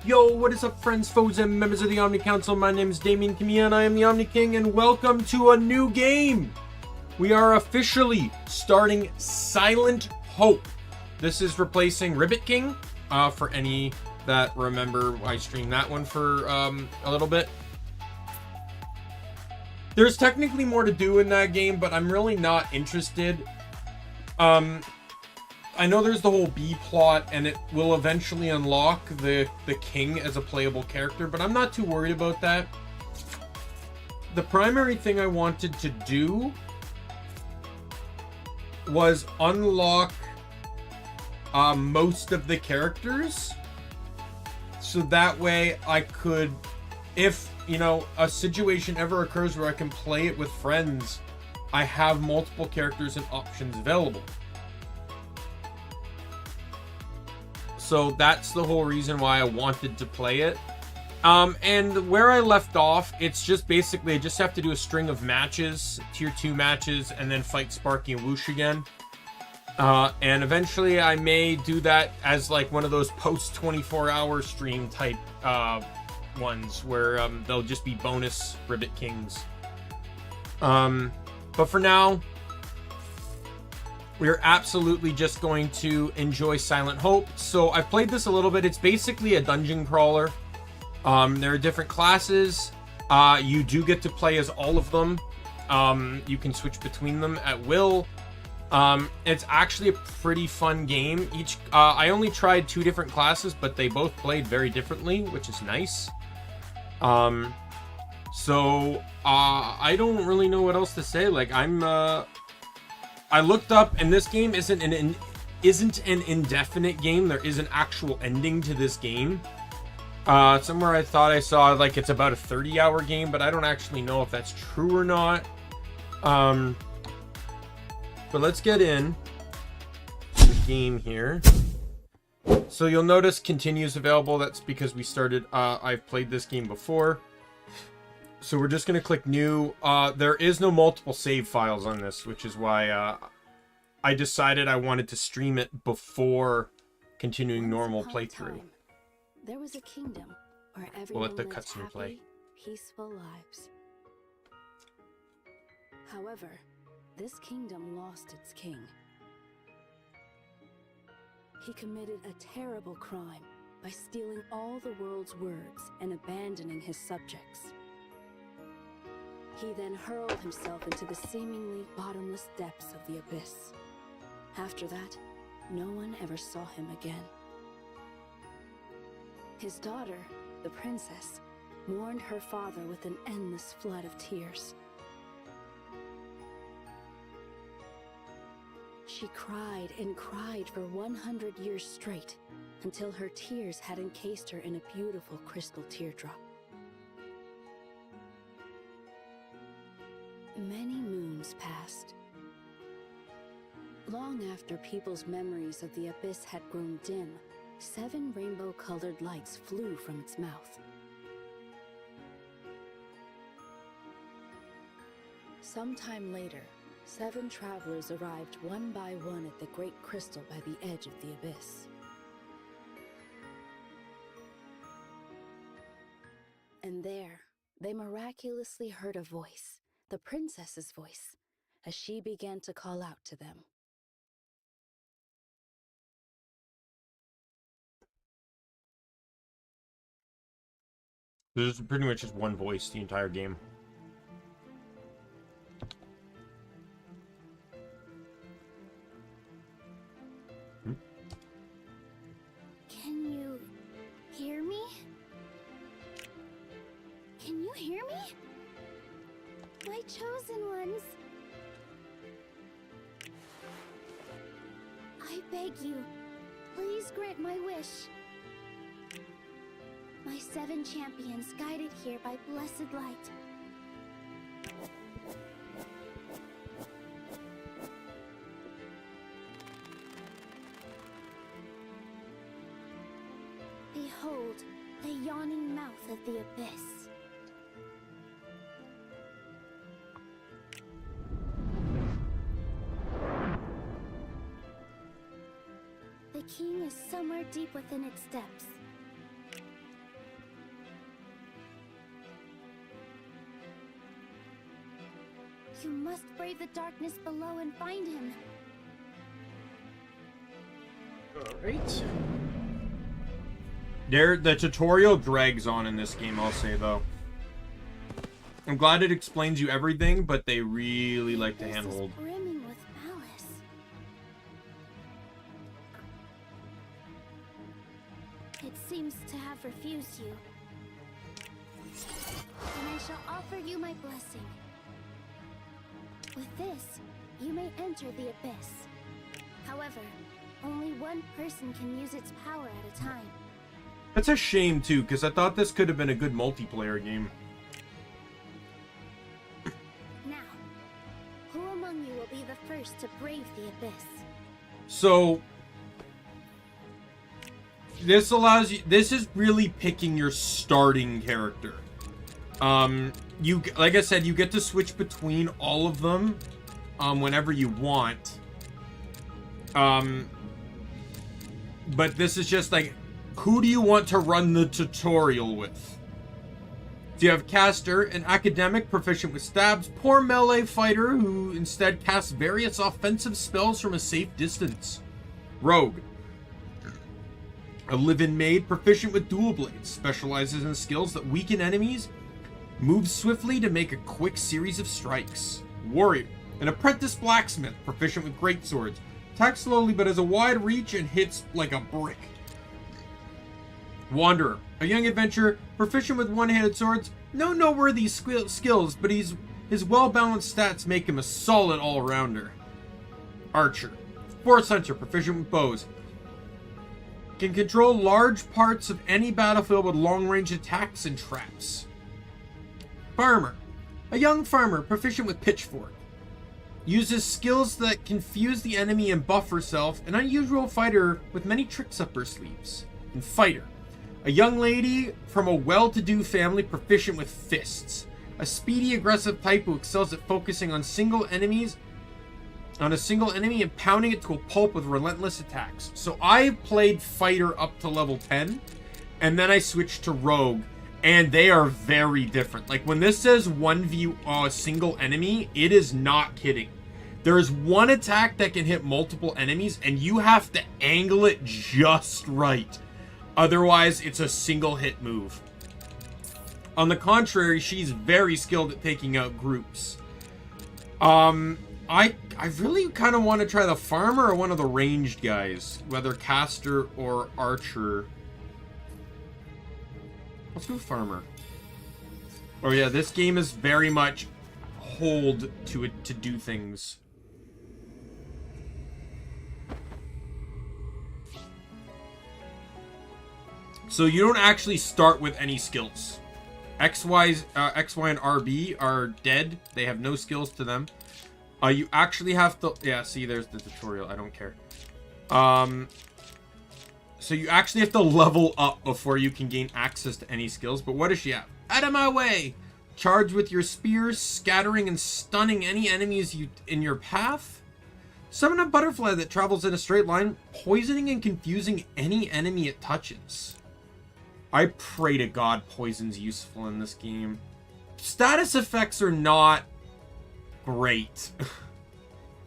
Yo, what is up, friends, foes, and members of the Omni Council? My name is Daimien Kamiya and I am the Omni King, and welcome to a new game! We are officially starting Silent Hope. This is replacing Ribbit King, for any that remember I streamed that one for a little bit. There's technically more to do in that game, but I'm really not interested. I know there's the whole B plot, and it will eventually unlock the king as a playable character, but I'm not too worried about that. The primary thing I wanted to do was unlock most of the characters, so that way I could, if, you know, a situation ever occurs where I can play it with friends, I have multiple characters and options available. So that's the whole reason why I wanted to play it. And where I left off, it's just basically I just have to do a string of matches, tier 2 matches, and then fight Sparky and Whoosh again. And eventually I may do that as like one of those post 24-hour stream type ones where they'll just be bonus Ribbit Kings. But for now, we're absolutely just going to enjoy Silent Hope. So I've played this a little bit. It's basically a dungeon crawler. There are different classes. You do get to play as all of them. You can switch between them at will. It's actually a pretty fun game. I only tried 2 different classes, but they both played very differently, which is nice. So I don't really know what else to say. Like, I looked up, and this game isn't an indefinite game. There is an actual ending to this game. Somewhere I thought I saw like it's about a 30-hour game, but I don't actually know if that's true or not. But let's get in to the game here. So you'll notice continues available. That's because we started, I've played this game before. So we're just going to click new. There is no multiple save files on this, which is why I decided I wanted to stream it before continuing normal playthrough. There was a kingdom where everyone We'll let the lived cutscene play. happy, peaceful lives. However, this kingdom lost its king. He committed a terrible crime by stealing all the world's words and abandoning his subjects. He then hurled himself into the seemingly bottomless depths of the abyss. After that, no one ever saw him again. His daughter, the princess, mourned her father with an endless flood of tears. She cried and cried for 100 years straight, until her tears had encased her in a beautiful crystal teardrop. Many moons passed. Long after people's memories of the abyss had grown dim, 7 rainbow-colored lights flew from its mouth. Sometime later, 7 travelers arrived one by one at the great crystal by the edge of the abyss. And there, they miraculously heard a voice, the princess's voice, as she began to call out to them. There's pretty much just one voice the entire game. Can you hear me? Can you hear me? My chosen ones. I beg you, please grant my wish. My 7 champions guided here by blessed light. Behold, the yawning mouth of the abyss. The king is somewhere deep within its depths. You must brave the darkness below and find him. Alright. The tutorial drags on in this game, I'll say, though. I'm glad it explains you everything, but they really like to handhold. This is brimming with malice. It seems to have refused you. And I shall offer you my blessing. With this, you may enter the abyss. However, only one person can use its power at a time. That's a shame, too, because I thought this could have been a good multiplayer game. Now, who among you will be the first to brave the abyss? So, this allows you... This is really picking your starting character. Like I said, you get to switch between all of them whenever you want. But this is just like, who do you want to run the tutorial with? So you have Caster, an academic proficient with stabs, poor melee fighter who instead casts various offensive spells from a safe distance. Rogue, a live-in maid proficient with dual blades, specializes in skills that weaken enemies, moves swiftly to make a quick series of strikes. Warrior, an apprentice blacksmith proficient with greatswords, attacks slowly but has a wide reach and hits like a brick. Wanderer, a young adventurer proficient with one-handed swords, no noteworthy skills, but his well-balanced stats make him a solid all-rounder. Archer, force hunter proficient with bows, can control large parts of any battlefield with long-range attacks and traps. Farmer, a young farmer proficient with pitchfork, uses skills that confuse the enemy and buff herself, an unusual fighter with many tricks up her sleeves. And Fighter, a young lady from a well-to-do family proficient with fists, a speedy, aggressive type who excels at focusing on a single enemy and pounding it to a pulp with relentless attacks. So I played Fighter up to level 10, and then I switched to Rogue, and they are very different. Like, when this says 1v single enemy, it is not kidding. There is one attack that can hit multiple enemies, and you have to angle it just right. Otherwise, it's a single hit move. On the contrary, she's very skilled at taking out groups. I really kind of want to try the farmer or one of the ranged guys, whether caster or archer. Let's go farmer. Oh yeah, this game is very much hold to it to do things. So you don't actually start with any skills. X, Y, and RB are dead. They have no skills to them. You actually have to... Yeah, see, there's the tutorial. I don't care. So you actually have to level up before you can gain access to any skills. But what does she have? Out of my way! Charge with your spears, scattering and stunning any enemies in your path. Summon a butterfly that travels in a straight line, poisoning and confusing any enemy it touches. I pray to God poison's useful in this game. Status effects are not great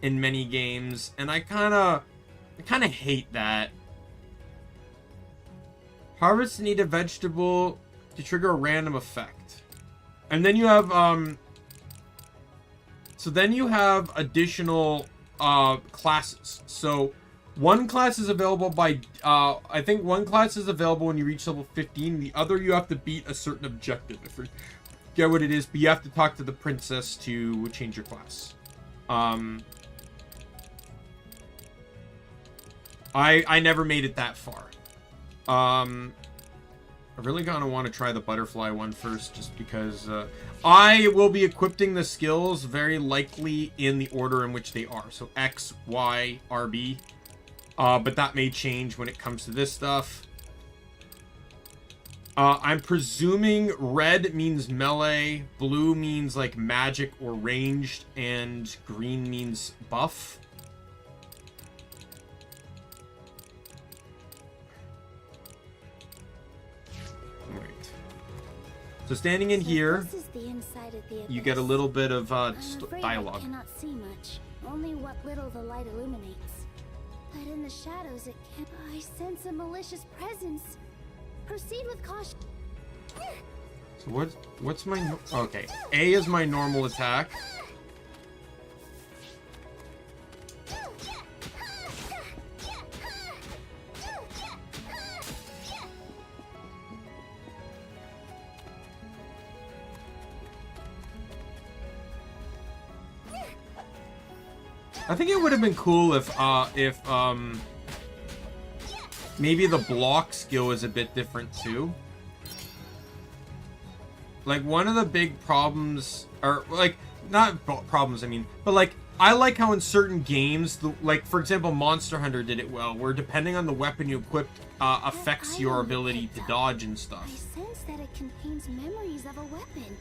in many games, and I kind of hate that. Harvest need a vegetable to trigger a random effect. And then you have additional classes. So one class is available by I think one class is available when you reach level 15. The other you have to beat a certain objective. I forget what it is, but you have to talk to the princess to change your class. I never made it that far. I really kind of want to try the butterfly one first, just because I will be equipping the skills very likely in the order in which they are. So X, Y, RB. But that may change when it comes to this stuff. I'm presuming red means melee, blue means like magic or ranged, and green means buff. Right. So standing in here. This is the inside of the abyss. you get a little bit of I'm afraid dialogue. I cannot see much, only what little the light illuminates. But in the shadows it can... I sense a malicious presence. Proceed with caution. So what's my... Okay, A is my normal attack. I think it would have been cool if maybe the block skill was a bit different too. Like, one of the big problems, or like, not problems, I mean, but like, I like how in certain games, like, for example, Monster Hunter did it well, where depending on the weapon you equipped, affects your ability to dodge and I stuff. sense that it contains memories of a weapon.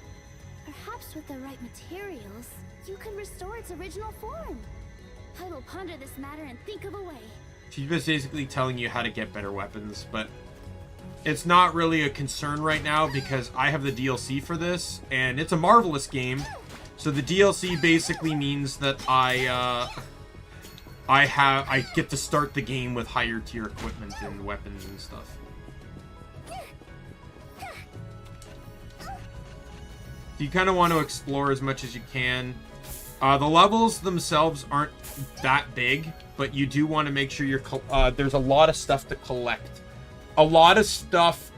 Perhaps with the right materials, you can restore its original form. I will ponder this matter and think of a way. She's just basically telling you how to get better weapons, but it's not really a concern right now because I have the DLC for this, and it's a marvelous game. So the DLC basically means that I get to start the game with higher tier equipment and weapons and stuff. You kind of want to explore as much as you can. The levels themselves aren't that big, but you do want to make sure you're there's a lot of stuff to collect. A lot of stuff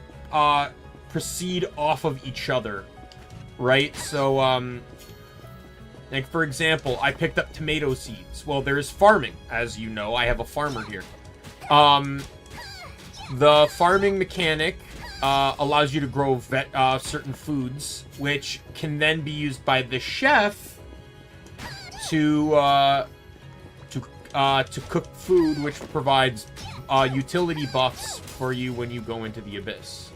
proceed off of each other, right? So, like, for example, I picked up tomato seeds. Well, there's farming, as you know. I have a farmer here. The farming mechanic allows you to grow certain foods, which can then be used by the chef to cook food, which provides utility buffs for you when you go into the abyss.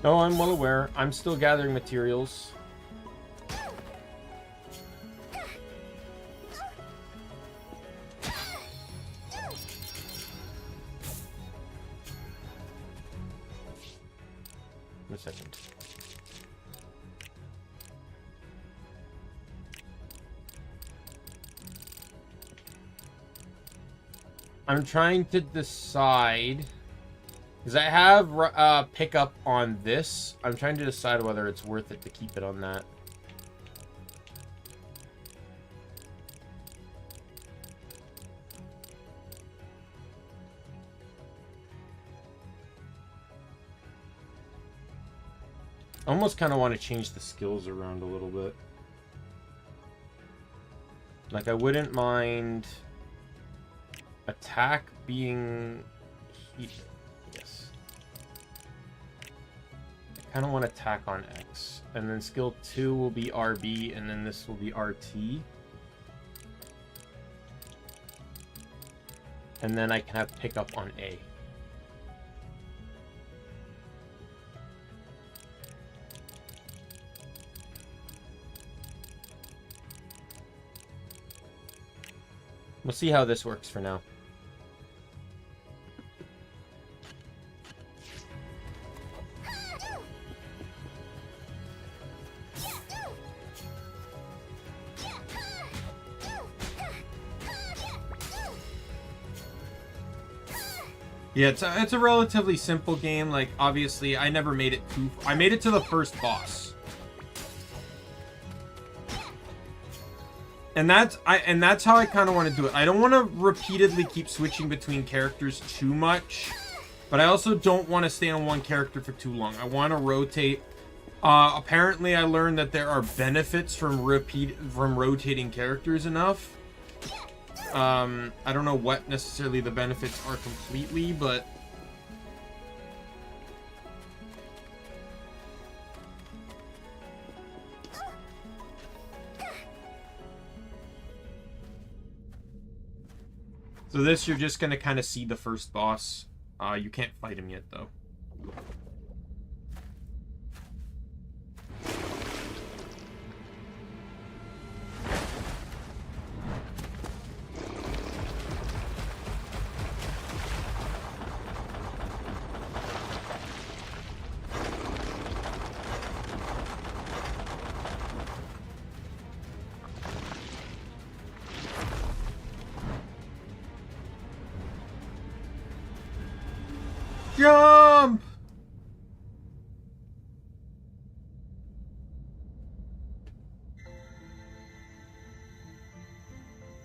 Oh, I'm well aware. I'm still gathering materials. A second. I'm trying to decide... Because I have pickup on this. I'm trying to decide whether it's worth it to keep it on that. I almost kind of want to change the skills around a little bit. Like, I wouldn't mind attack being... Yes. I kind of want attack on X. And then skill 2 will be RB, and then this will be RT. And then I can have pickup on A. We'll see how this works for now. Yeah, it's a relatively simple game. Like, obviously, I never made it too... I made it to the first boss. And that's how I kind of want to do it. I don't want to repeatedly keep switching between characters too much, but I also don't want to stay on one character for too long. I want to rotate. Apparently, I learned that there are benefits from rotating characters enough. I don't know what necessarily the benefits are completely, but So this, you're just going to kind of see the first boss. You can't fight him yet, though. Jump!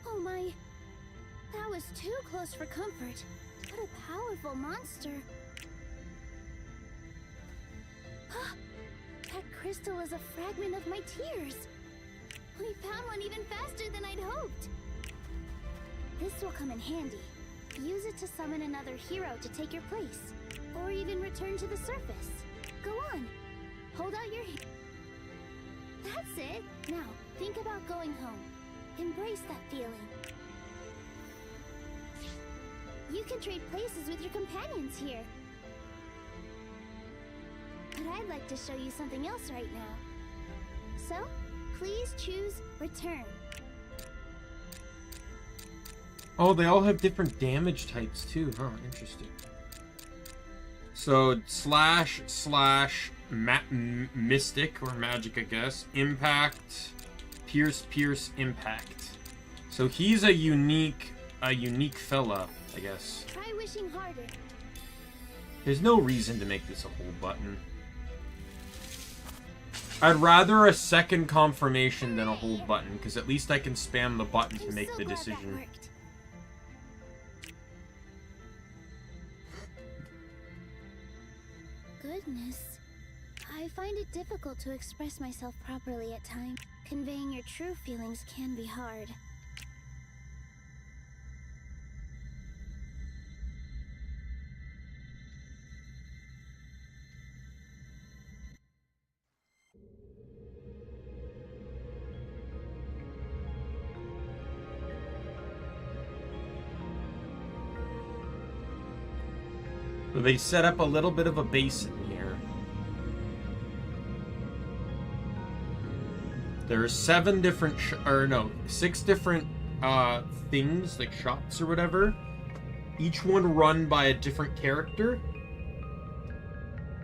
Oh my. That was too close for comfort. What a powerful monster. That crystal is a fragment of my tears. We found one even faster than I'd hoped. This will come in handy. Use it to summon another hero to take your place. Or even return to the surface. Go on. Hold out your hand. That's it. Now, think about going home. Embrace that feeling. You can trade places with your companions here. But I'd like to show you something else right now. So, please choose Return. Oh, they all have different damage types too, huh? Interesting. So / mystic or magic, I guess. Impact, pierce, impact. So he's a unique fella, I guess. Try wishing harder. There's no reason to make this a whole button. I'd rather a second confirmation than a whole button, because at least I can spam the button to make the decision. Goodness. I find it difficult to express myself properly at times. Conveying your true feelings can be hard. So they set up a little bit of a base in here. There's 6 different things, like shops or whatever. Each one run by a different character.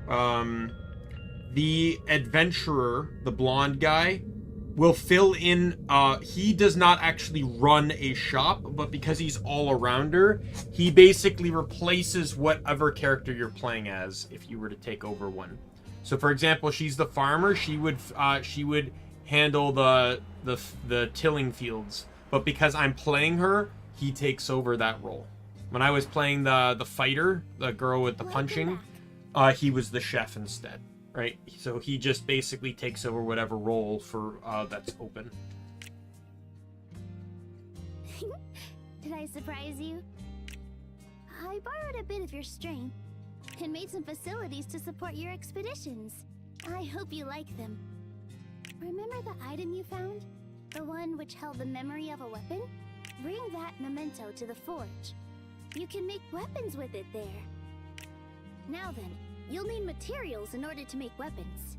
The adventurer, the blonde guy, will fill in. He does not actually run a shop, but because he's all arounder, he basically replaces whatever character you're playing as if you were to take over one. So, for example, she's the farmer. She would handle the tilling fields, but because I'm playing her, he takes over that role. When I was playing the fighter, the girl with the punching, he was the chef instead. Right, so he just basically takes over whatever role for that's open. Did I surprise you? I borrowed a bit of your strength and made some facilities to support your expeditions. I hope you like them. Remember the item you found? The one which held the memory of a weapon? Bring that memento to the forge. You can make weapons with it there. Now then, you'll need materials in order to make weapons.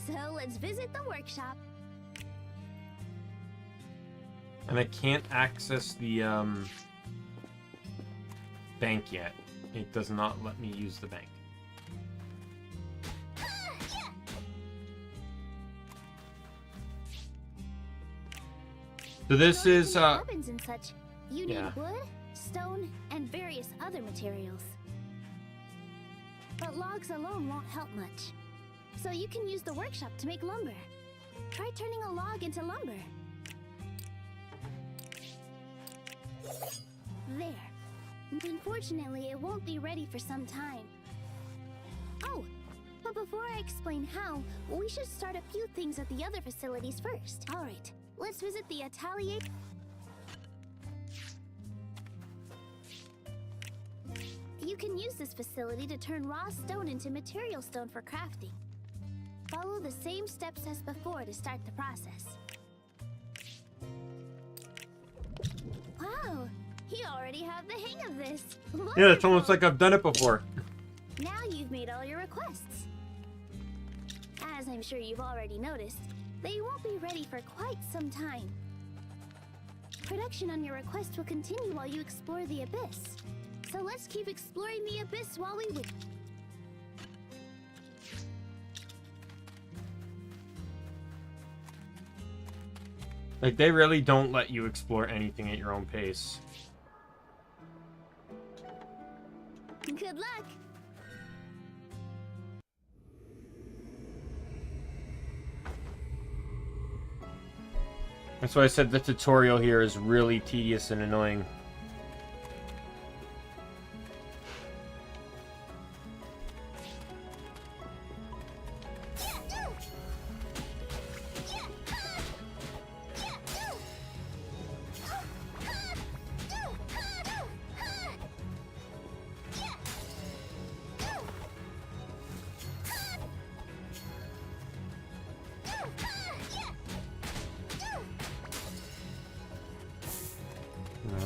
So let's visit the workshop. And I can't access the bank yet. It does not let me use the bank. So this is weapons and such. You need yeah. wood, stone, and various other materials. But logs alone won't help much. So you can use the workshop to make lumber. Try turning a log into lumber. There. Unfortunately, it won't be ready for some time. Oh, but before I explain how, we should start a few things at the other facilities first. Alright, let's visit the atelier. You can use this facility to turn raw stone into material stone for crafting. Follow the same steps as before to start the process. go. You already have the hang of this. Yeah, it's almost Wonderful. like I've done it before. Now you've made all your requests. As I'm sure you've already noticed, they won't be ready for quite some time. Production on your request will continue while you explore the abyss. So let's keep exploring the abyss while we wait. Like, they really don't let you explore anything at your own pace. Good luck! That's why I said the tutorial here is really tedious and annoying.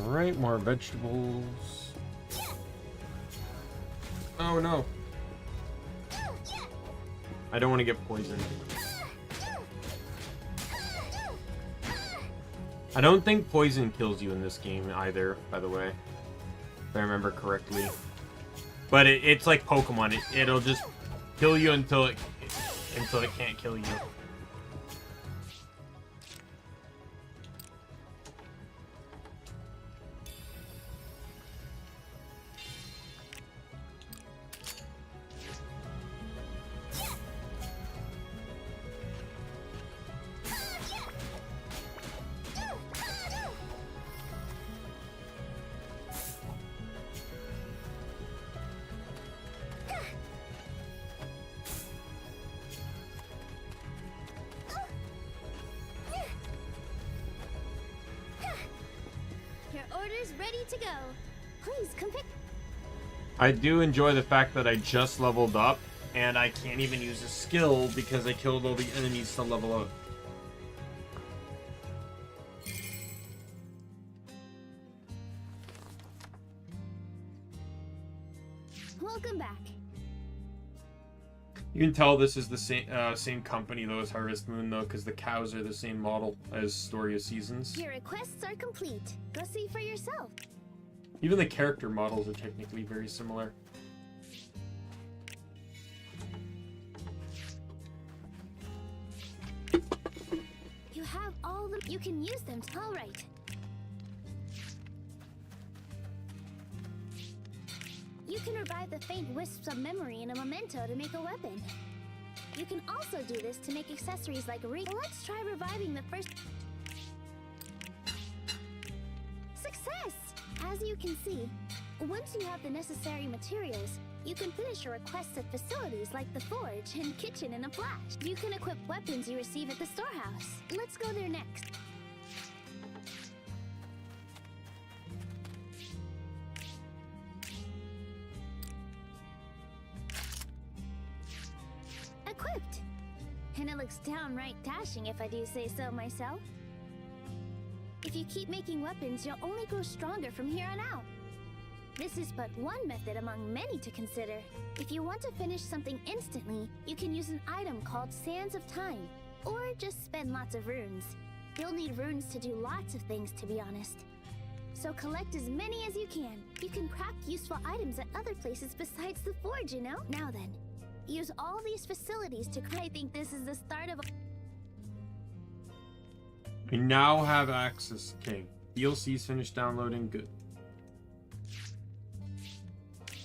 Alright, more vegetables. Oh no. I don't want to get poisoned. I don't think poison kills you in this game either, by the way. If I remember correctly. But it's like Pokemon. It'll just kill you until it can't kill you. Your order's ready to go. Please come pick. I do enjoy the fact that I just leveled up and I can't even use a skill because I killed all the enemies to level up. Welcome back. You can tell this is the same company though as Harvest Moon though, because the cows are the same model as Story of Seasons. Your requests are complete. Go see for yourself. Even the character models are technically very similar. You have all the. You can use them. All right. You can revive the faint wisps of memory in a memento to make a weapon. You can also do this to make accessories like Let's try reviving the first. Success! As you can see, once you have the necessary materials, you can finish your requests at facilities like the forge and kitchen in a flash. You can equip weapons you receive at the storehouse. Let's go there next. Equipped! And it looks downright dashing if I do say so myself. If you keep making weapons, you'll only grow stronger from here on out. This is but one method among many to consider. If you want to finish something instantly, you can use an item called Sands of Time, or just spend lots of runes. You'll need runes to do lots of things, to be honest. So collect as many as you can. You can craft useful items at other places besides the forge, you know? Now then, use all these facilities to... I think this is the start of... We now have access. Okay, DLC's finished downloading. Good.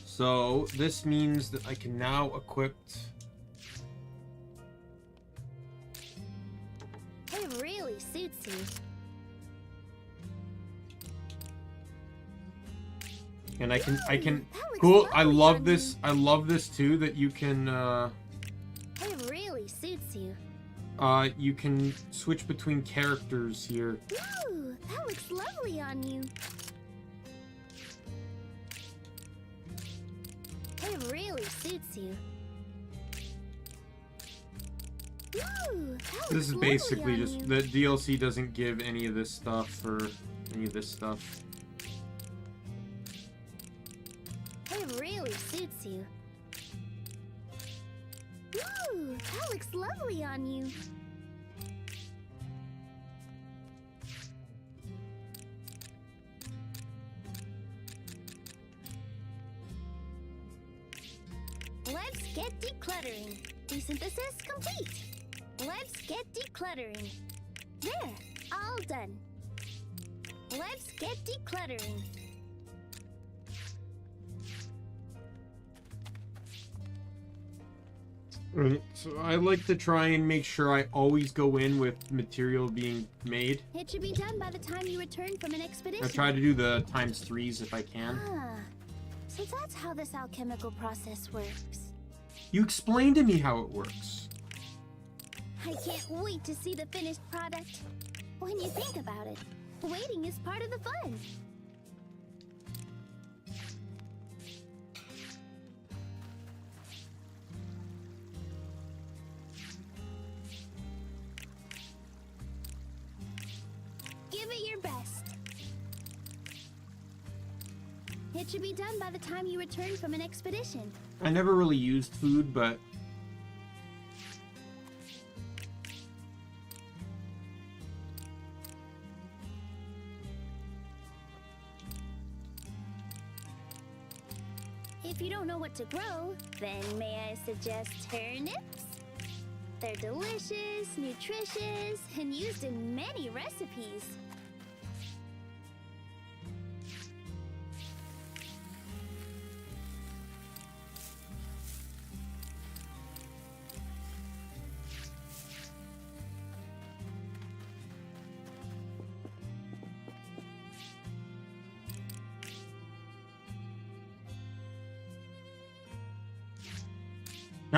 So this means that I can now equip. It really suits you. And I can That looks cool. I lovely love on this. I love this too that you can It really suits you. you can switch between characters here. Ooh, that looks lovely on you. It really suits you. Ooh, that This is looks lovely basically on just you. the DLC doesn't give any of this stuff or any of this stuff. suits you. Ooh, that looks lovely on you. Let's get decluttering. Desynthesis complete. Let's get decluttering. There, all done. Let's get decluttering. So I like to try and make sure I always go in with material being made. It should be done by the time you return from an expedition. I try to do the ×3s if I can. Ah, so that's how this alchemical process works. You explained to me how it works. I can't wait to see the finished product. When you think about it, waiting is part of the fun. Give it your best. It should be done by the time you return from an expedition. I never really used food, but If you don't know what to grow, then may I suggest turnips? They're delicious, nutritious, and used in many recipes.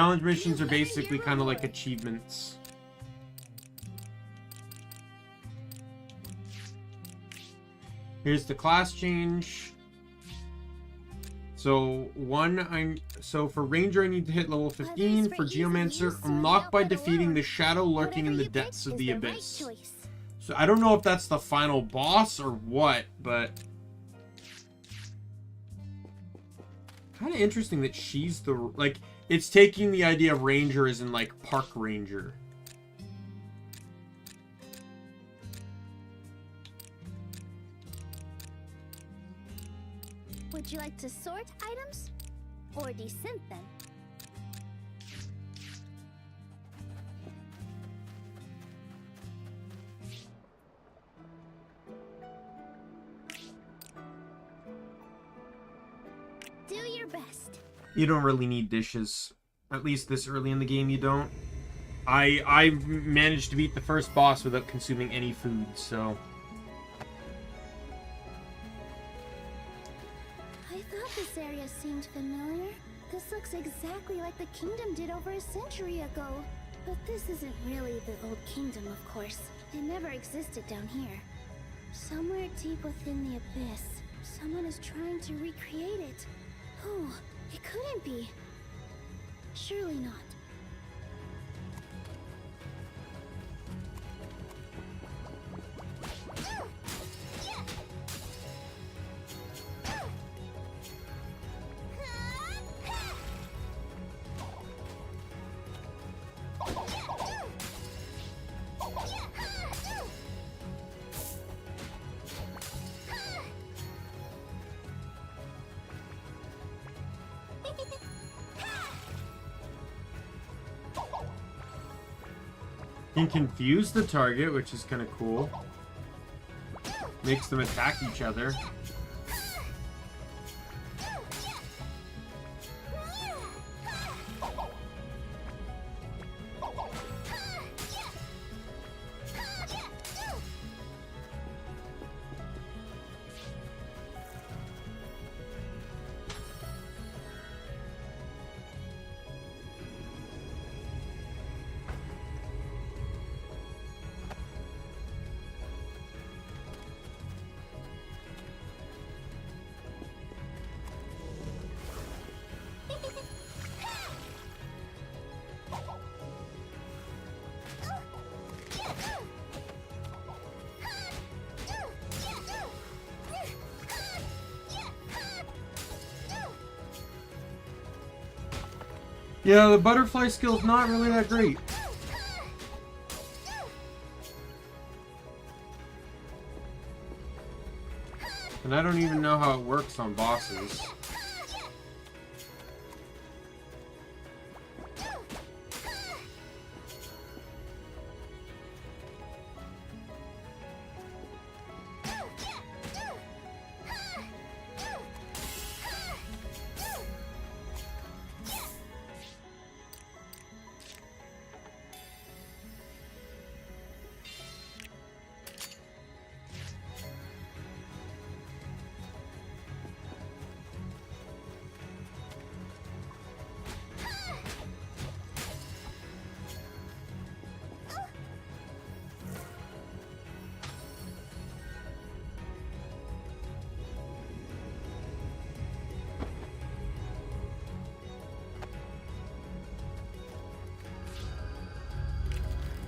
challenge missions are basically kind of like achievements. Here's the class change. So for Ranger I need to hit level 15. For Geomancer, unlock by defeating the shadow lurking in the depths of the abyss. So I don't know if that's the final boss or what, but kind of interesting that she's the, like, it's taking the idea of Ranger as in like Park Ranger. Would you like to sort items or desynth them? Do your best. You don't really need dishes. At least this early in the game you don't. I managed to beat the first boss without consuming any food, so I thought this area seemed familiar. This looks exactly like the kingdom did over a century ago. But this isn't really the old kingdom, of course. It never existed down here. Somewhere deep within the abyss, someone is trying to recreate it. Oh, it couldn't be. Surely not. can confuse the target, which is kind of cool. Makes them attack each other. Yeah, the butterfly skill's not really that great. And I don't even know how it works on bosses.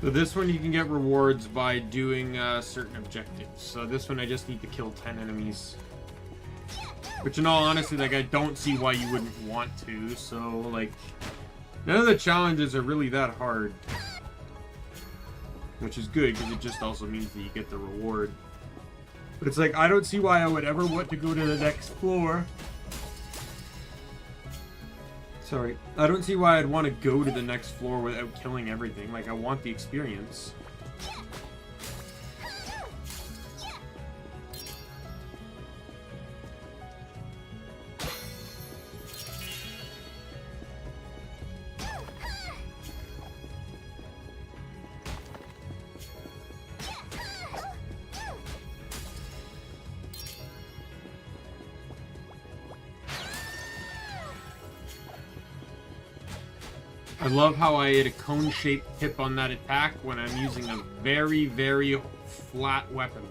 So this one you can get rewards by doing certain objectives. So this one I just need to kill 10 enemies. Which in all honesty, like, I don't see why you wouldn't want to. So, like, none of the challenges are really that hard. Which is good, because it just also means that you get the reward. But it's like, I don't see why I would ever want to go to the next floor. Sorry. I don't see why I'd want to go to the next floor without killing everything. Like, I want the experience. I love how I hit a cone-shaped tip on that attack when I'm using a very, very flat weapon.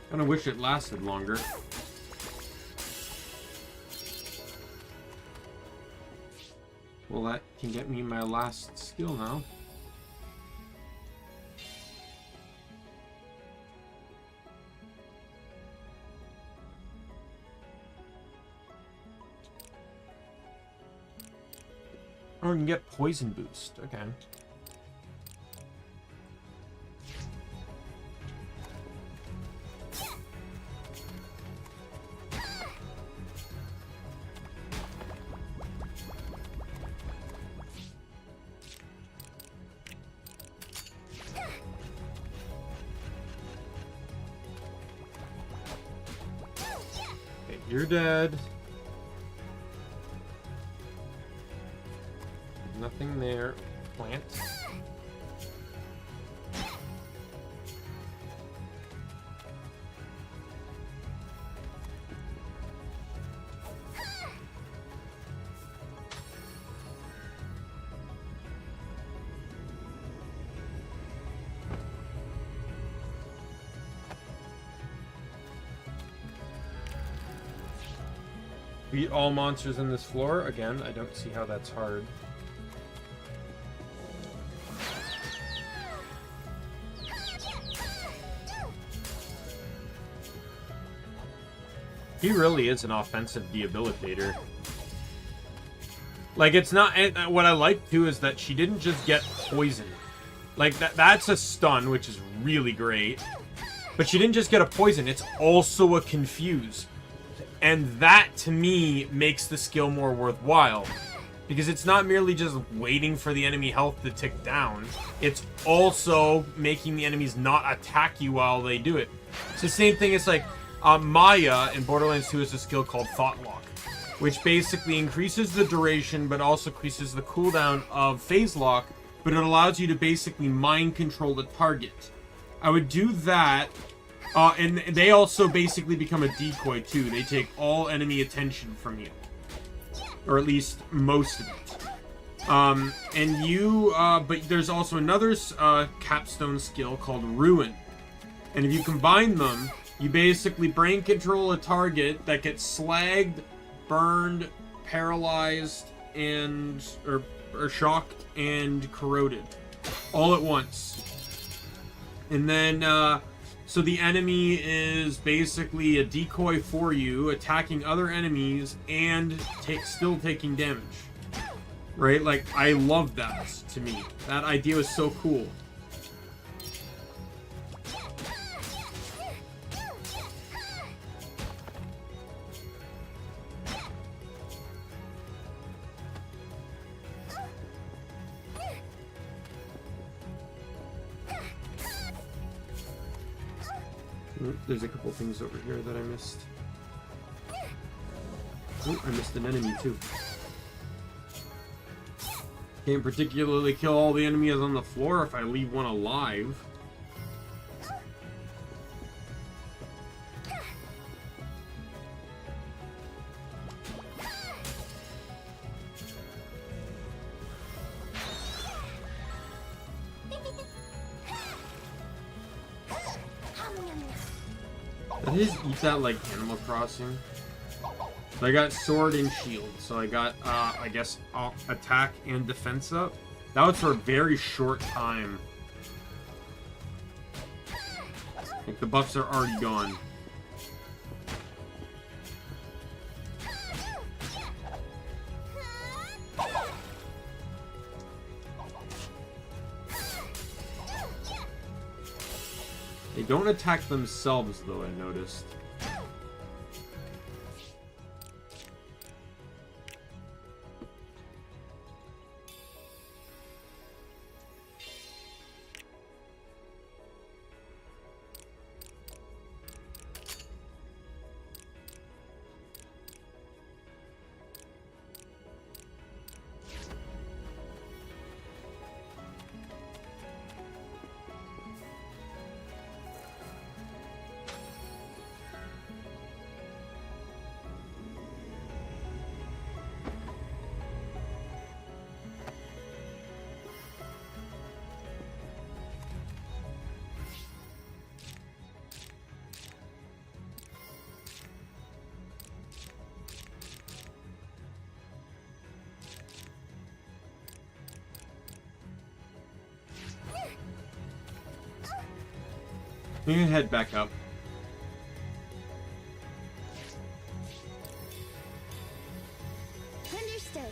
I kinda wish it lasted longer. Well, that can get me my last skill now. Or I can get poison boost. Okay. You're dead. Nothing there. Plant. Beat all monsters in this floor. Again, I don't see how that's hard. He really is an offensive debilitator. Like, it's not... What I like, too, is that she didn't just get poisoned. Like, that's a stun, which is really great. But she didn't just get a poison, it's also a confuse. And that, to me, makes the skill more worthwhile. Because it's not merely just waiting for the enemy health to tick down. It's also making the enemies not attack you while they do it. It's the same thing as, like, Maya in Borderlands 2 has a skill called Thought Lock. Which basically increases the duration, but also increases the cooldown of Phase Lock. But it allows you to basically mind control the target. I would do that... and they also basically become a decoy, too. They take all enemy attention from you. Or at least most of it. And you, but there's also another capstone skill called Ruin. And if you combine them, You basically brain control a target that gets slagged, burned, paralyzed, and or shocked and corroded all at once. And then so the enemy is basically a decoy for you, attacking other enemies and still taking damage. Right? Like, I love that to me. That idea was so cool. There's a couple things over here that I missed. Oh, I missed an enemy too. Can't particularly kill all the enemies on the floor if I leave one alive. That is eat that like Animal Crossing. So I got sword and shield. So I got, I guess, attack and defense up. That was for a very short time. Like, the buffs are already gone. They don't attack themselves, though, I noticed. You can head back up. Understood.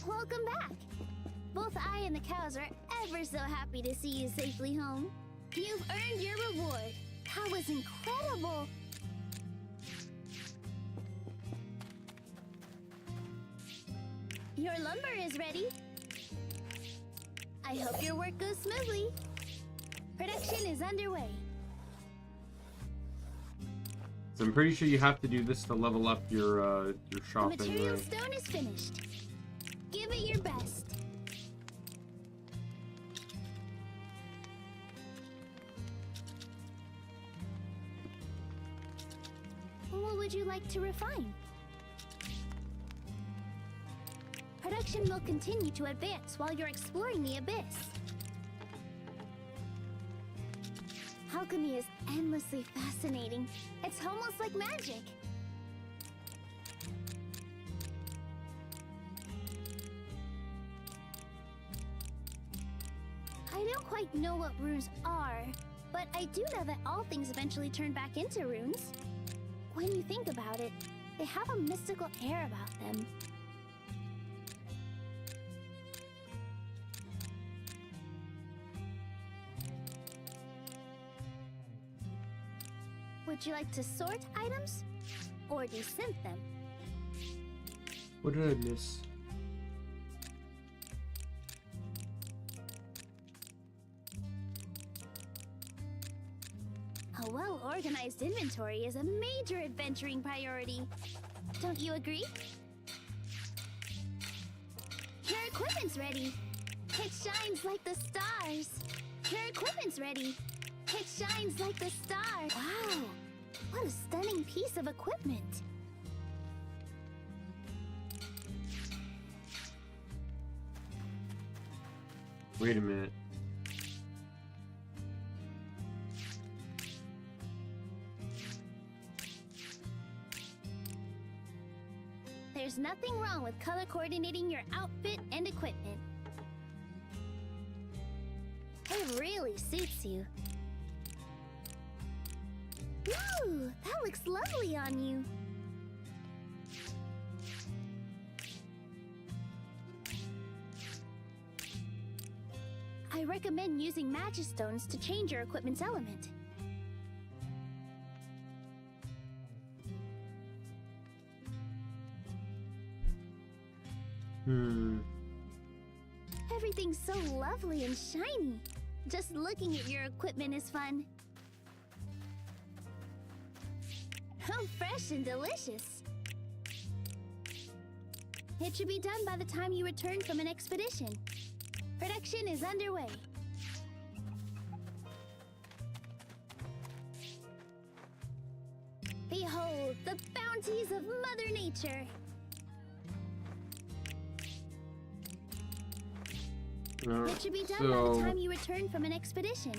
Welcome back. Both I and the cows are ever so happy to see you safely home. You've earned your reward. That was incredible. Your lumber is ready. I hope your work goes smoothly. Production is underway. So I'm pretty sure you have to do this to level up your shop. The material anyway. stone is finished. Give it your best. What would you like to refine? Production will continue to advance while you're exploring the abyss. Alchemy is endlessly fascinating. It's almost like magic. I don't quite know what runes are, but I do know that all things eventually turn back into runes. When you think about it, they have a mystical air about them. Would you like to sort items or desynth them? What did I miss? A well-organized inventory is a major adventuring priority. Don't you agree? Your equipment's ready. It shines like the stars. Your equipment's ready. It shines like the stars. Wow, what a stunning piece of equipment. Wait a minute. There's nothing wrong with color coordinating your outfit and equipment. It really suits you. Ooh, that looks lovely on you. I recommend using Magistones to change your equipment's element. Everything's so lovely and shiny. Just looking at your equipment is fun. How fresh and delicious. It should be done by the time you return from an expedition. Production is underway. Behold the bounties of Mother Nature. It should be done by the time you return from an expedition.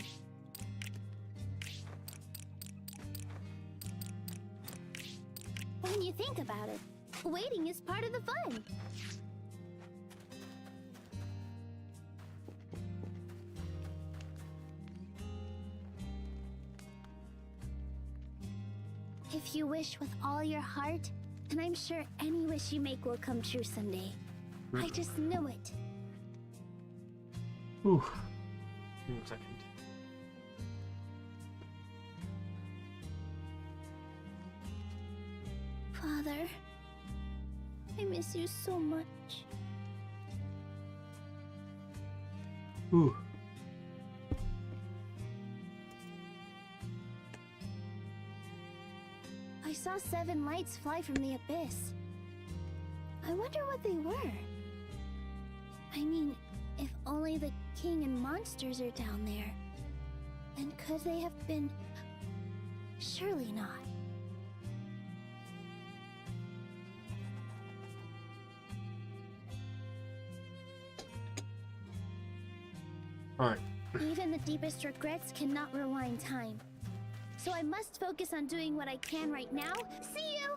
When you think about it, waiting is part of the fun. If you wish with all your heart, then I'm sure any wish you make will come true someday. I just know it. Ooh. Give me a second. Father, I miss you so much. Ooh. I saw 7 lights fly from the abyss. I wonder what they were. I mean, if only the king and monsters are down there, then could they have been... Surely not. Alright. Even the deepest regrets cannot rewind time. So I must focus on doing what I can right now. See you!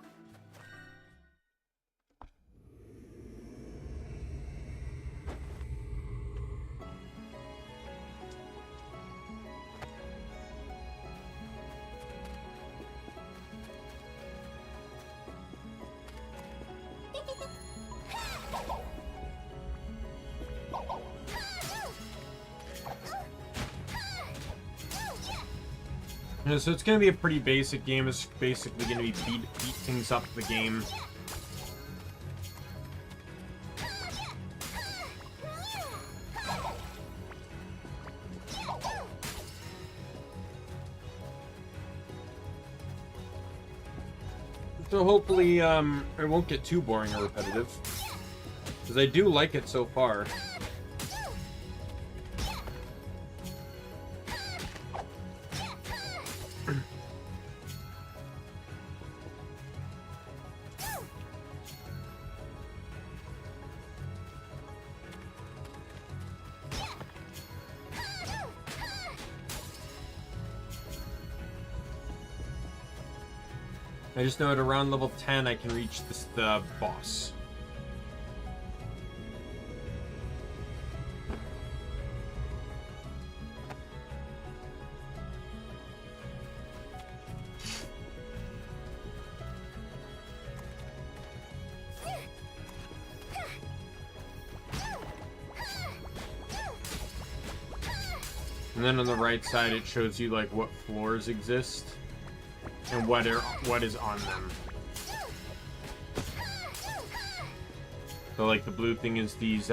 Yeah, so it's gonna be a pretty basic game. It's basically gonna be beat things up the game. So hopefully, it won't get too boring or repetitive, because I do like it so far. I just know at around level 10 I can reach the boss. And then on the right side it shows you like what floors exist and what is on them. So like the blue thing is these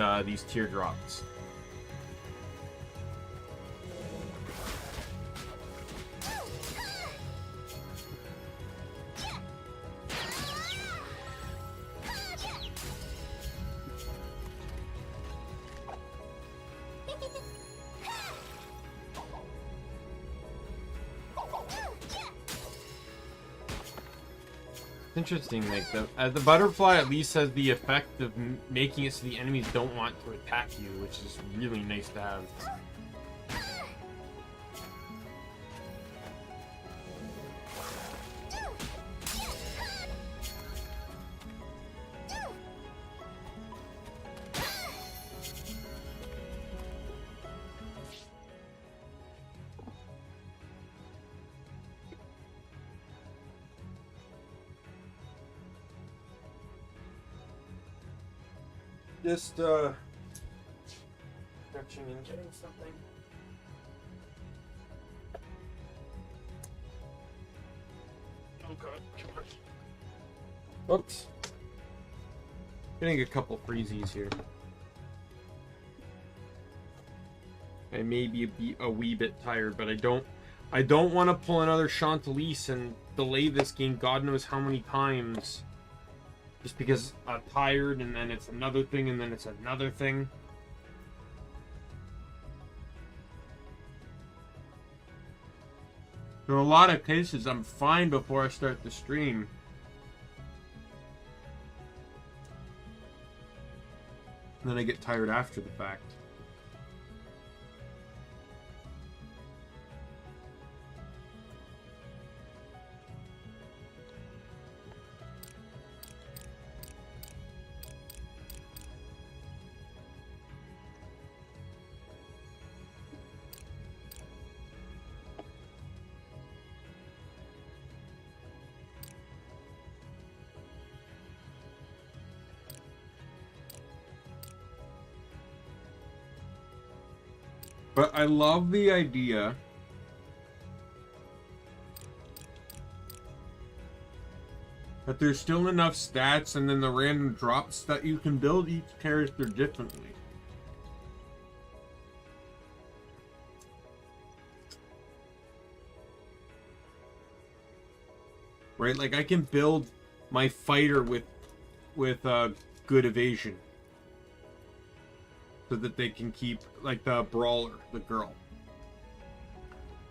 teardrops. Interesting, like the butterfly at least has the effect of making it so the enemies don't want to attack you, which is really nice to have. Just stretching and getting something. Oh god, oops. Getting a couple freezies here. I may be a wee bit tired, but I don't want to pull another Chantalise and delay this game God knows how many times. Just because I'm tired, and then it's another thing, and then it's another thing. There are a lot of cases I'm fine before I start the stream. And then I get tired after the fact. But I love the idea that there's still enough stats and then the random drops that you can build each character differently. Right? Like I can build my fighter with good evasion. So that they can keep, like the brawler, the girl.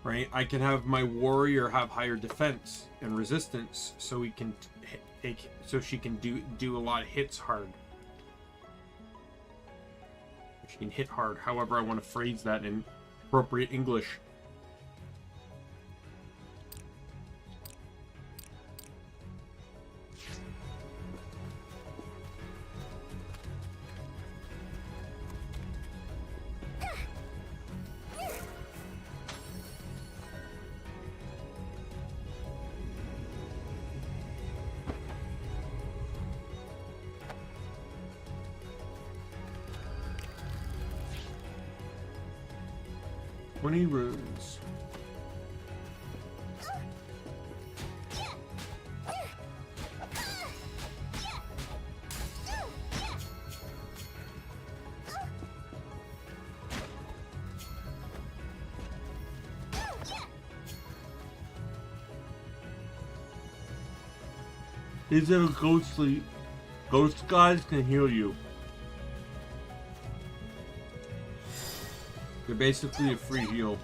Right? I can have my warrior have higher defense and resistance, so we can so she can do a lot of hits hard. She can hit hard, however I want to phrase that in appropriate English. Runes. These little ghost guys can heal you. They're basically a free heal.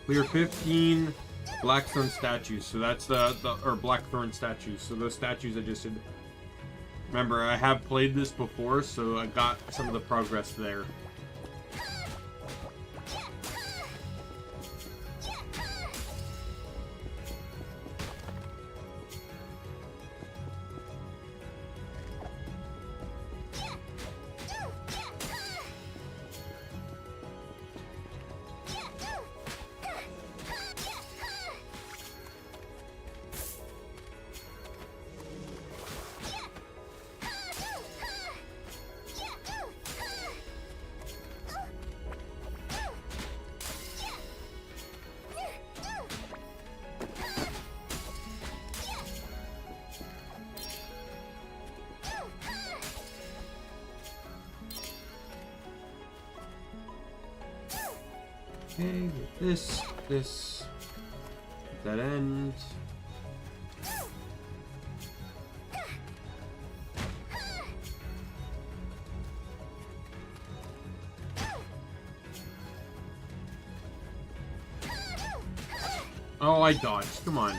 Clear 15 Blackstone statues, so that's or Blackthorn statues. So those statues I just did. Remember, I have played this before, so I got some of the progress there. Okay, with this, that end. Oh, I dodged. Come on.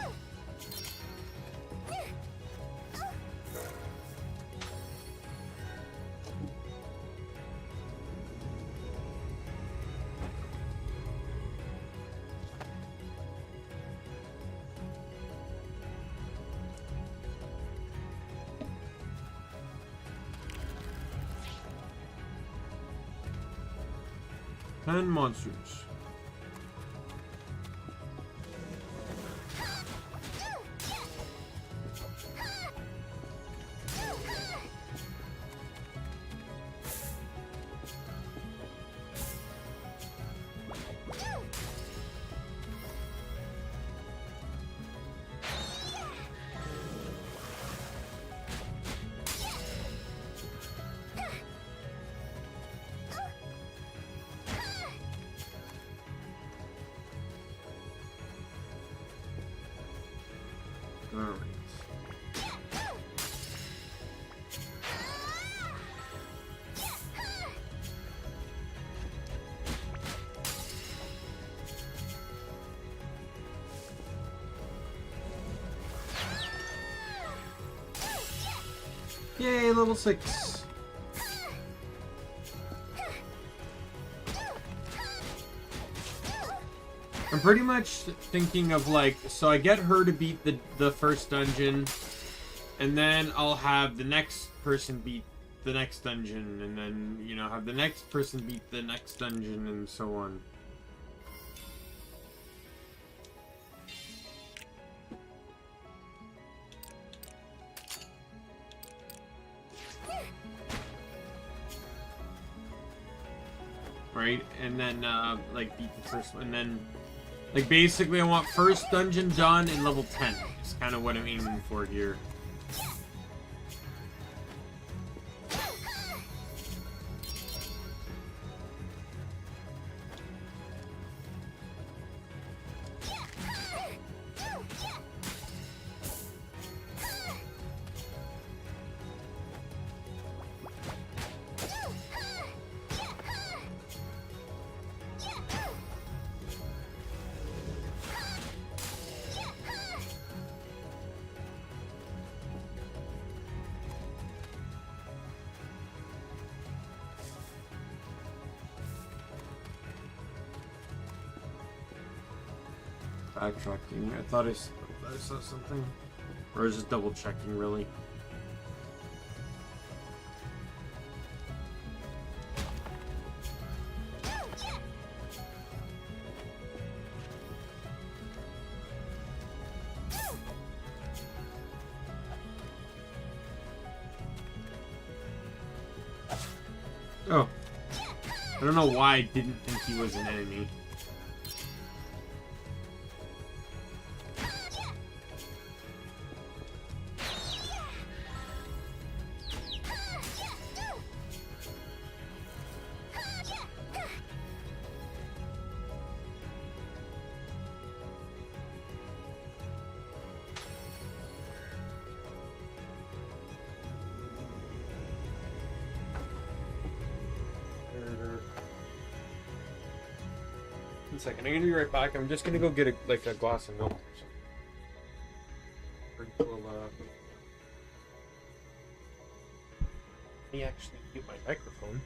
Ten monsters. Alright. Yay, level 6. I'm pretty much thinking of like, so I get her to beat the first dungeon, and then I'll have the next person beat the next dungeon, and then, you know, have the next person beat the next dungeon, and so on. Right? And then, like, beat the first one, and then, like, basically I want first dungeon done in level 10. Is kind of what I'm aiming for here. Backtracking. I thought I saw something. Or I was just double checking, really. Oh. I don't know why I didn't think he was an enemy. One second, I'm gonna be right back. I'm just gonna go get a glass of milk or something. We'll, let me actually mute my microphone.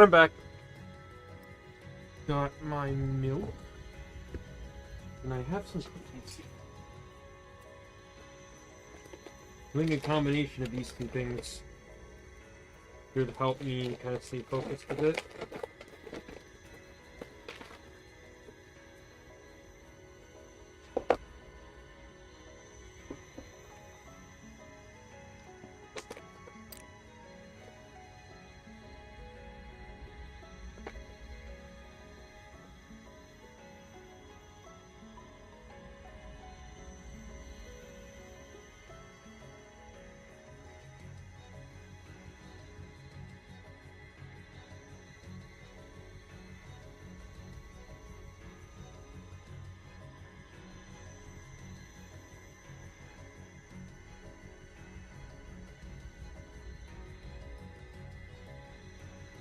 I'm back. Got my milk. And I have some cookies. I think a combination of these two things should help me kind of stay focused a bit.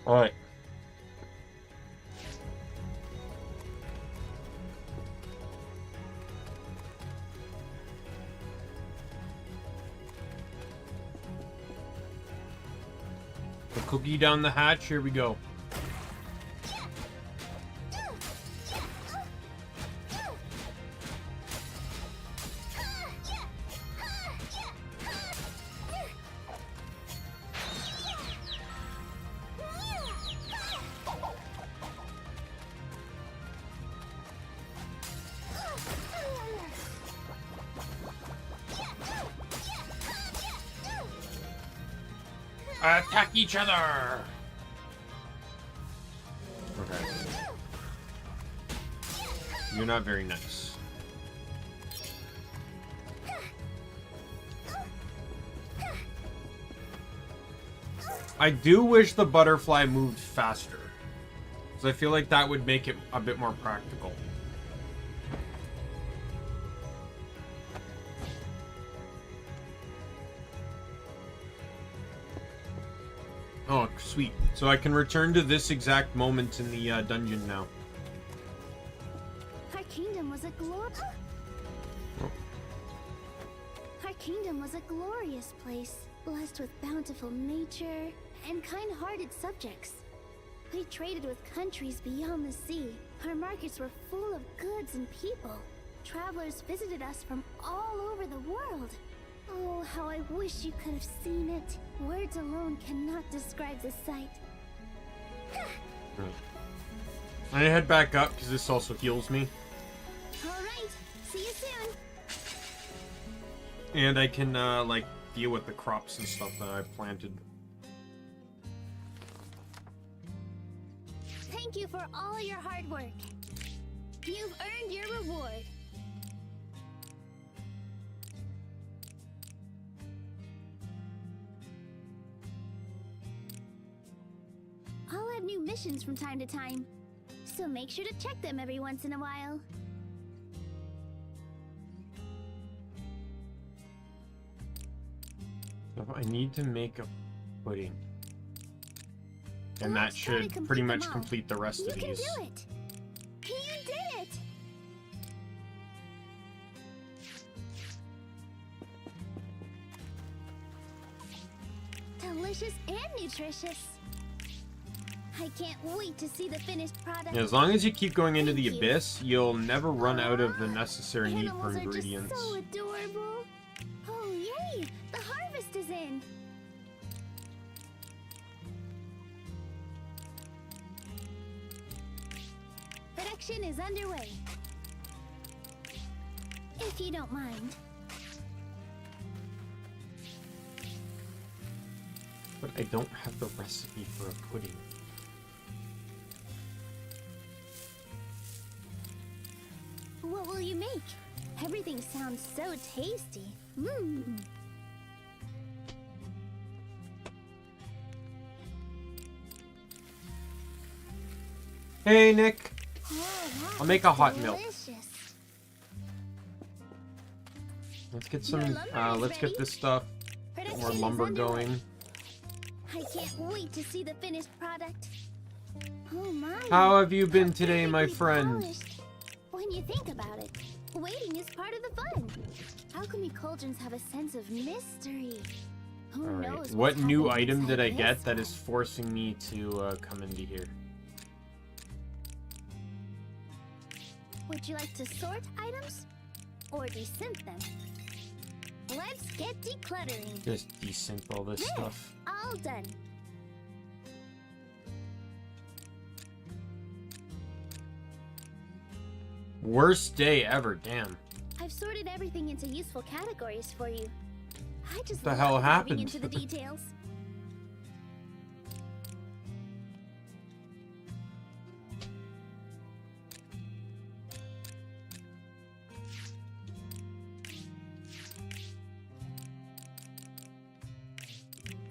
Alright. A cookie down the hatch, here we go. Attack each other! Okay. You're not very nice. I do wish the butterfly moved faster, because I feel like that would make it a bit more practical. Oh, sweet. So I can return to this exact moment in the dungeon now. Our kingdom was a Our kingdom was a glorious place, blessed with bountiful nature and kind-hearted subjects. We traded with countries beyond the sea. Our markets were full of goods and people. Travelers visited us from all over the world. Oh, how I wish you could have seen it. Words alone cannot describe the sight. I head back up because this also heals me. Alright, see you soon. And I can, like, deal with the crops and stuff that I've planted. Thank you for all your hard work. You've earned your reward. I'll have new missions from time to time, so make sure to check them every once in a while. So I need to make a pudding. And that Let's try to should complete pretty them much all. complete the rest You of can these. do it! You did it! Delicious and nutritious. I can't wait to see the finised product. Yeah, as long as you keep going into the Thank you. abyss, you'll never run out of the necessary need for Animals are ingredients. just so adorable. Oh yay! The harvest is in. Production is underway. If you don't mind. But I don't have the recipe for a pudding. What will you make? Everything sounds so tasty. Mmm. Hey, Nick. Oh, I'll make a hot milk. delicious. Let's get Your some. lumber is Let's get ready. this stuff. Get Production more is lumber underway. going. I can't wait to see the finished product. Oh my. How have you been how today, my perfectly friend? polished. When you think about it, waiting is part of the fun. Alchemy cauldrons have a sense of mystery. Who All right. knows What what's new happening item did I inside get this that one? is forcing me to come into here? Would you like to sort items or desynth them? Let's get decluttering. Just desync all this There, stuff. all done. Worst day ever. Damn. I've sorted everything into useful categories for you. I just What the hell love diving happened? into the details.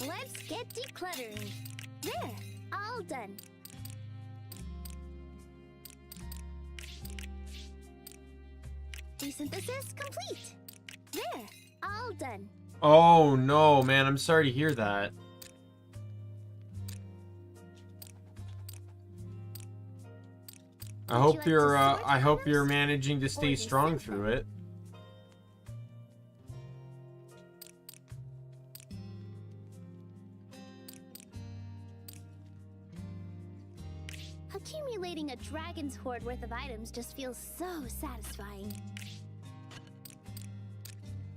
Let's get decluttering. There, all done. Desynthesis complete. There, all done. Oh no, man! I'm sorry to hear that. I Would you hope like to you're. sort I hope items you're managing to stay or strong desynth through them? it. Accumulating a dragon's hoard worth of items just feels so satisfying.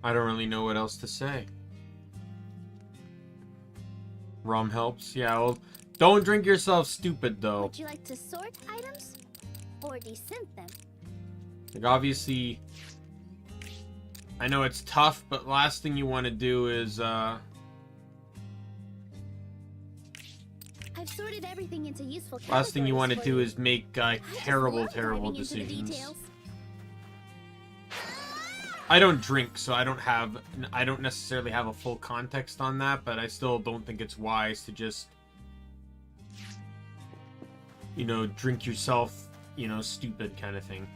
I don't really know what else to say. Rum helps. Yeah, well, don't drink yourself stupid, though. Would you like to sort items or desynth them? Like, obviously, I know it's tough, but last thing you want to do is, I've sorted everything into useful categories. last thing you want to for do you. is make I just terrible, love terrible diving into the decisions. details. I don't drink, so I don't necessarily have a full context on that, but I still don't think it's wise to just, you know, drink yourself, you know, stupid kind of thing.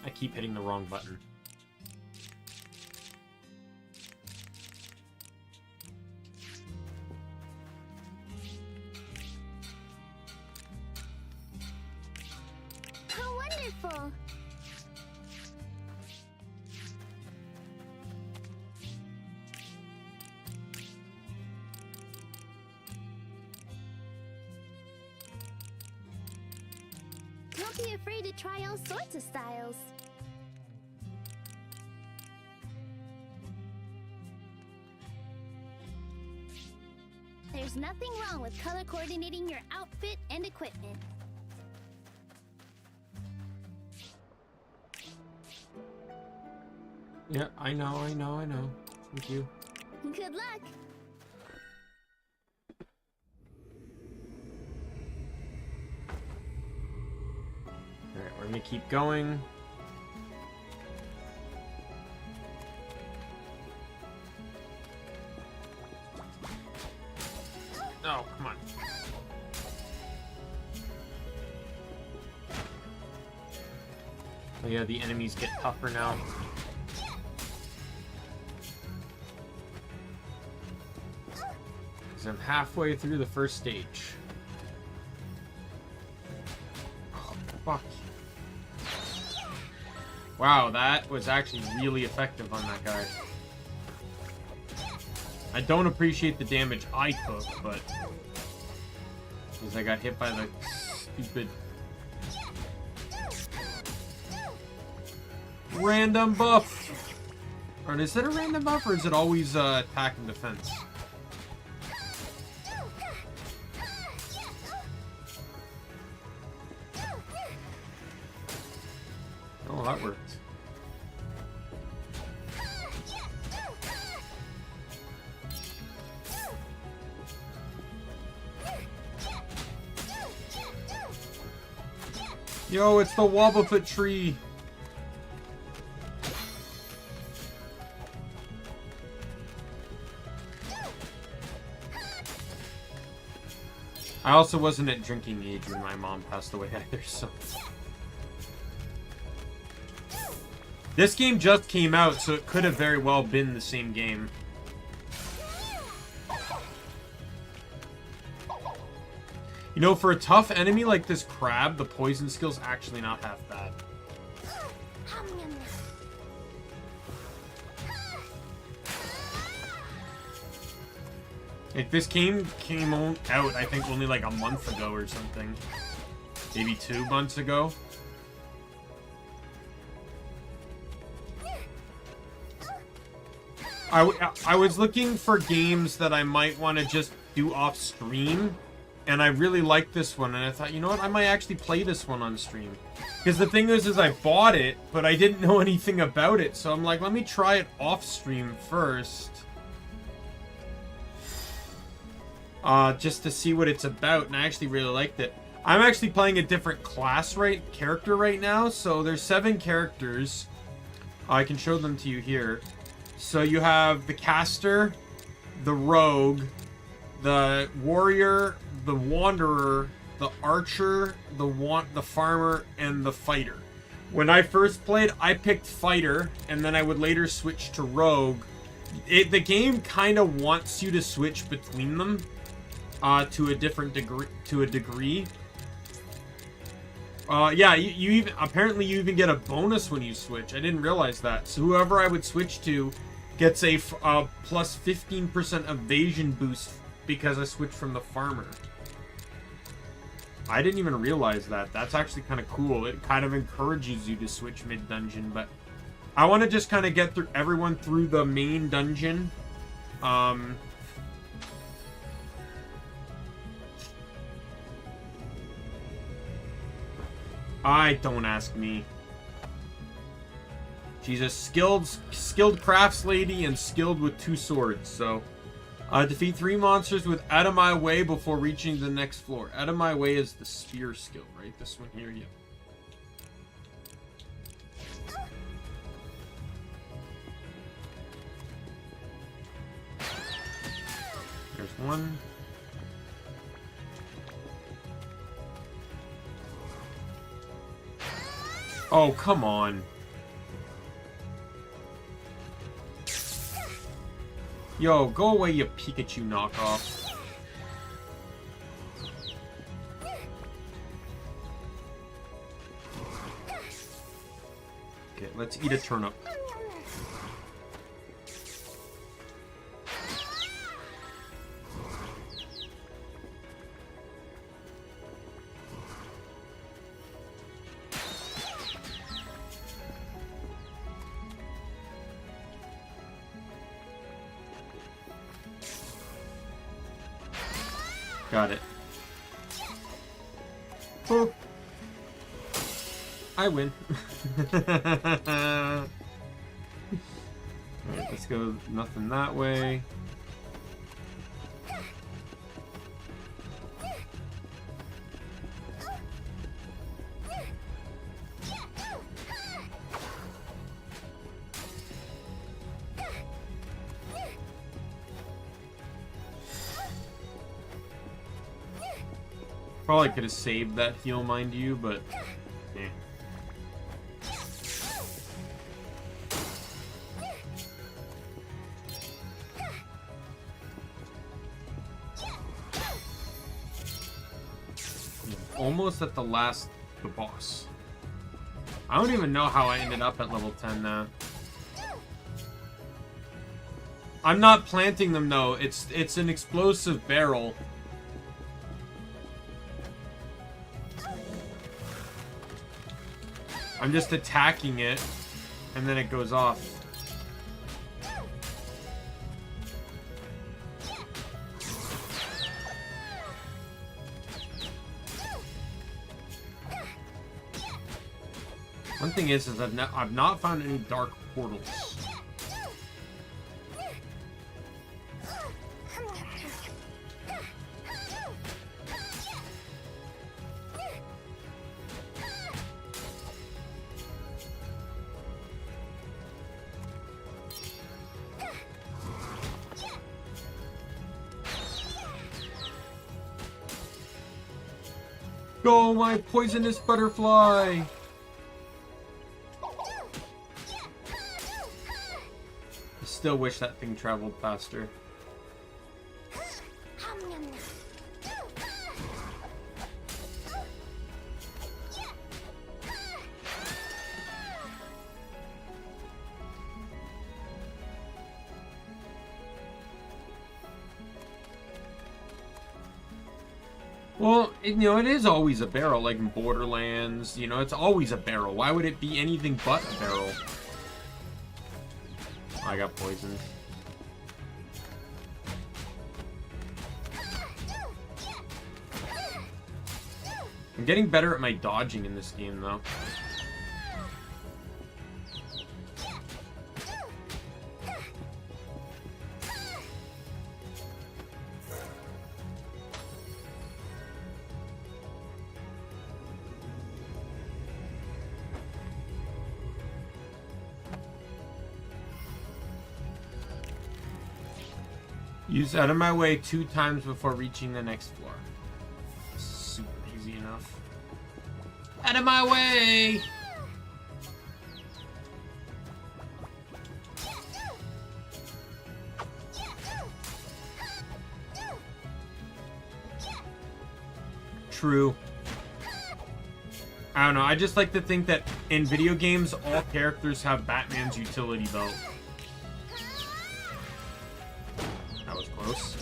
I keep hitting the wrong button. How wonderful! Don't be afraid to try all sorts of styles. There's nothing wrong with color coordinating your outfit and equipment. Yeah, I know. Thank you. Good luck! Alright, we're gonna keep going. Oh, come on. Oh yeah, the enemies get tougher now. Because I'm halfway through the first stage. Oh, fuck. Wow, that was actually really effective on that guy. I don't appreciate the damage I took, but because I got hit by the stupid random buff. Or is it a random buff, or is it always attack and defense? Oh, that worked. Yo, it's the Wobblefoot tree. I also wasn't at drinking age when my mom passed away either, so. This game just came out, so it could have very well been the same game. You know, for a tough enemy like this crab, the poison skill's actually not half bad. Like, this game came out, I think, only like a month ago or something. Maybe 2 months ago. I was looking for games that I might want to just do off stream, and I really liked this one, and I thought, you know what, I might actually play this one on stream. Because the thing is I bought it, but I didn't know anything about it, so I'm like, let me try it off stream first. Just to see what it's about, and I actually really liked it. I'm actually playing a different character right now, so there's 7 characters. I can show them to you here. So you have the caster, the rogue, the warrior, the wanderer, the archer, the farmer, and the fighter. When I first played, I picked fighter, and then I would later switch to rogue. The game kind of wants you to switch between them to a degree. Yeah, you even apparently you even get a bonus when you switch. I didn't realize that. So whoever I would switch to gets a plus 15% evasion boost because I switched from the farmer. I didn't even realize that. That's actually kind of cool. It kind of encourages you to switch mid-dungeon, but I want to just kind of get everyone through the main dungeon. Don't ask me. She's a skilled crafts lady and skilled with 2 swords, so defeat 3 monsters with out of my way before reaching the next floor. Out of my way is the spear skill, right? This one here, yeah. There's one. Oh, come on. Yo, go away, you Pikachu knockoff. Okay, let's eat a turnip. Got it. Oh. I win. Alright, let's go nothing that way. Probably could have saved that heal, mind you, but eh. Almost at the boss. I don't even know how I ended up at level 10 now. I'm not planting them though. It's an explosive barrel. I'm just attacking it, and then it goes off. One thing is I've not found any dark portals. Go, my poisonous butterfly! I still wish that thing traveled faster. Well, you know, it is always a barrel, like in Borderlands. You know, it's always a barrel. Why would it be anything but a barrel? Oh, I got poisoned. I'm getting better at my dodging in this game, though. Use out of my way 2 times before reaching the next floor. Super easy enough. Out of my way! True. I don't know, I just like to think that in video games, all characters have Batman's utility belt. That was close.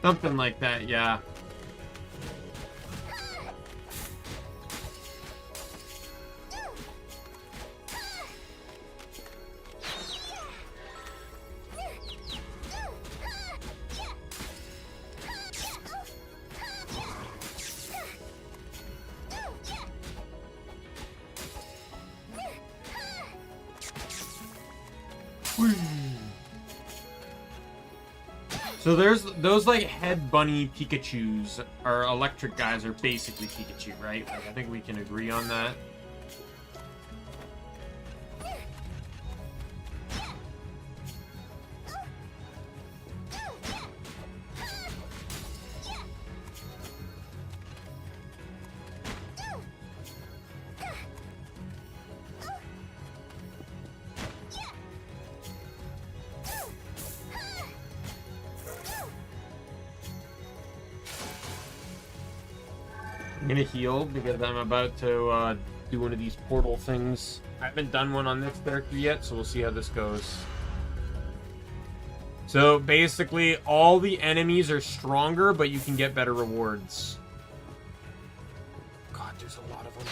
Something like that, yeah. So there's those like head bunny Pikachus, or electric guys, are basically Pikachu, right? Like, I think we can agree on that. I'm gonna heal because I'm about to do one of these portal things. I haven't done one on this character yet, so we'll see how this goes. So basically, all the enemies are stronger, but you can get better rewards. God, there's a lot of them.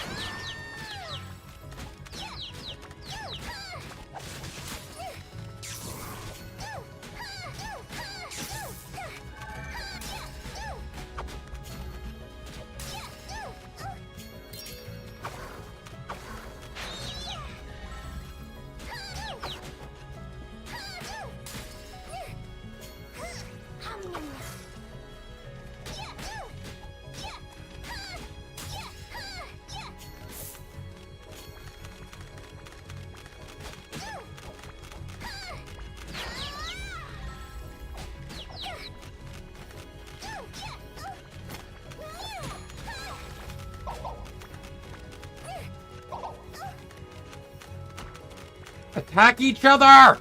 Attack each other!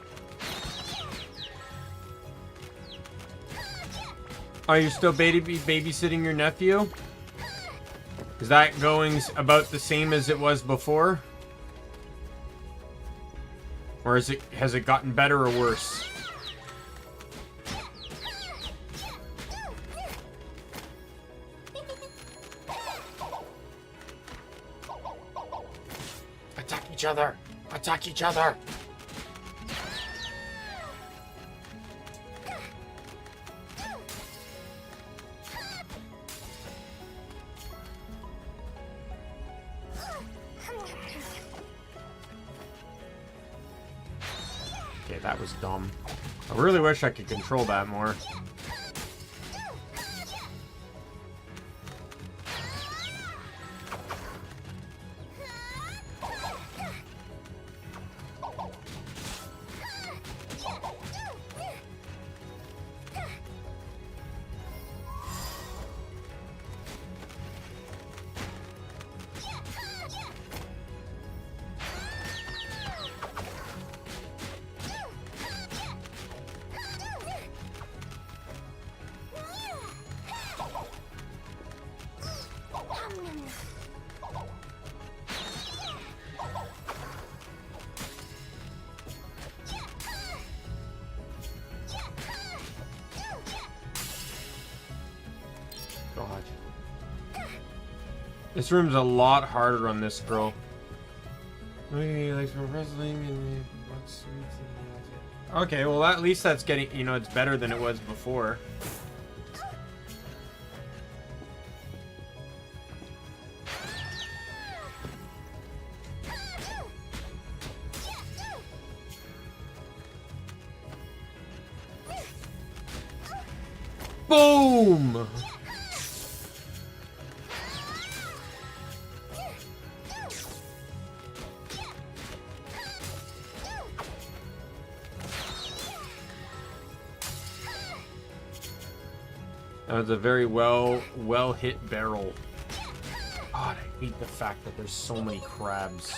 Are you still babysitting your nephew? Is that going about the same as it was before? Or has it gotten better or worse? Attack each other! Attack each other! Okay, that was dumb. I really wish I could control that more. This room's a lot harder on this girl. Like wrestling and okay, well at least that's getting, you know, it's better than it was before. Boom! That was a very well hit barrel. God, I hate the fact that there's so many crabs.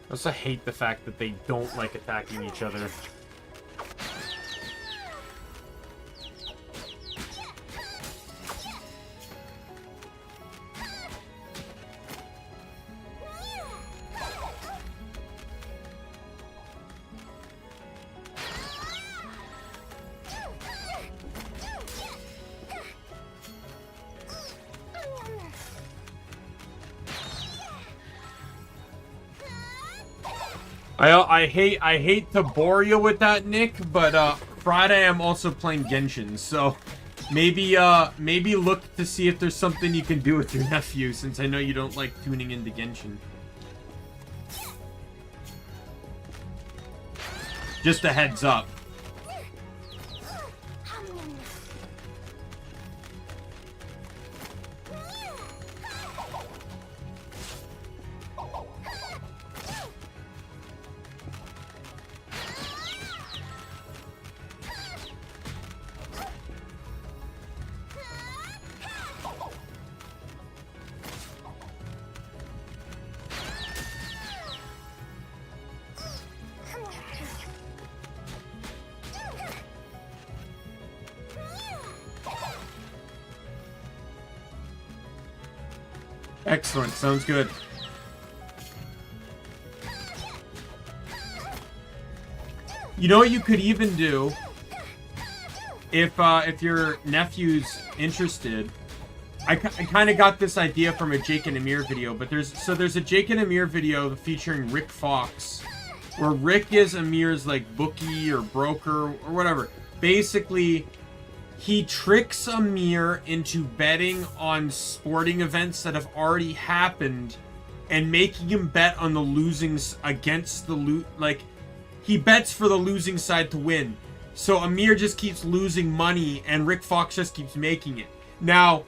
I also hate the fact that they don't like attacking each other. I hate to bore you with that, Nick, but Friday I'm also playing Genshin, so maybe look to see if there's something you can do with your nephew, since I know you don't like tuning into Genshin. Just a heads up. Excellent, sounds good. You know what you could even do, if your nephew's interested. I kind of got this idea from a Jake and Amir video, but there's a Jake and Amir video featuring Rick Fox, where Rick is Amir's like bookie or broker or whatever. Basically, he tricks Amir into betting on sporting events that have already happened and making him bet on the losing against the like he bets for the losing side to win. So Amir just keeps losing money and Rick Fox just keeps making it. Now,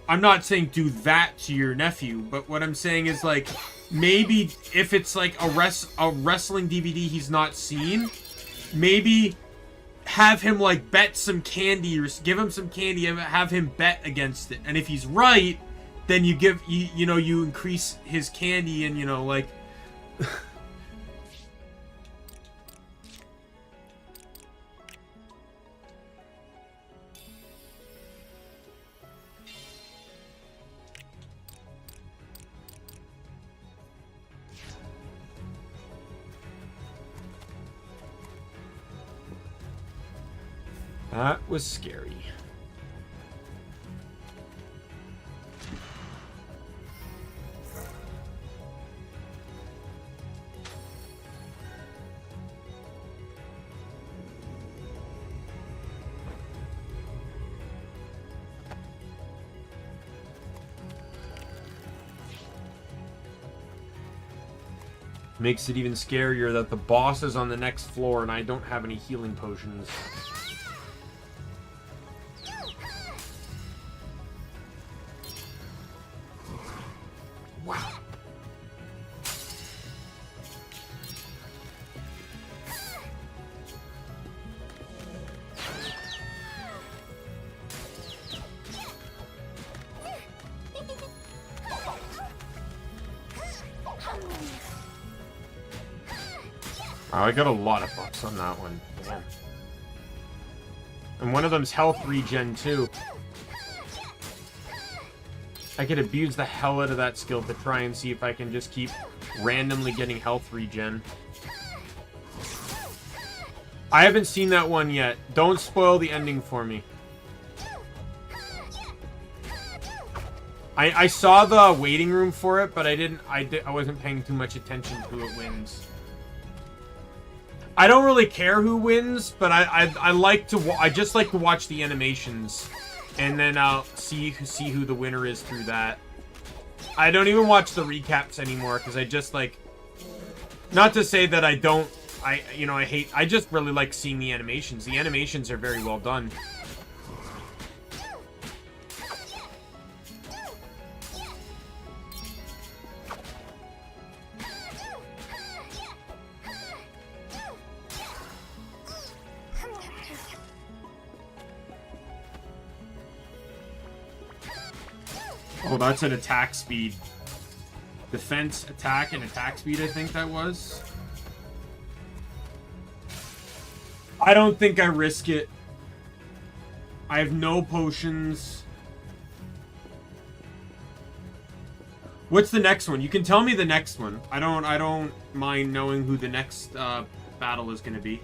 I'm not saying do that to your nephew, but what I'm saying is like maybe if it's like a wrestling DVD he's not seen, maybe have him like bet some candy or give him some candy and have him bet against it. And if he's right, then you give you increase his candy and like That was scary. Makes it even scarier that the boss is on the next floor and I don't have any healing potions. Wow, I got a lot of buffs on that one. Damn. And one of them's health regen, too. I could abuse the hell out of that skill to try and see if I can just keep randomly getting health regen. I haven't seen that one yet. Don't spoil the ending for me. I saw the waiting room for it, but I wasn't paying too much attention to who it wins. I don't really care who wins, but I just like to watch the animations, and then I'll see who the winner is through that. I don't even watch the recaps anymore because I just like, not to say that I just really like seeing the animations. The animations are very well done. Oh, that's an attack speed. Defense, attack, and attack speed, I think that was. I don't think I risk it. I have no potions. What's the next one? You can tell me the next one. I don't mind knowing who the next battle is going to be.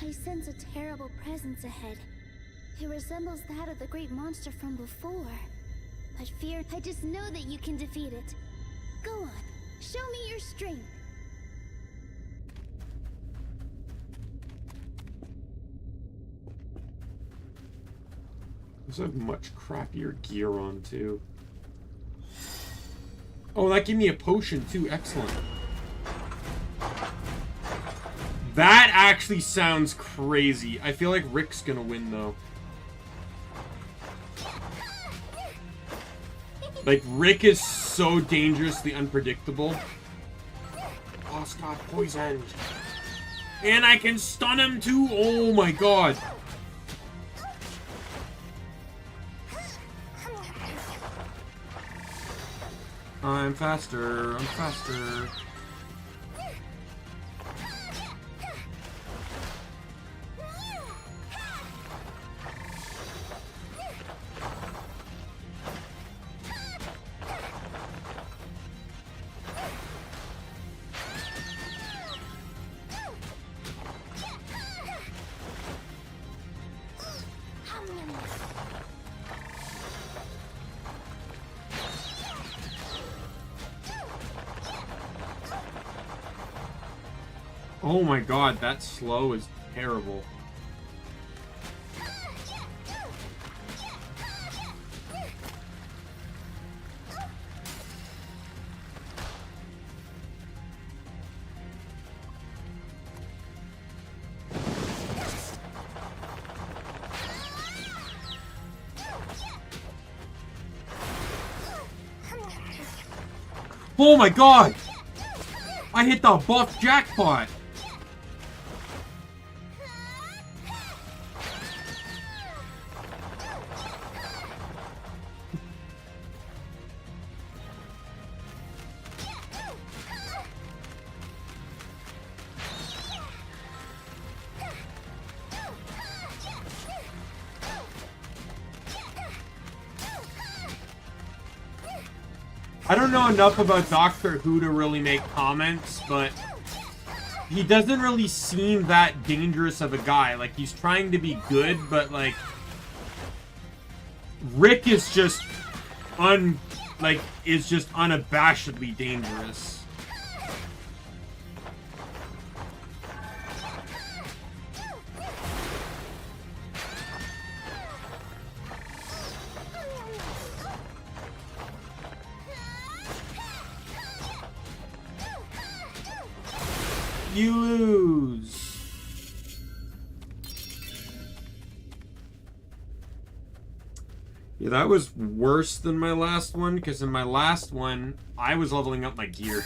I sense a terrible presence ahead. It resembles that of the great monster from before. But fear, I just know that you can defeat it. Go on, show me your strength. Those have much crappier gear on, too. Oh, that gave me a potion, too. Excellent. That actually sounds crazy. I feel like Rick's gonna win, though. Like, Rick is so dangerously unpredictable. Oh, Scott, poisoned. And I can stun him, too. Oh, my God. I'm faster. I'm faster. Oh my God, that slow is terrible. Oh my God! I hit the buff jackpot! I don't know enough about Doctor Who to really make comments, but he doesn't really seem that dangerous of a guy. Like, he's trying to be good, but, like, Rick is just unabashedly dangerous. You lose. Yeah, that was worse than my last one, because in my last one, I was leveling up my gear.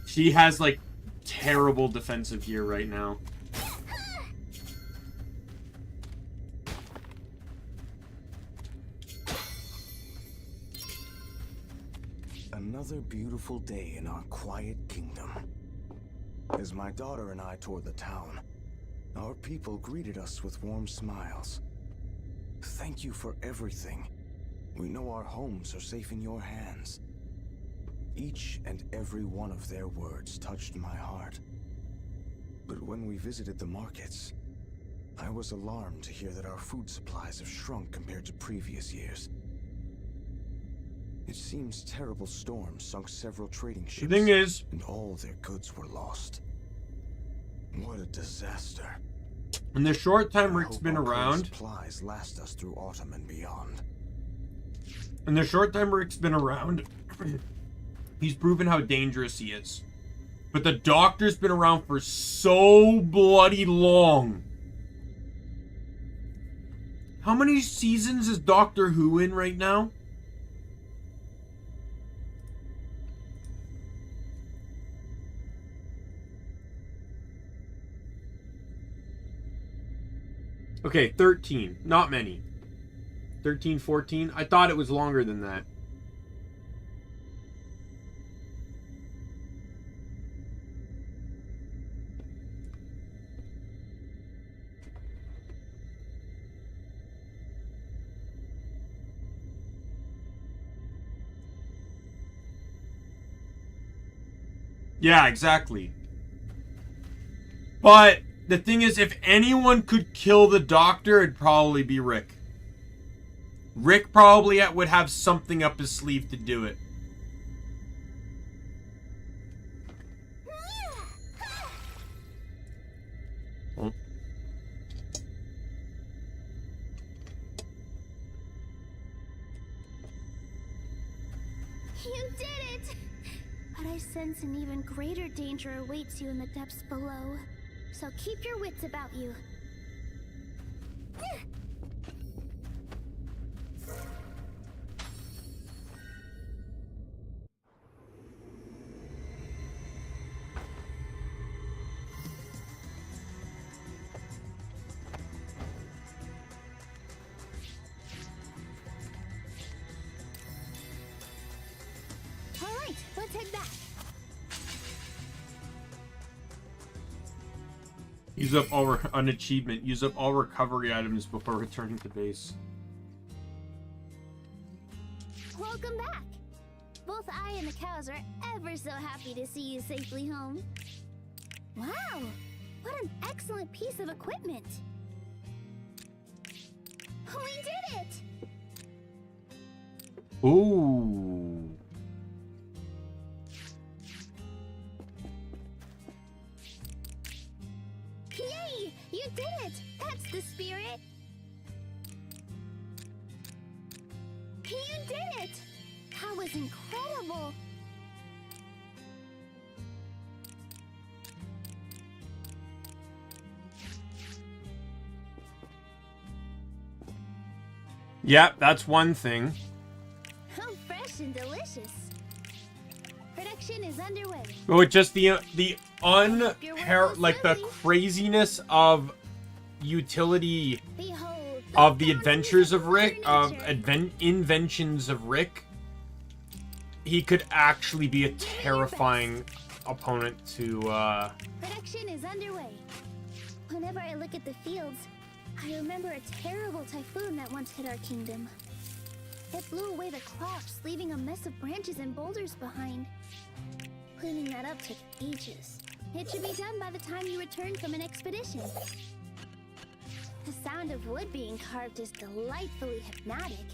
She has, like, terrible defensive gear right now. Another beautiful day in our quiet kingdom. As my daughter and I toured the town, our people greeted us with warm smiles. Thank you for everything. We know our homes are safe in your hands. Each and every one of their words touched my heart. But when we visited the markets, I was alarmed to hear that our food supplies have shrunk compared to previous years. It seems terrible storms sunk several trading ships, The thing is, and all their goods were lost. What a disaster. in the short time I Rick's hope been our current around, supplies last us through autumn and beyond. He's proven how dangerous he is. But the Doctor's been around for so bloody long. How many seasons is Doctor Who in right now? Okay, 13. Not many. 13, 14. I thought it was longer than that. Yeah, exactly. But the thing is, if anyone could kill the Doctor, it'd probably be Rick. Rick probably would have something up his sleeve to do it. Oh. You did it! But I sense an even greater danger awaits you in the depths below. So keep your wits about you. All right, let's head back. Use up all an achievement. Use up all recovery items before returning to base. Welcome back. Both I and the cows are ever so happy to see you safely home. Wow, what an excellent piece of equipment. We did it! Ooh. Yay! You did it! That's the spirit! You did it! That was incredible! Yep, that's one thing. How fresh and delicious! Production is underway. But with just the craziness of utility Behold, of the adventures of Rick, inventions of Rick, he could actually be a terrifying opponent to, Production is underway. Whenever I look at the fields, I remember a terrible typhoon that once hit our kingdom. It blew away the crops, leaving a mess of branches and boulders behind. Cleaning that up took ages. It should be done by the time you return from an expedition. The sound of wood being carved is delightfully hypnotic.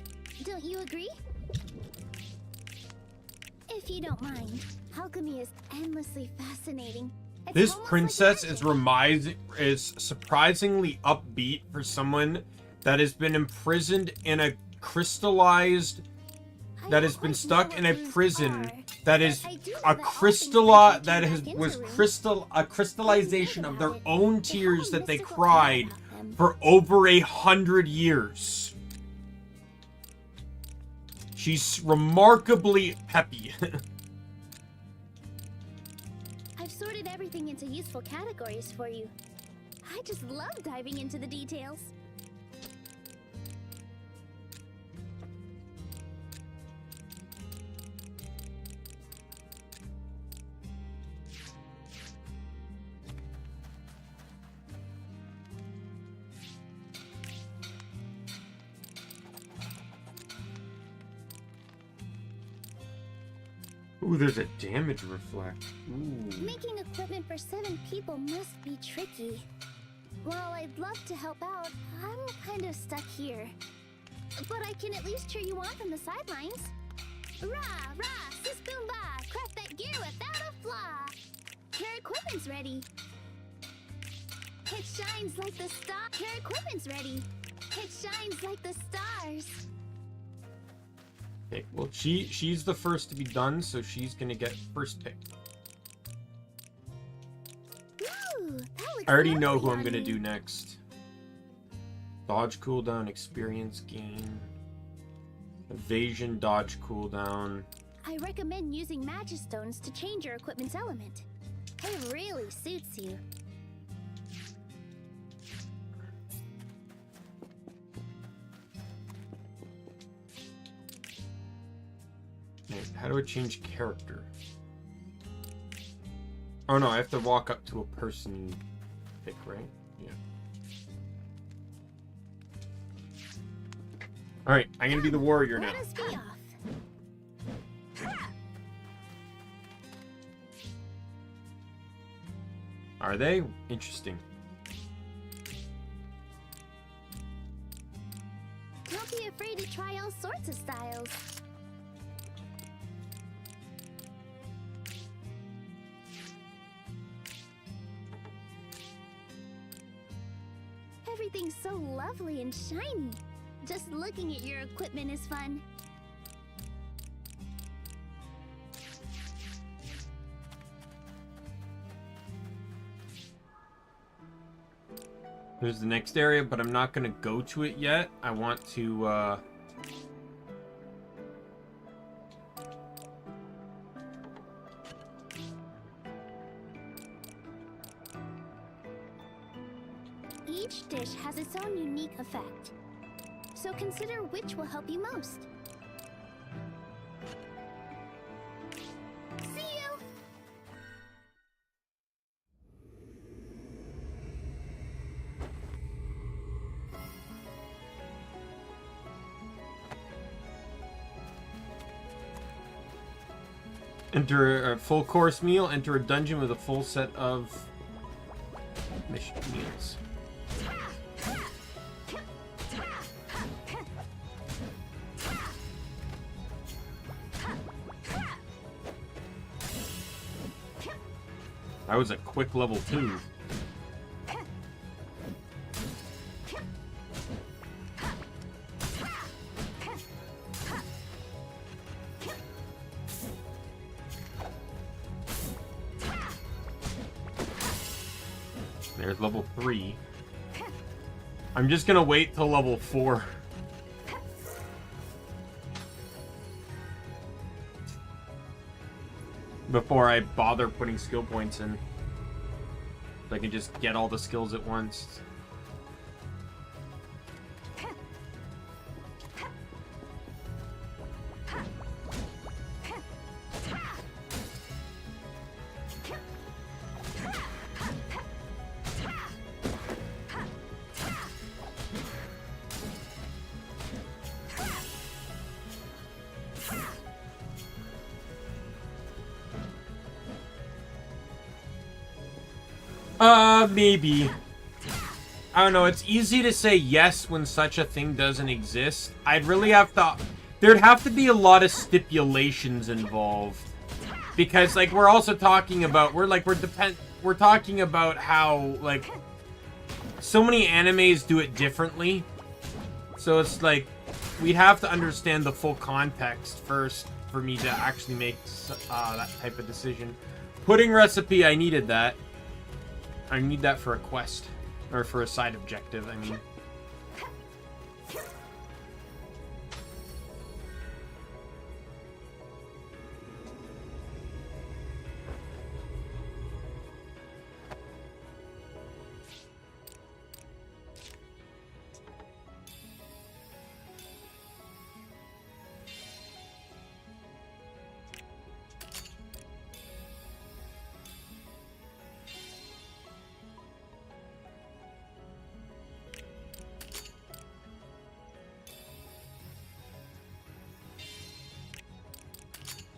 Don't you agree? If you don't mind, alchemy is endlessly fascinating. It's this almost princess like is surprisingly upbeat for someone that has been imprisoned in a crystallized, that has been stuck in a prison that is a crystallization of their own tears that they cried for over 100 years. She's remarkably peppy. I've sorted everything into useful categories for you. I just love diving into the details. Ooh, there's a damage reflect. Ooh. Making equipment for 7 people must be tricky. While I'd love to help out, I'm kind of stuck here. But I can at least cheer you on from the sidelines. Rah, rah, sis boom ba, craft that gear without a flaw. Your equipment's ready. It shines like the star. Your equipment's ready. It shines like the stars. Okay, well, she's the first to be done, so she's gonna get first pick. Ooh, that looks I already know lovely who I'm on gonna you. do next. Dodge cooldown, experience gain. Evasion, dodge cooldown. I recommend using Magistones to change your equipment's element. It really suits you. Wait, how do I change character? Oh no, I have to walk up to a person pick, right? Yeah. Alright, I'm gonna be the warrior now. Let us be off. Are they? Interesting. Don't be afraid to try all sorts of styles. Everything's so lovely and shiny. Just looking at your equipment is fun. There's the next area, but I'm not gonna go to it yet. I want to, Each dish has its own unique effect. So consider which will help you most. See you! enter a full course meal, enter a dungeon with a full set of mission meals. That was a quick level 2. There's level 3. I'm just gonna wait till level 4. Before I bother putting skill points in. So I can just get all the skills at once. Maybe. I don't know, it's easy to say yes when such a thing doesn't exist. I'd really have to... There'd have to be a lot of stipulations involved. Because, like, we're also talking about... We're talking about how, like... So many animes do it differently. So it's like... We'd have to understand the full context first for me to actually make that type of decision. Pudding recipe, I needed that. I need that for a quest. Or for a side objective, I mean.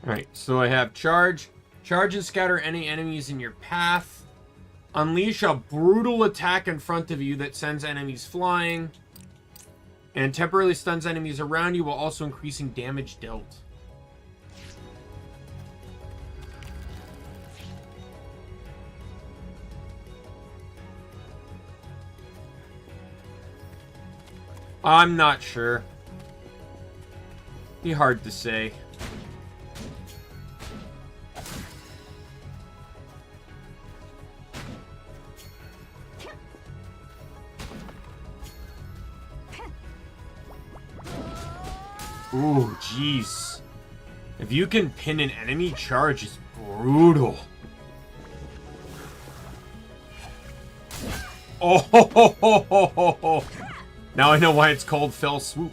Alright, so I have charge. Charge and scatter any enemies in your path. Unleash a brutal attack in front of you that sends enemies flying. And temporarily stuns enemies around you while also increasing damage dealt. I'm not sure. Be hard to say. Ooh, jeez. If you can pin an enemy, charge is brutal. Oh, ho, ho, ho, ho, ho, ho. Now I know why it's called Fell Swoop.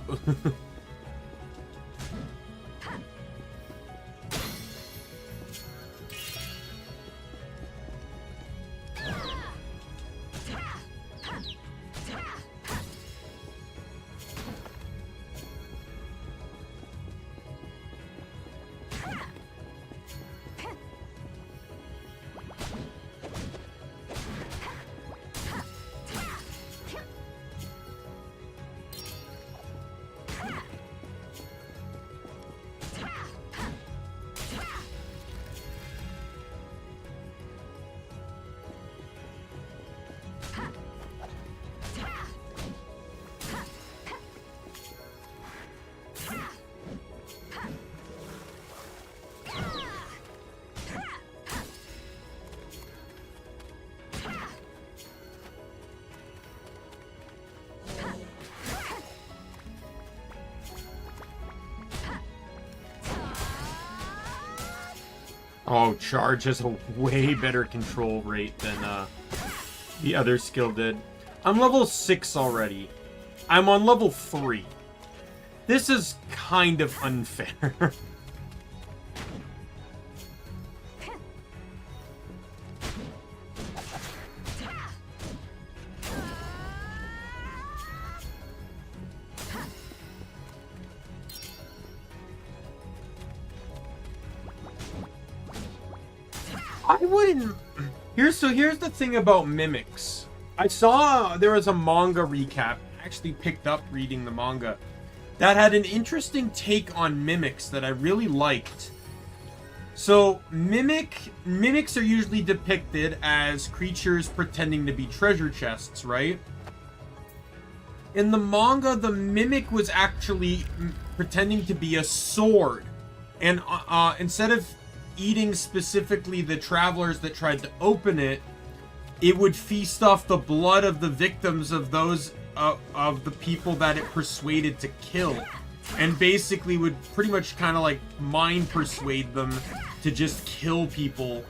Oh, charge has a way better control rate than the other skill did. I'm level 6 already. I'm on level 3. This is kind of unfair. I wouldn't... Here's the thing about mimics. I saw there was a manga recap. I actually picked up reading the manga that had an interesting take on mimics that I really liked. So mimics are usually depicted as creatures pretending to be treasure chests, right? In the manga, the mimic was actually pretending to be a sword, and instead of eating specifically the travelers that tried to open it, it would feast off the blood of the victims of those of the people that it persuaded to kill, and basically would pretty much kind of like mind persuade them to just kill people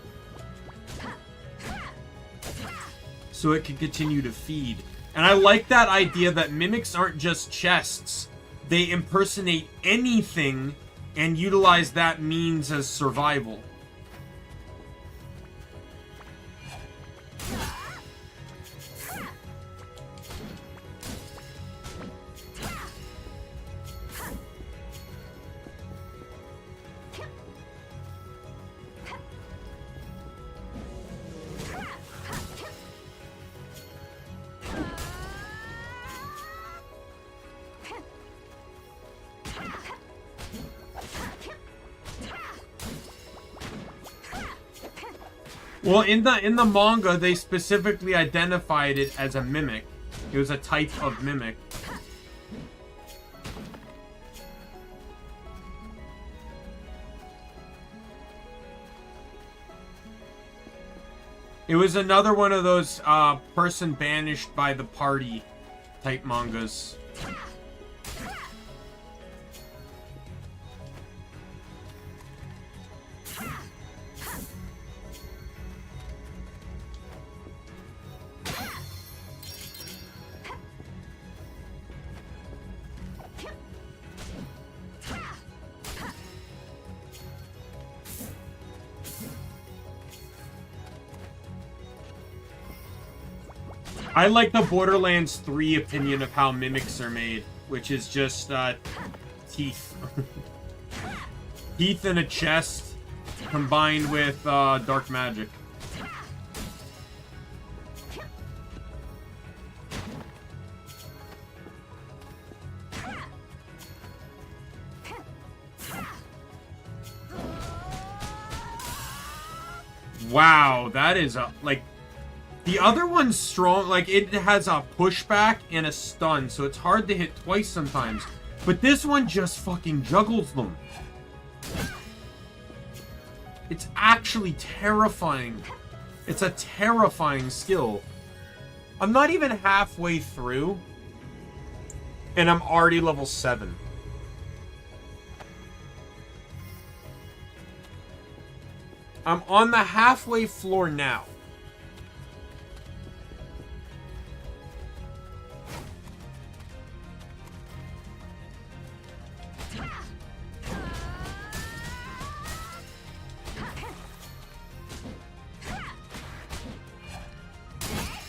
so it could continue to feed. And I like that idea that mimics aren't just chests. They impersonate anything and utilize that means as survival. Well, in the manga, they specifically identified it as a mimic. It was a type of mimic. It was another one of those person banished by the party type mangas. I like the Borderlands 3 opinion of how mimics are made, which is just teeth. teeth in a chest combined with dark magic. Wow, that is a, like, the other one's strong, like, it has a pushback and a stun, so it's hard to hit twice sometimes. But this one just fucking juggles them. It's actually terrifying. It's a terrifying skill. I'm not even halfway through, and I'm already level 7. I'm on the halfway floor now.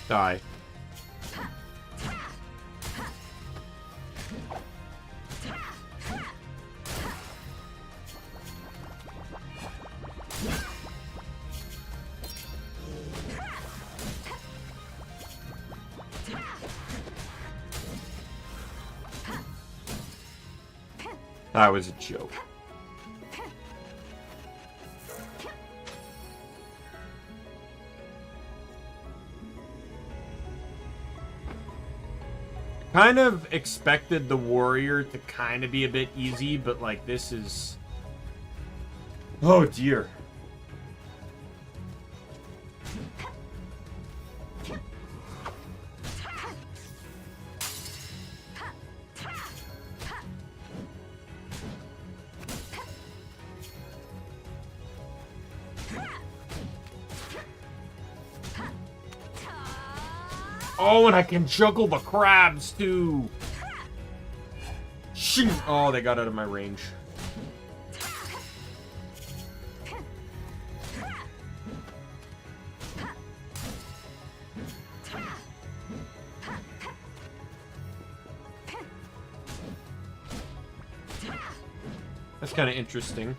Die. That was a joke. Kind of expected the warrior to kind of be a bit easy, but like this is... Oh dear. Oh, and I can juggle the crabs, too. Shing. Oh, they got out of my range. That's kind of interesting.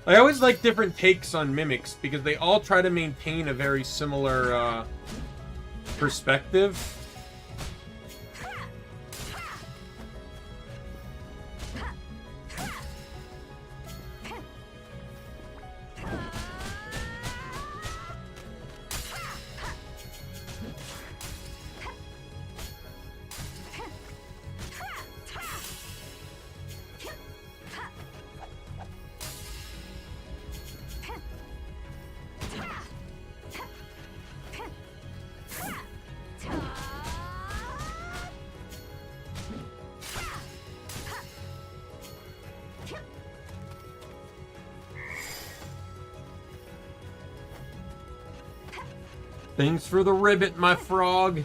I always like different takes on mimics because they all try to maintain a very similar, perspective. Thanks for the ribbit, my frog.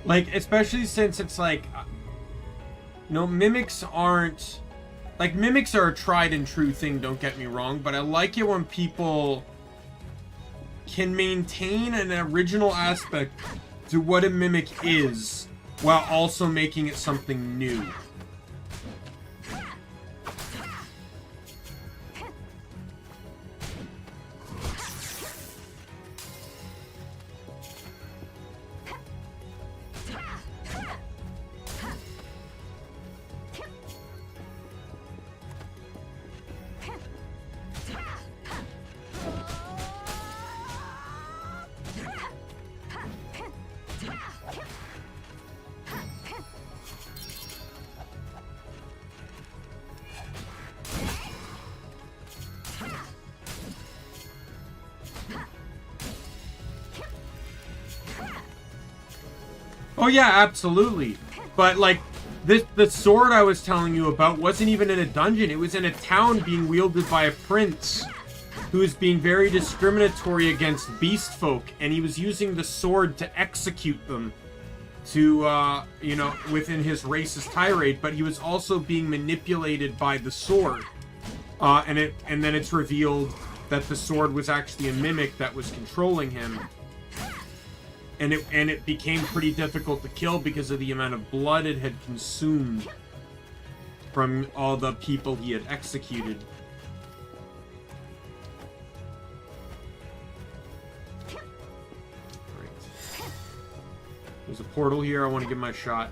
Like, especially since it's like, you know, mimics aren't, like, mimics are a tried and true thing, don't get me wrong, but I like it when people can maintain an original aspect to what a mimic is, while also making it something new. Oh yeah, absolutely. But like, the sword I was telling you about wasn't even in a dungeon. It was in a town being wielded by a prince. who was being very discriminatory against beast folk, and he was using the sword to execute them to, you know, within his racist tirade, but he was also being manipulated by the sword. And then it's revealed that the sword was actually a mimic that was controlling him. And it became pretty difficult to kill because of the amount of blood it had consumed from all the people he had executed. Right. There's a portal here. I want to give my shot.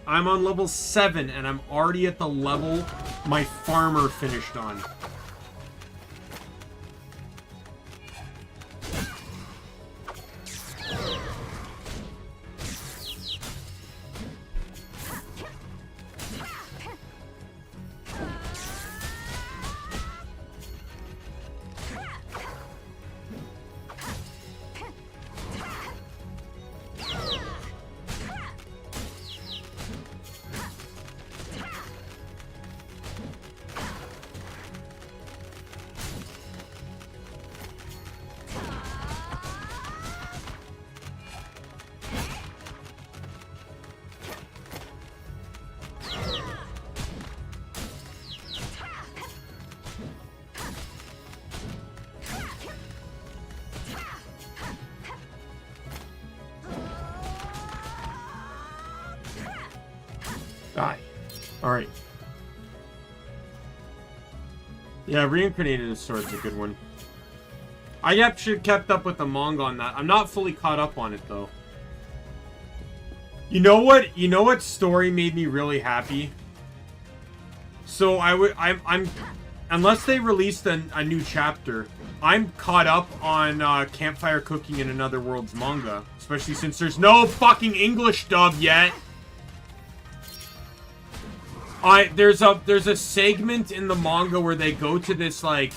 I'm on level 7, and I'm already at the level my farmer finished on. Die. Alright. Yeah, reincarnated sword's a good one. I actually kept up with the manga on that. I'm not fully caught up on it though. You know what? You know what story made me really happy? So I'm unless they released a new chapter, I'm caught up on Campfire Cooking in Another World's manga, especially since there's no fucking English dub yet. There's a segment in the manga where they go to this like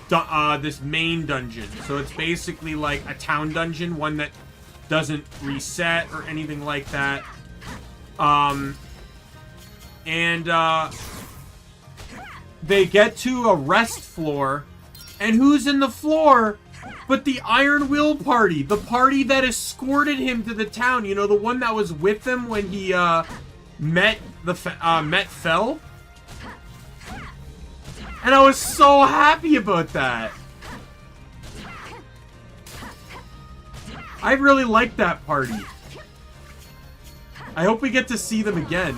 this main dungeon. So it's basically like a town dungeon, one that doesn't reset or anything like that. They get to a rest floor, and who's in the floor but the Iron Will party, the party that escorted him to the town. You know, the one that was with him when he met Fell. And I was so happy about that. I really liked that party. I hope we get to see them again.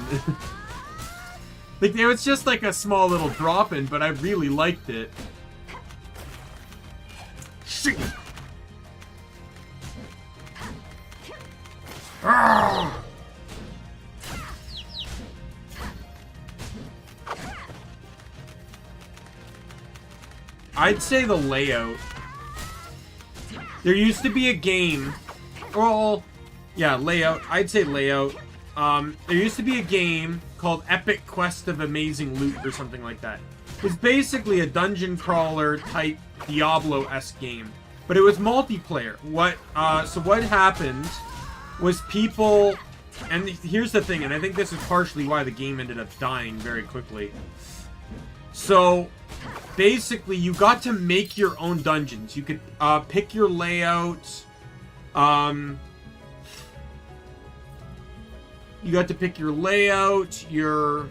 Like, it was just like a small little drop-in, but I really liked it. Shit! Arrgh! I'd say the layout. There used to be a game. Well, yeah, layout. I'd say layout. There used to be a game called Epic Quest of Amazing Loot or something like that. It's basically a dungeon crawler type Diablo-esque game, but it was multiplayer. So what happened was people, and here's the thing, and I think this is partially why the game ended up dying very quickly. So basically, you got to make your own dungeons. You could pick your layout. You got to pick your layout, your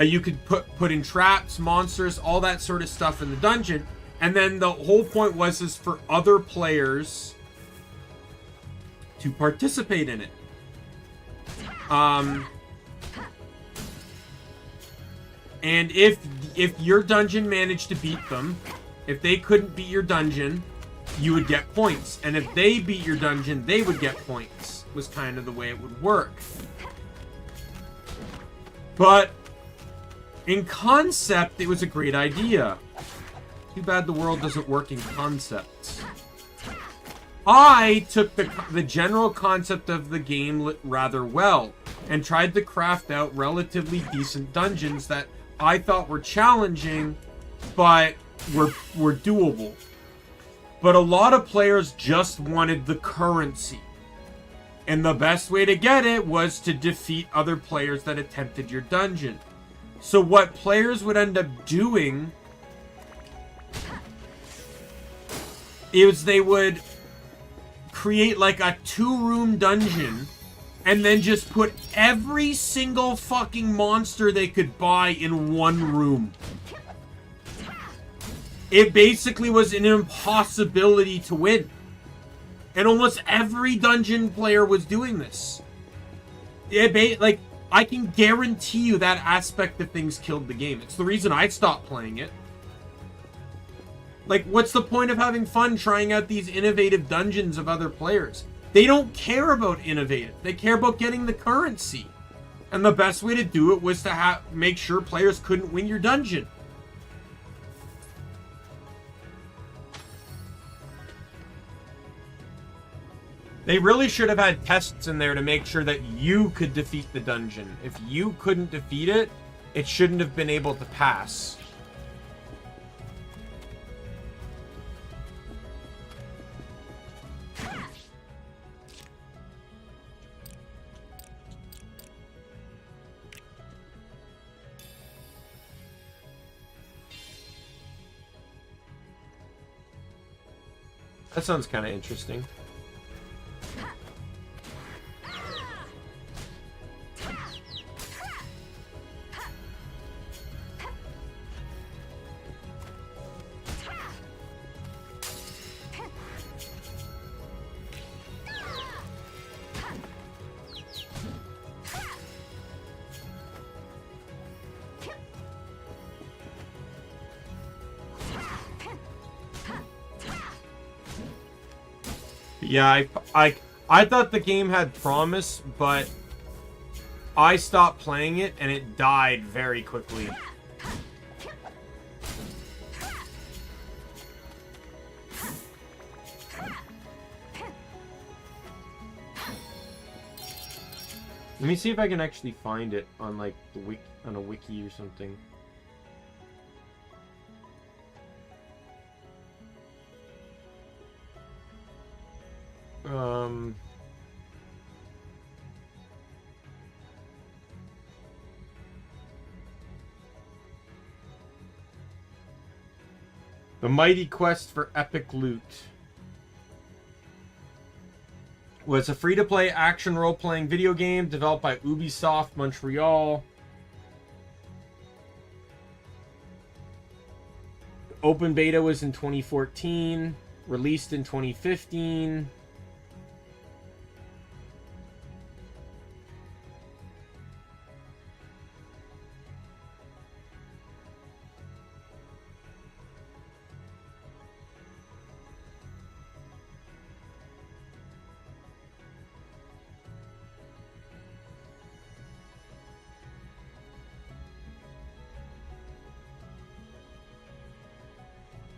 you could put in traps, monsters, all that sort of stuff in the dungeon. And then the whole point was for other players to participate in it. And if your dungeon managed to beat them, If they couldn't beat your dungeon, you would get points. And if they beat your dungeon, they would get points. Was kind of the way it would work. But in concept, it was a great idea. Too bad the world doesn't work in concepts. I took the general concept of the game rather well and tried to craft out relatively decent dungeons that I thought were challenging, but were doable. But a lot of players just wanted the currency. And the best way to get it was to defeat other players that attempted your dungeon. So what players would end up doing is they would create like a 2-room dungeon and then just put every single fucking monster they could buy in one room. It basically was an impossibility to win. And almost every dungeon player was doing this. Like, I can guarantee you that aspect of things killed the game. It's the reason I stopped playing it. Like, what's the point of having fun trying out these innovative dungeons of other players? They don't care about innovative. They care about getting the currency. And the best way to do it was to make sure players couldn't win your dungeon. They really should have had tests in there to make sure that you could defeat the dungeon. If you couldn't defeat it, it shouldn't have been able to pass. That sounds kind of interesting. Yeah, I thought the game had promise, but I stopped playing it and it died very quickly. Let me see if I can actually find it on like the on a wiki or something. The Mighty Quest for Epic Loot was a free-to-play action role-playing video game developed by Ubisoft Montreal. Open beta was in 2014, released in 2015.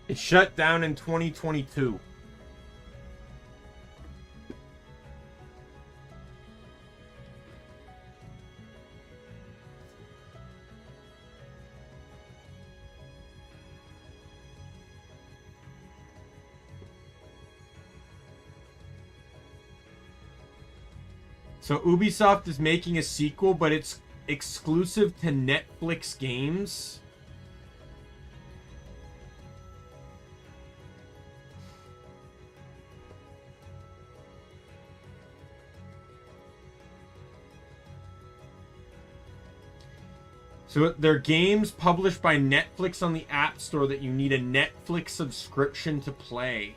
It shut down in 2022. So Ubisoft is making a sequel, but it's exclusive to Netflix games. So they're games published by Netflix on the App Store that you need a Netflix subscription to play.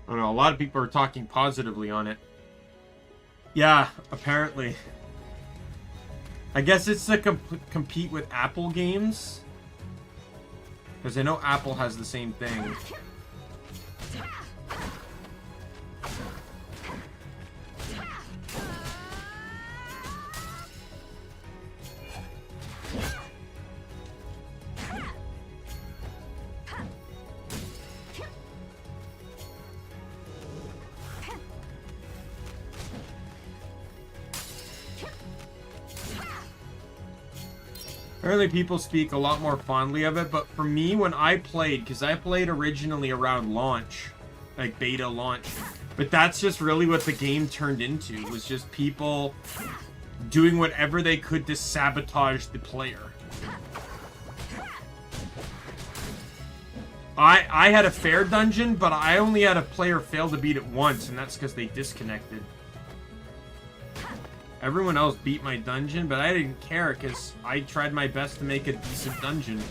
I don't know, a lot of people are talking positively on it. Yeah, apparently. I guess it's to compete with Apple games. Because I know Apple has the same thing. Apparently people speak a lot more fondly of it, but for me, when I played, because I played originally around launch, like beta launch, but that's just really what the game turned into, was just people doing whatever they could to sabotage the player. I had a fair dungeon, but I only had a player fail to beat it once, and that's because they disconnected. Everyone else beat my dungeon, but I didn't care because I tried my best to make a decent dungeon.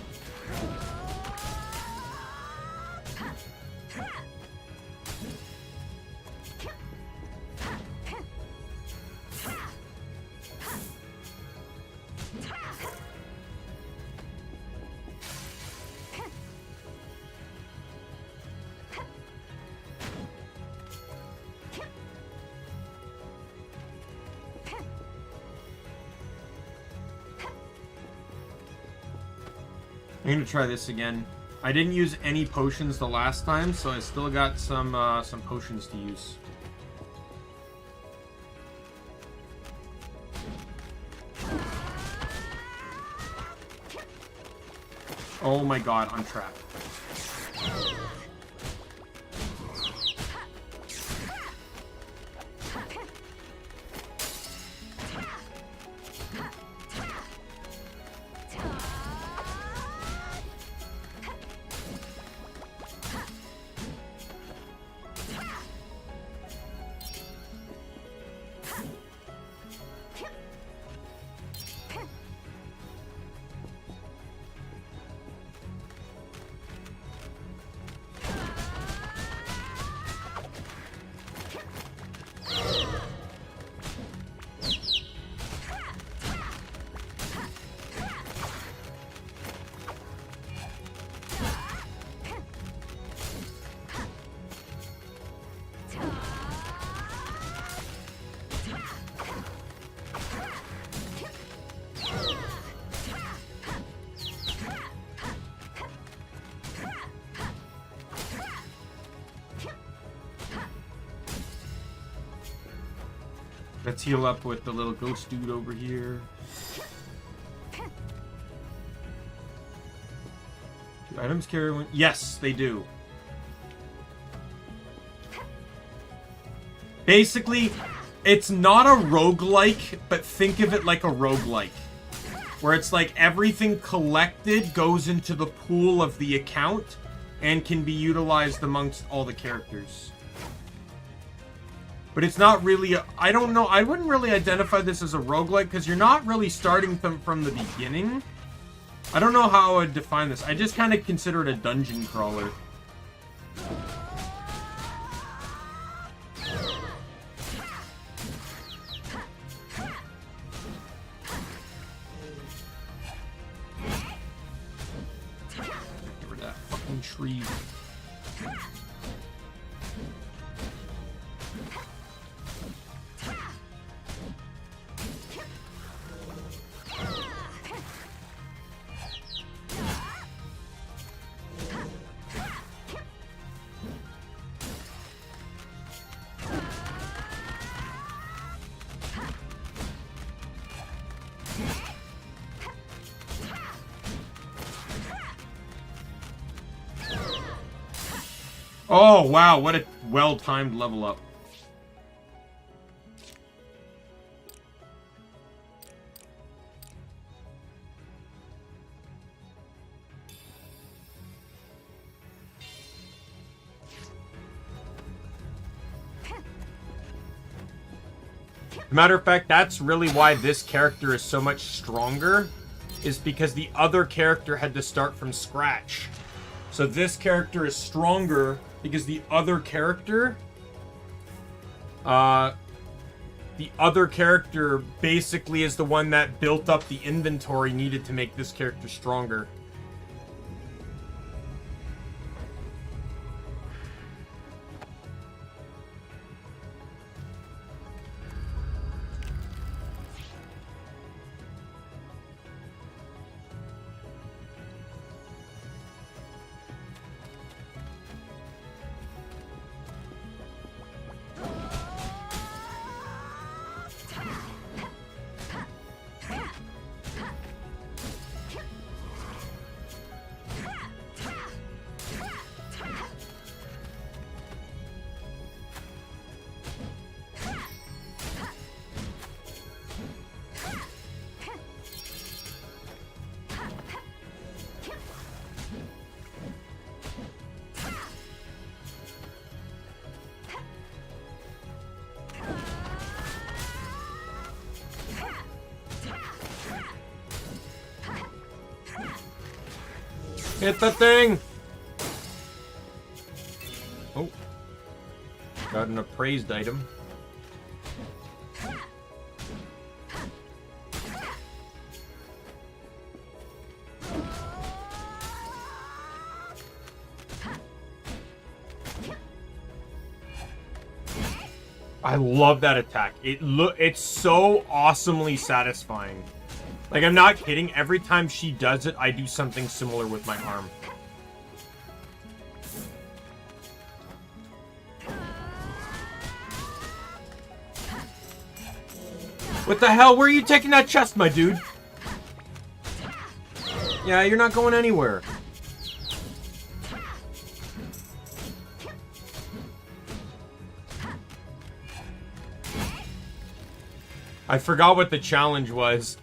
I'm gonna try this again. I didn't use any potions the last time, so I still got some potions to use. Oh my god, I'm trapped. Let's heal up with the little ghost dude over here. Do items carry one? Yes, they do. Basically, it's not a roguelike, but think of it like a roguelike. Where it's like everything collected goes into the pool of the account and can be utilized amongst all the characters. But it's not really a, I don't know, I wouldn't really identify this as a roguelike because you're not really starting them from the beginning. I don't know how I would define this. I just kind of consider it a dungeon crawler. Get rid of that fucking tree. Oh, wow, what a well-timed level up. Matter of fact, that's really why this character is so much stronger, is because the other character had to start from scratch. So this character is stronger because the other character basically is the one that built up the inventory needed to make this character stronger. Hit the thing! Oh. Got an appraised item. I love that attack. It's so awesomely satisfying. Like, I'm not kidding. Every time she does it, I do something similar with my arm. What the hell? Where are you taking that chest, my dude? Yeah, you're not going anywhere. I forgot what the challenge was.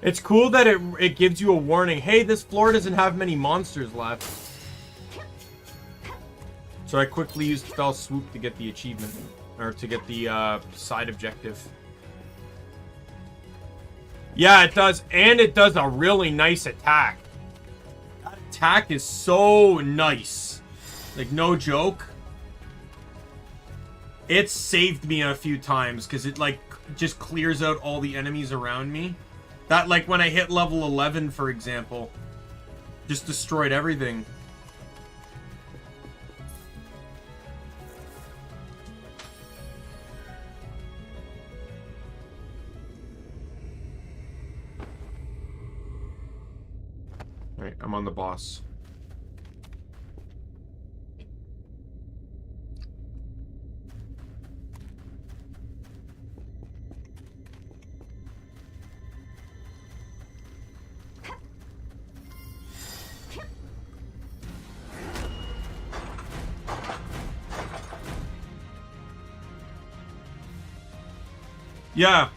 It's cool that it gives you a warning. Hey, this floor doesn't have many monsters left. So I quickly used Fell Swoop to get the achievement. Or to get the side objective. Yeah, it does. And it does a really nice attack. That attack is so nice. Like, no joke. It saved me a few times because it, like, just clears out all the enemies around me. That, like, when I hit level 11, for example, just destroyed everything. Alright, I'm on the boss. Yeah.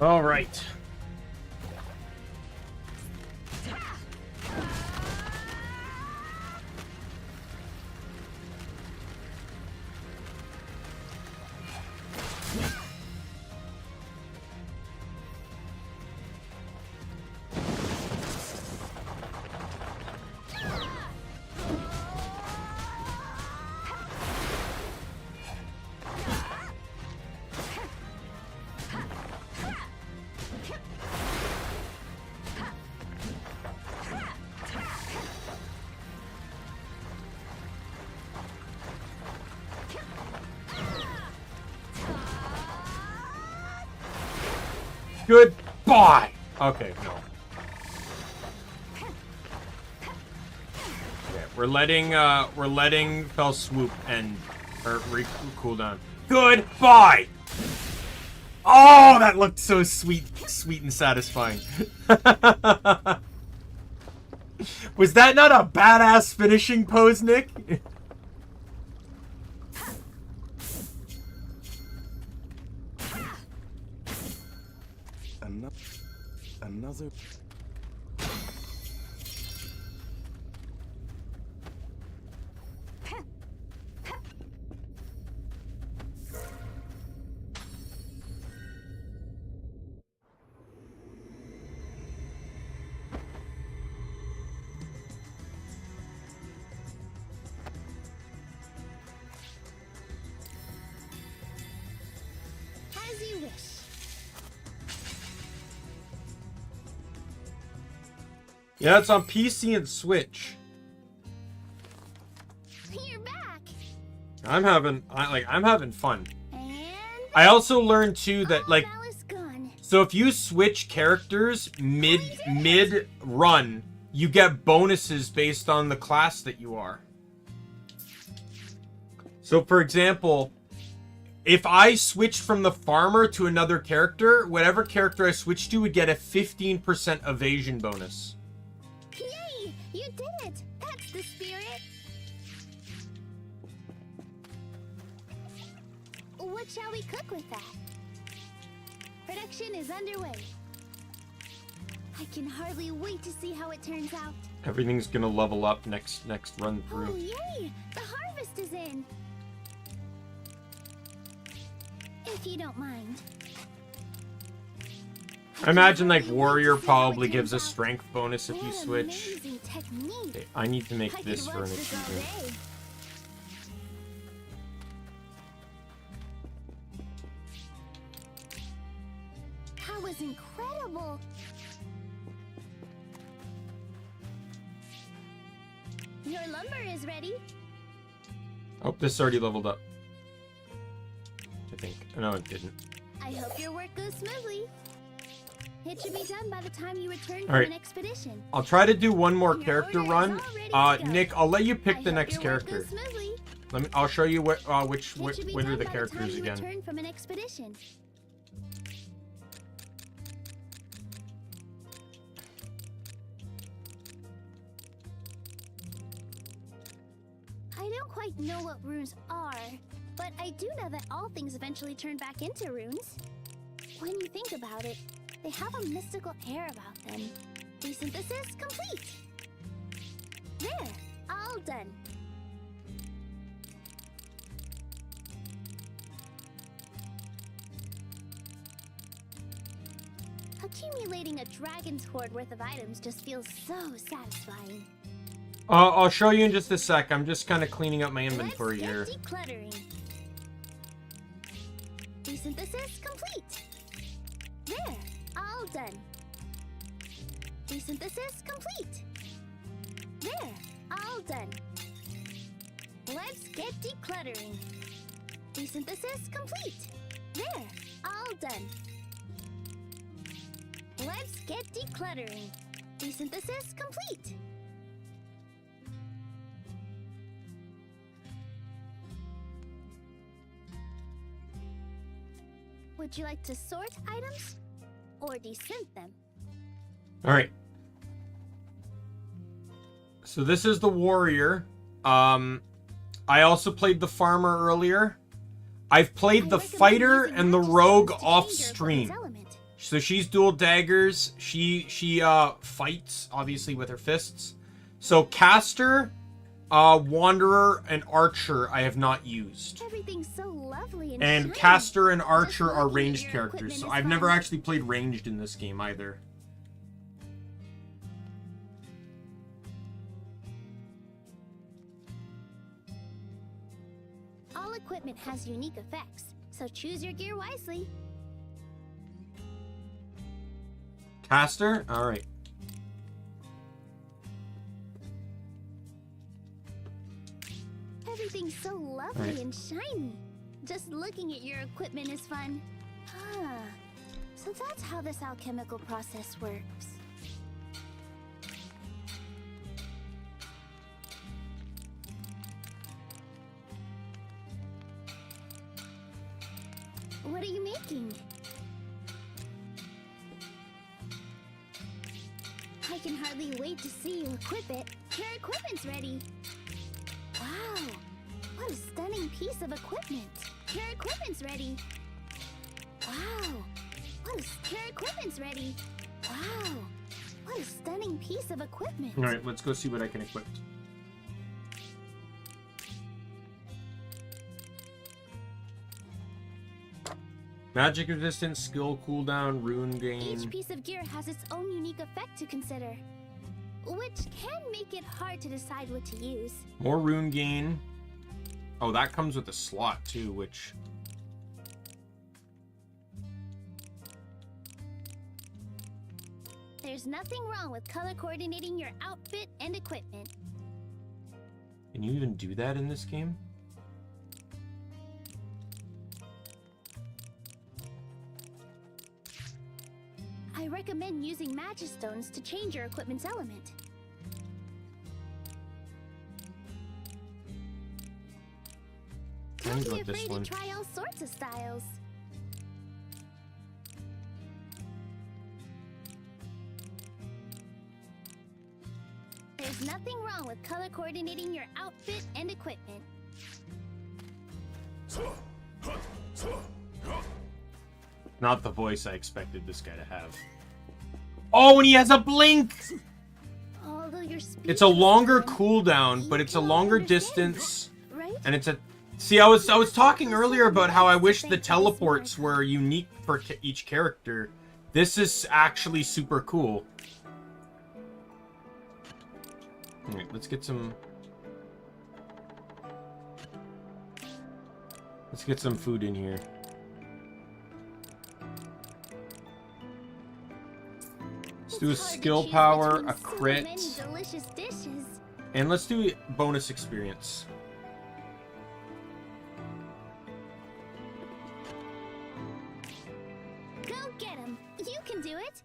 All right. Goodbye! Okay, no. Okay, we're letting Fell Swoop end. Or cooldown. Goodbye! Oh, that looked so sweet and satisfying. Was that not a badass finishing pose, Nick? Another. As you wish. Yeah, it's on PC and Switch. You're back. I'm having fun. And I also learned too that like, Alice gone. so if you switch characters mid run, you get bonuses based on the class that you are. So for example, if I switched from the farmer to another character, whatever character I switched to would get a 15% evasion bonus. Yay! You did it! That's the spirit! What shall we cook with that? Production is underway. I can hardly wait to see how it turns out. Everything's gonna level up next run Oh, through. yay! The harvest is in! If you don't mind. I imagine like warrior probably gives a strength bonus if you switch. Amazing technique. Okay, I need to make I this could for an watch this all achievement. day. That was incredible. Your lumber is ready. Oh, this already leveled up. I think. No, it didn't. I hope your work goes smoothly. It should be done by the time you return from Alright. an expedition. I'll try to do one more Your character order is run. all ready to go. Nick, I'll let you I pick the hope next your work character. goes smoothly. I'll show you which It should be what are done the by the time characters you again. return from an expedition. I don't quite know what runes are, but I do know that all things eventually turn back into runes. When you think about it, they have a mystical air about them. Desynthesis complete. There, all done. Accumulating a dragon's hoard worth of items just feels so satisfying. I'll show you in just a sec. I'm just kind of cleaning up my inventory Let's here. get decluttering. Desynthesis complete. There, all done. Desynthesis complete. There, all done. Let's get decluttering. Desynthesis complete. There, all done. Let's get decluttering. Desynthesis complete. Would you like to sort items or desynth them? All right. So this is the warrior. I also played the farmer earlier. I've played the recommend fighter using and the magic rogue stones to off change your stream. equipment's element. So she's dual daggers. She fights obviously with her fists. So caster, wanderer, and archer I have not used. Everything's so lovely and And shiny. caster and Just archer are looking at ranged your characters. equipment So is I've never fun. actually played ranged in this game either. All equipment has unique effects, so choose your gear wisely. Caster? Alright. Everything's so lovely Right. and shiny. Just looking at your equipment is fun. Ah, so That's how this alchemical process works. What are you making? I can hardly wait to see you equip it. Your equipment's ready. Wow, what a stunning piece of equipment. Your equipment's ready. Wow, your equipment's ready. Wow, what a stunning piece of equipment. All right, let's go see what I can equip. Magic resistance, skill cooldown, rune gain. Each piece of gear has its own unique effect to consider, which can make it hard to decide what to use. More rune gain. Oh, that comes with a slot too, which... There's nothing wrong with color coordinating your outfit and equipment. Can you even do that in this game? I recommend using Magistones to change your equipment's element. Don't be afraid to try all sorts of styles. There's nothing wrong with color coordinating your outfit and equipment. Not the voice I expected this guy to have. Oh, and he has a blink! Although your speed It's a longer is slow, cooldown, but you it's a can longer understand distance. that, right? And it's a... See, I was talking earlier about how I wish the teleports were unique for each character. This is actually super cool. Alright, let's get some... Let's get some food in here. Let's do a It's hard to skill choose power, between a so crit, many delicious dishes. and let's do bonus experience. Go get him! You can do it!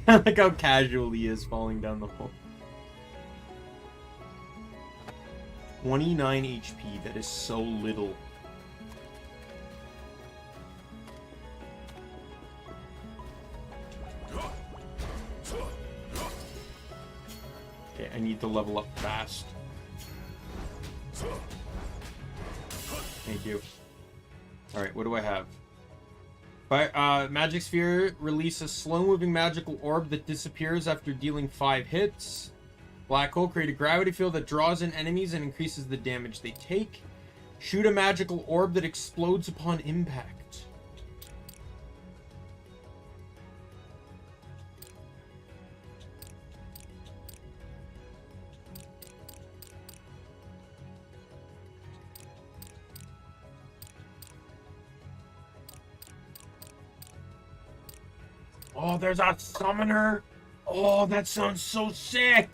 I like how casual he is falling down the hole. 29 HP, that is so little. Okay, I need to level up fast. Thank you. Alright, what do I have? Magic Sphere, release a slow-moving magical orb that disappears after dealing 5 hits. Black Hole, create a gravity field that draws in enemies and increases the damage they take. Shoot a magical orb that explodes upon impact. Oh, there's a summoner. Oh, that sounds so sick.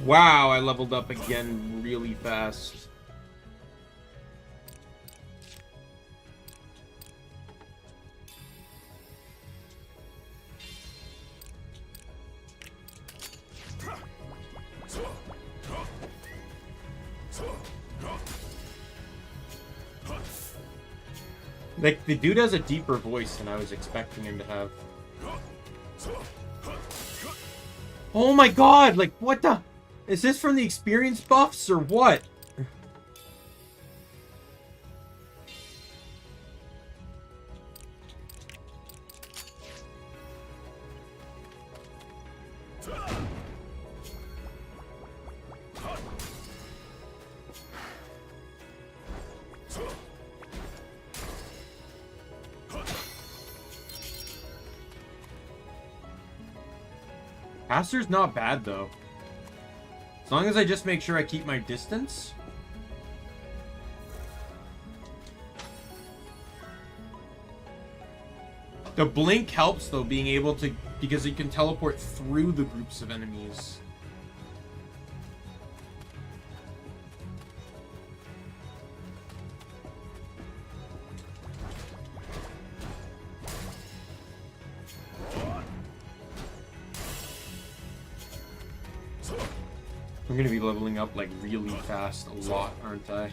Wow, I leveled up again really fast. Like, the dude has a deeper voice than I was expecting him to have. Oh my god, like, what the... Is this from the experience buffs, or what? Caster's not bad, though. As long as I just make sure I keep my distance. The blink helps though, being able to, because you can teleport through the groups of enemies. I'm gonna be leveling up like really fast, a lot, aren't I?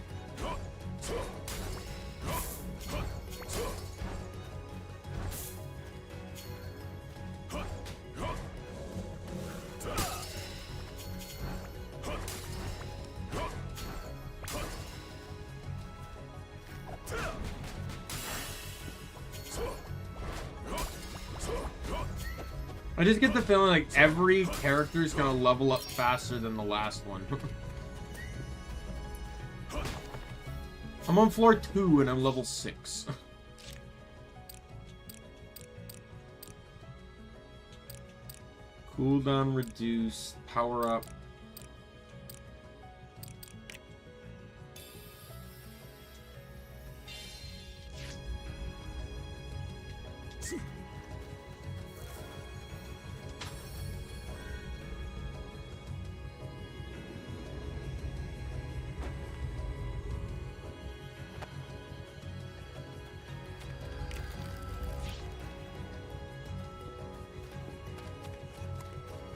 I just get the feeling like every character is gonna level up faster than the last one. I'm on floor 2 and I'm level 6. Cooldown reduced, power up.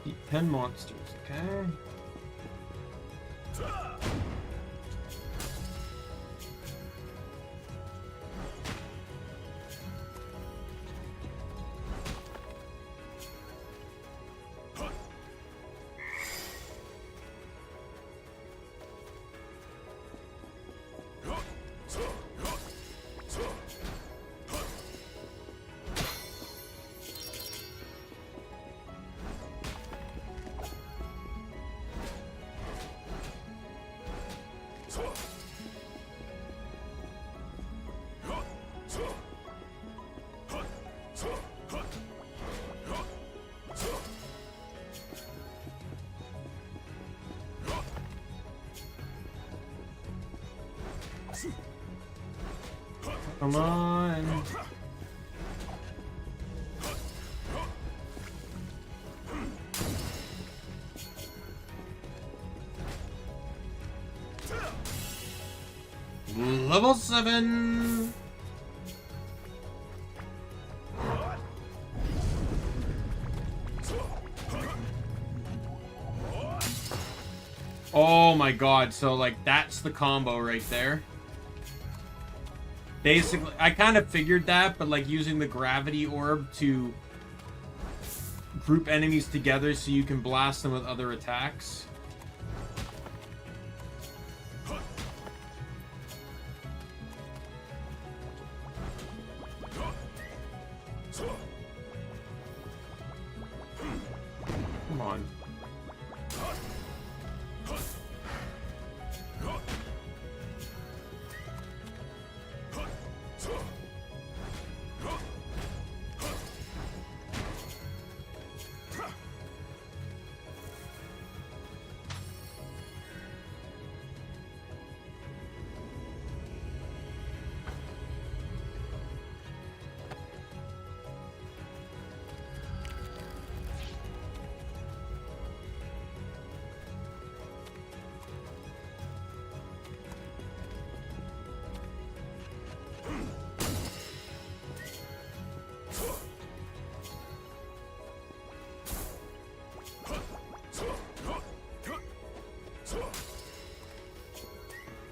Beat 10 monsters, okay? Come on. Level 7. Oh my god, so like that's the combo right there. Basically, I kind of figured that, but like using the gravity orb to group enemies together so you can blast them with other attacks. Come on.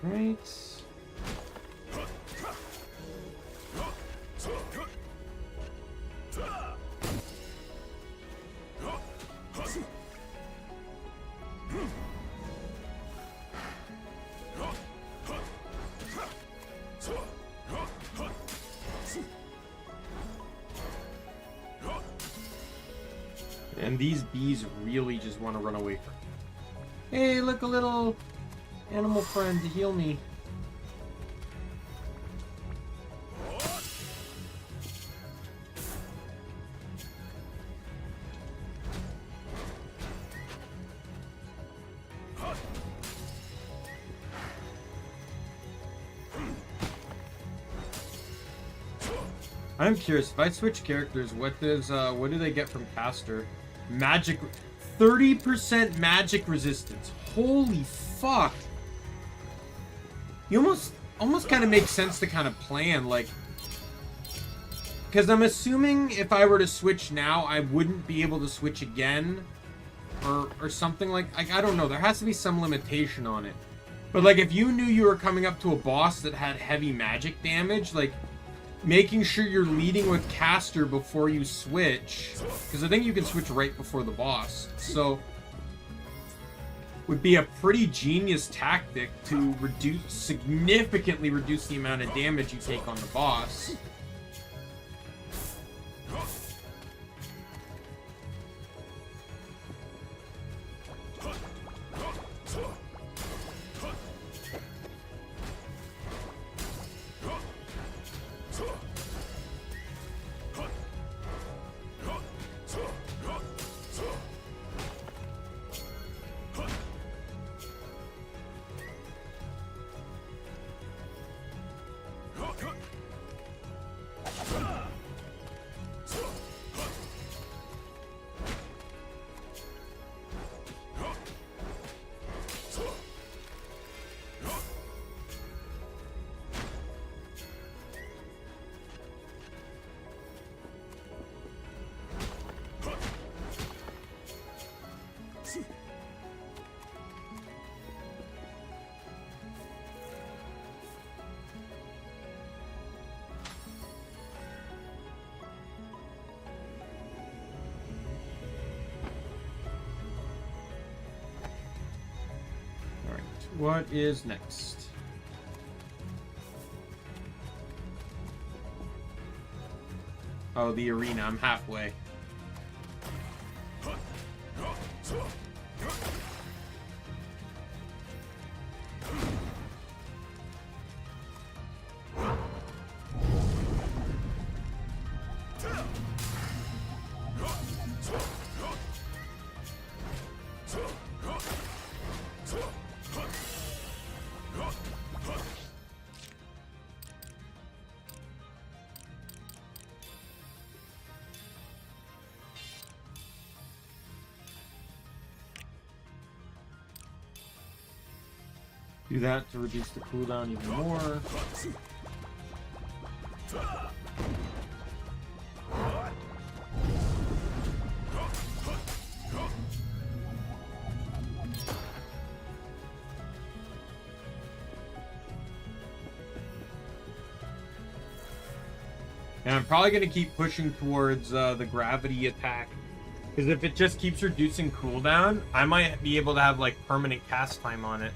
Right. And these bees really just want to run away from me. Hey, look, a little animal friend to heal me. I'm curious, if I switch characters, what do they get from caster? Magic, 30% magic resistance. Holy fuck. You almost kind of makes sense to kind of plan, like, because I'm assuming if I were to switch now, I wouldn't be able to switch again, or something like I don't know. There has to be some limitation on it. But like, if you knew you were coming up to a boss that had heavy magic damage, like, making sure you're leading with caster before you switch, because I think you can switch right before the boss, so would be a pretty genius tactic to significantly reduce the amount of damage you take on the boss. What is next? Oh, the arena. I'm halfway. Do that to reduce the cooldown even more. And I'm probably going to keep pushing towards the gravity attack. Because if it just keeps reducing cooldown, I might be able to have like permanent cast time on it.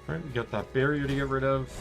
Alright, we got that barrier to get rid of.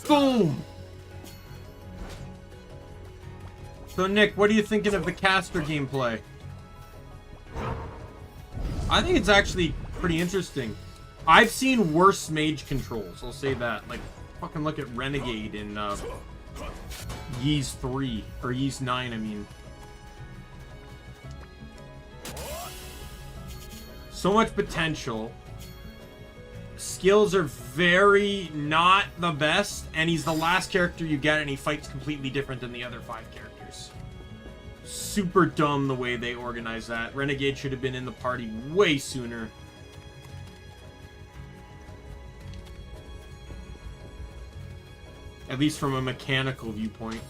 Boom! So Nick, what are you thinking of the caster gameplay? I think it's actually pretty interesting. I've seen worse mage controls, I'll say that. Like, fucking look at Renegade in Ys 3, or Ys 9, I mean. So much potential. Skills are very not the best, and he's the last character you get, and he fights completely different than the other 5 characters. Super dumb the way they organize that. Renegade should have been in the party way sooner. At least from a mechanical viewpoint.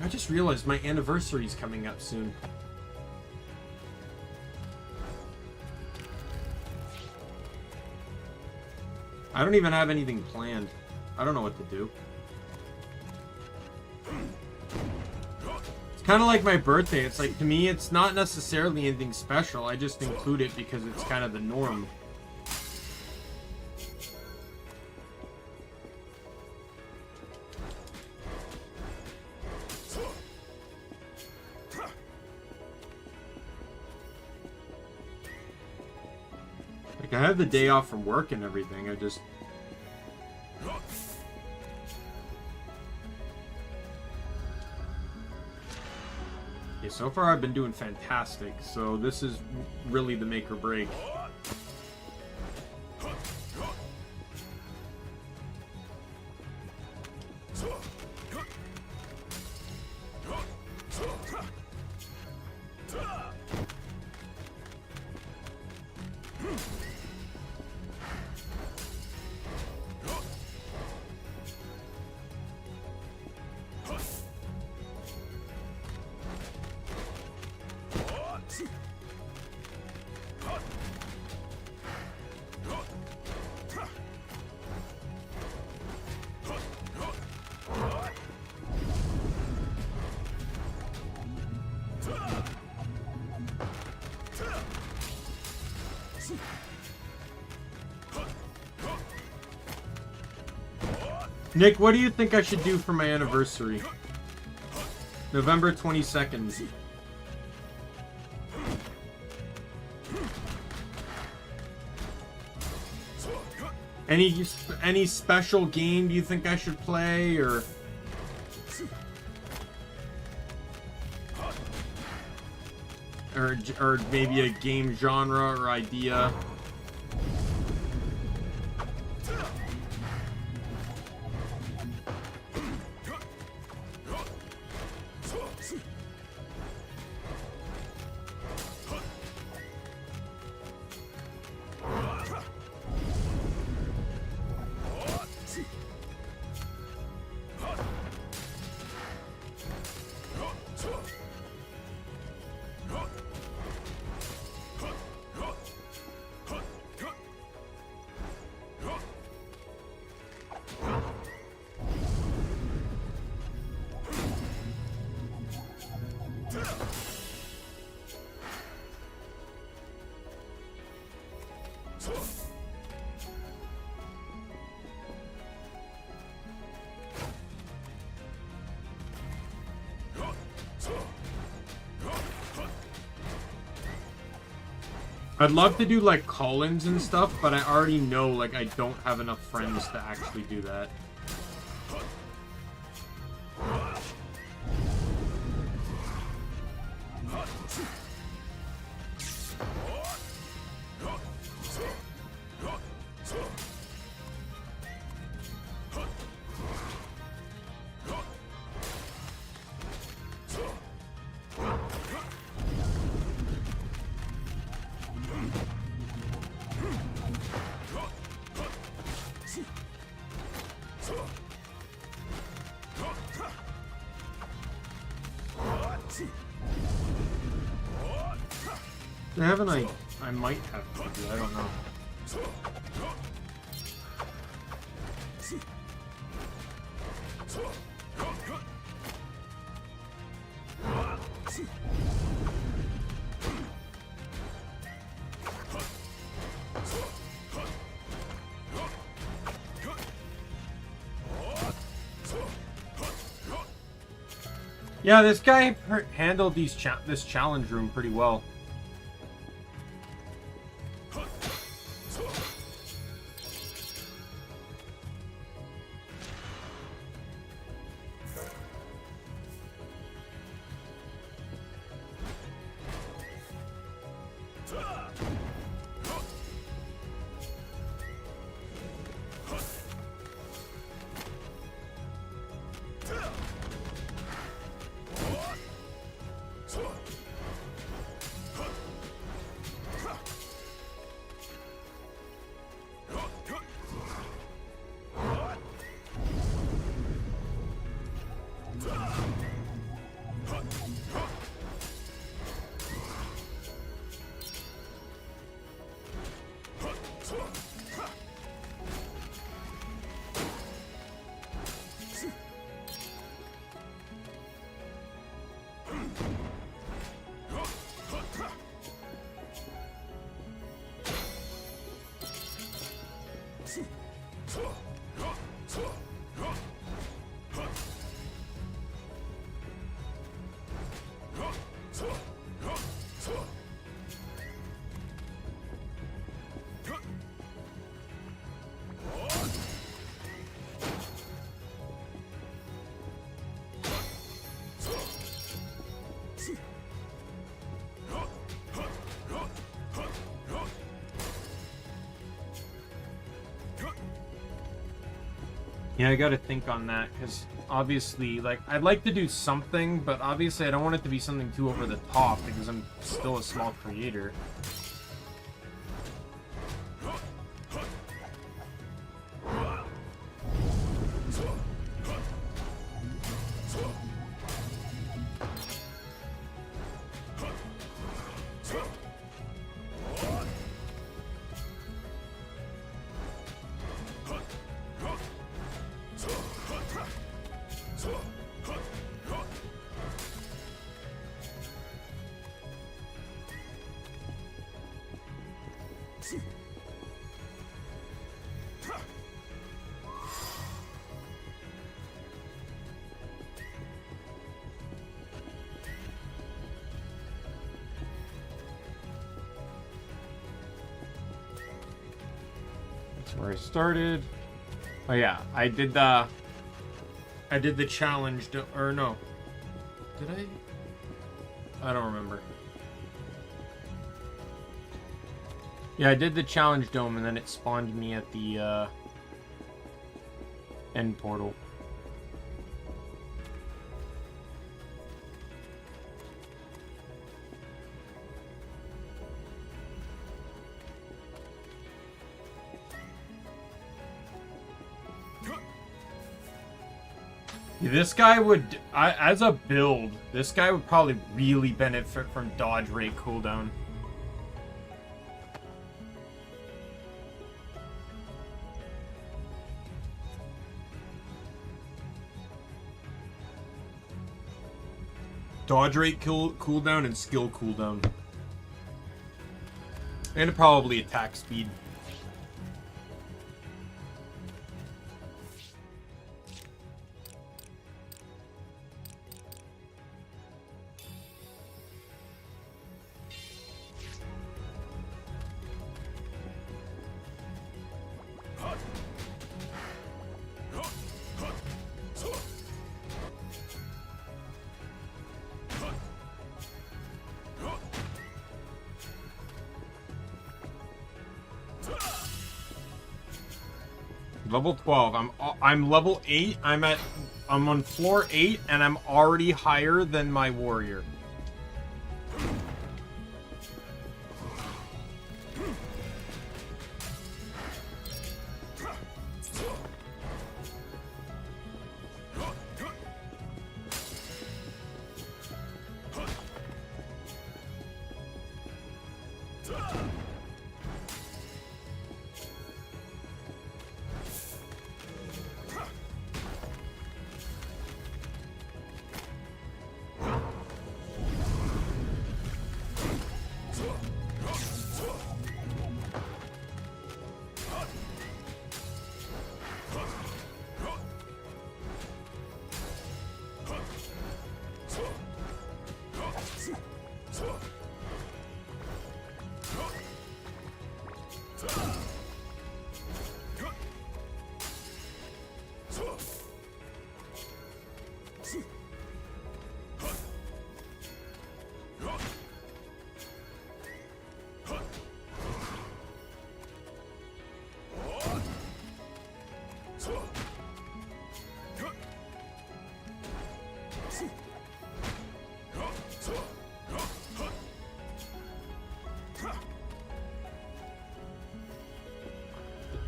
I just realized my anniversary is coming up soon. I don't even have anything planned. I don't know what to do. It's kind of like my birthday. It's like, to me, it's not necessarily anything special. I just include it because it's kind of the norm. Like, I have the day off from work and everything. I just... Okay, so far I've been doing fantastic, so this is really the make or break. Nick, what do you think I should do for my anniversary? November 22nd. Any special game do you think I should play, or maybe a game genre or idea? I'd love to do like call-ins and stuff, but I already know like I don't have enough friends to actually do that. Haven't I might have to, I don't know. Yeah, this guy handled this challenge room pretty well. Yeah, I gotta think on that, because obviously, like, I'd like to do something, but obviously I don't want it to be something too over the top, because I'm still a small creator. Where I started. Oh yeah, I did the challenge, or no. Did I? I don't remember. Yeah, I did the challenge dome and then it spawned me at the end portal. This guy would, as a build, this guy would probably really benefit from dodge rate cooldown. Dodge rate cooldown and skill cooldown. And probably attack speed. Level 12. I'm level 8. I'm on floor 8 and I'm already higher than my warrior.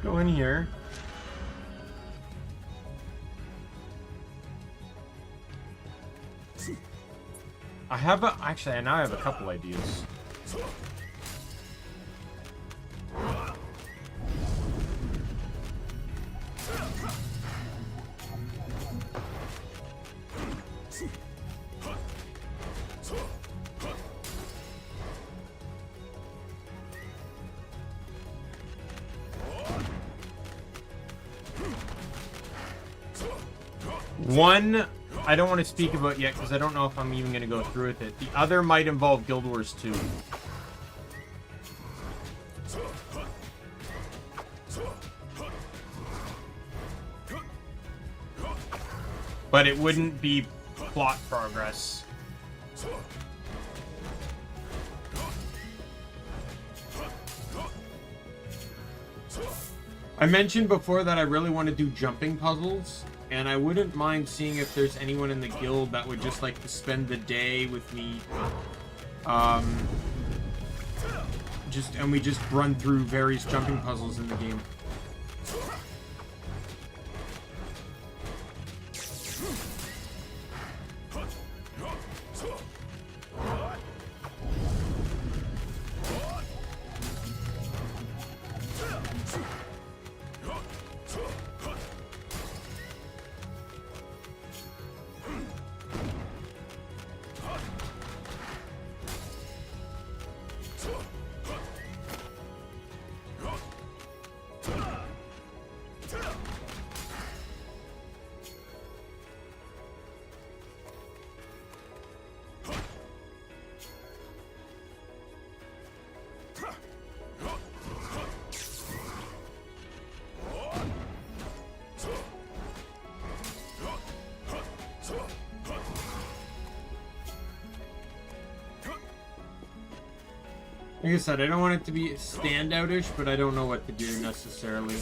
Go in here. Actually, now I have a couple ideas. One, I don't want to speak about yet because I don't know if I'm even going to go through with it. The other might involve Guild Wars 2. But it wouldn't be plot progress. I mentioned before that I really want to do jumping puzzles, and I wouldn't mind seeing if there's anyone in the guild that would just like to spend the day with me. And we just run through various jumping puzzles in the game. Like I said, I don't want it to be standoutish, but I don't know what to do necessarily.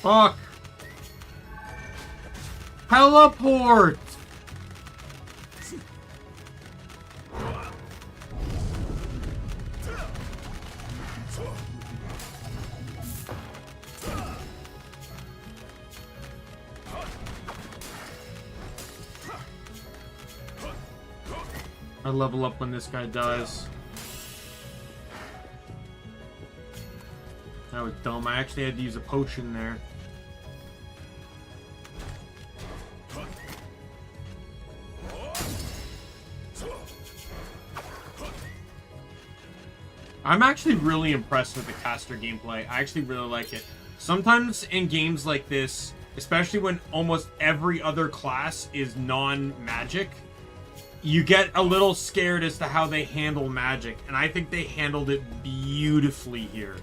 Fuck! Teleport! I level up when this guy dies. That was dumb. I actually had to use a potion there. I'm actually really impressed with the caster gameplay. I actually really like it. Sometimes in games like this, especially when almost every other class is non-magic, you get a little scared as to how they handle magic, and I think they handled it beautifully here.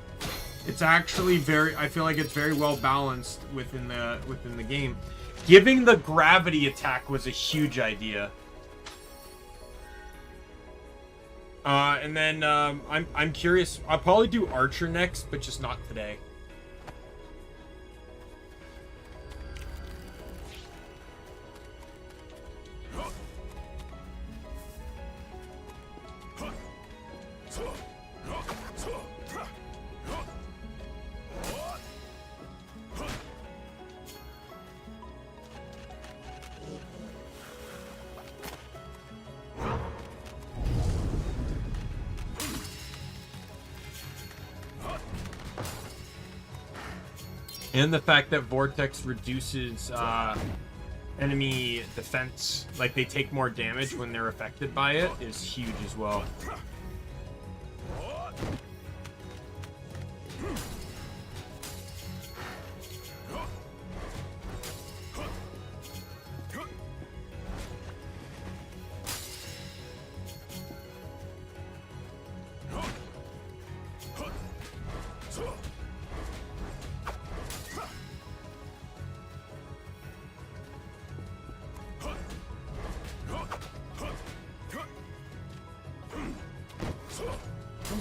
It's actually I feel like it's very well balanced within the game. Giving the gravity attack was a huge idea. And then I'm curious. I'll probably do Archer next, but just not today. And the fact that Vortex reduces enemy defense, like they take more damage when they're affected by it, is huge as well.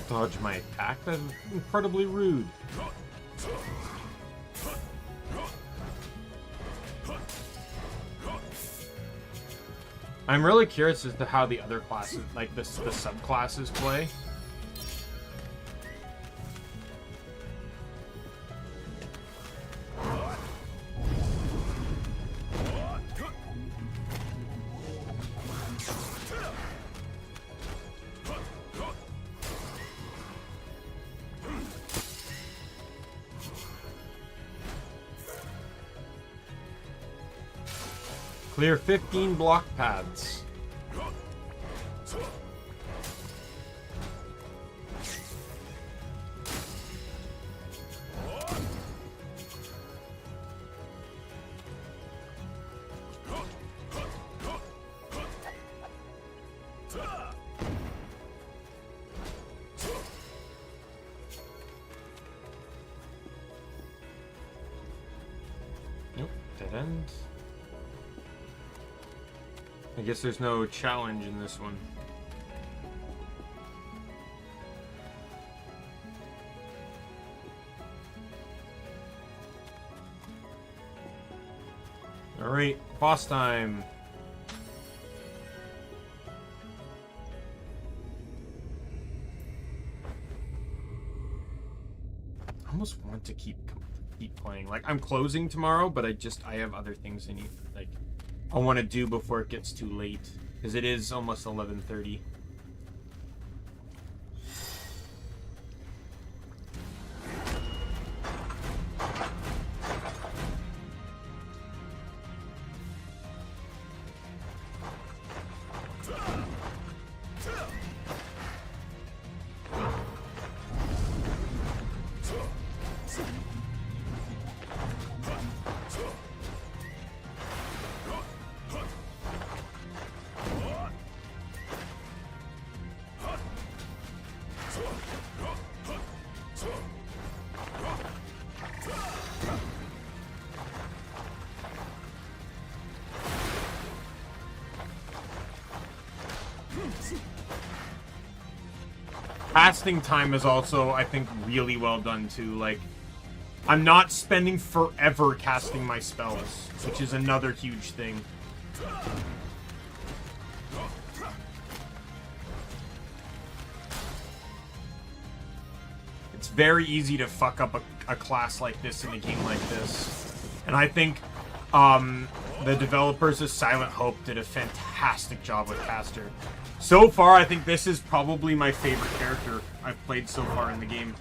Dodge my attack? That's incredibly rude. I'm really curious as to how the other classes, like the subclasses, play. Clear 15 block paths. Nope, dead end. I guess there's no challenge in this one. Alright, boss time. I almost want to keep playing. Like, I'm closing tomorrow, but I have other things I want to do before it gets too late, because it is almost 11:30. Casting time is also, I think, really well done too. Like, I'm not spending forever casting my spells, which is another huge thing. It's very easy to fuck up a class like this in a game like this. And I think the developers of Silent Hope did a fantastic job with caster. So far, I think this is probably my favorite character I've played so far in the game.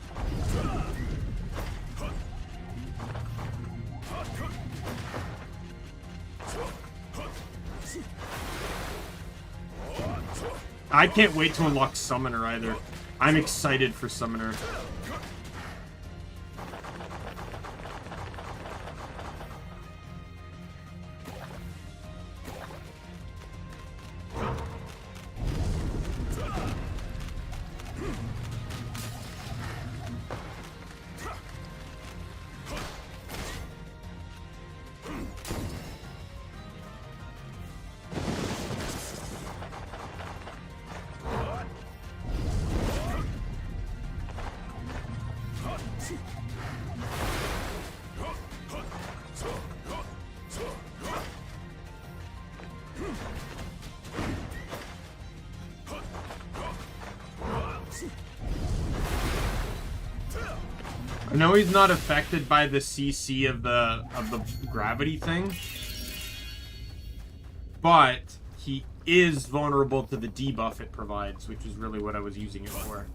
I can't wait to unlock Summoner either. I'm excited for Summoner. I know he's not affected by the CC of the gravity thing, but he is vulnerable to the debuff it provides, which is really what I was using it for.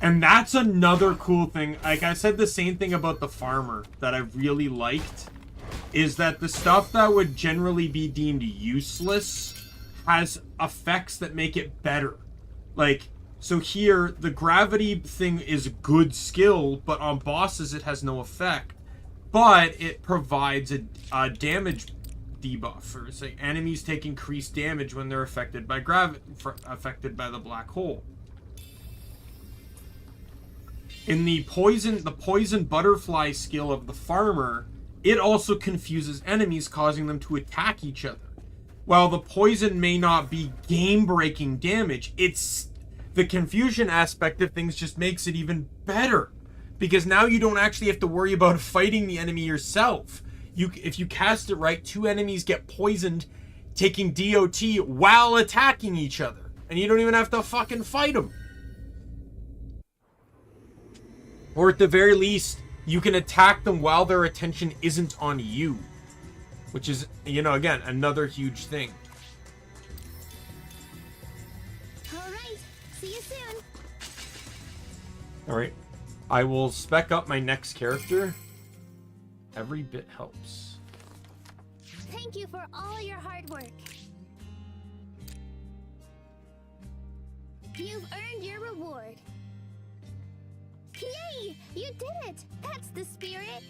And that's another cool thing. Like, I said the same thing about the farmer that I really liked, is that the stuff that would generally be deemed useless has effects that make it better. Like, so here, the gravity thing is a good skill, but on bosses it has no effect. But it provides a damage debuff. Or say enemies take increased damage when they're affected by affected by the black hole. In the poison butterfly skill of the farmer, it also confuses enemies, causing them to attack each other. While the poison may not be game-breaking damage, it's the confusion aspect of things just makes it even better, because now you don't actually have to worry about fighting the enemy yourself. If you cast it right, two enemies get poisoned, taking DOT while attacking each other, and you don't even have to fucking fight them. Or at the very least, you can attack them while their attention isn't on you, which is, you know, again, another huge thing. See you soon. Alright. I will spec up my next character. Every bit helps. Thank you for all your hard work. You've earned your reward. Yay! You did it! That's the spirit!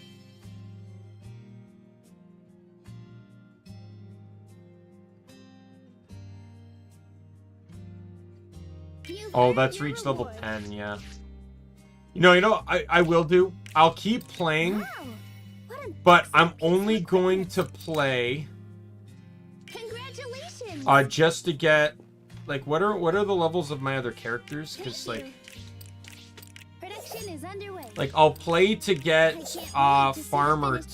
Oh, that's reached level 10, yeah. You know, I will do. I'll keep playing, but I'm only going to play Congratulations! Just to get, like, what are the levels of my other characters? Because, like, Production is underway. like, I'll play to get I can't wait to see the Farmer finished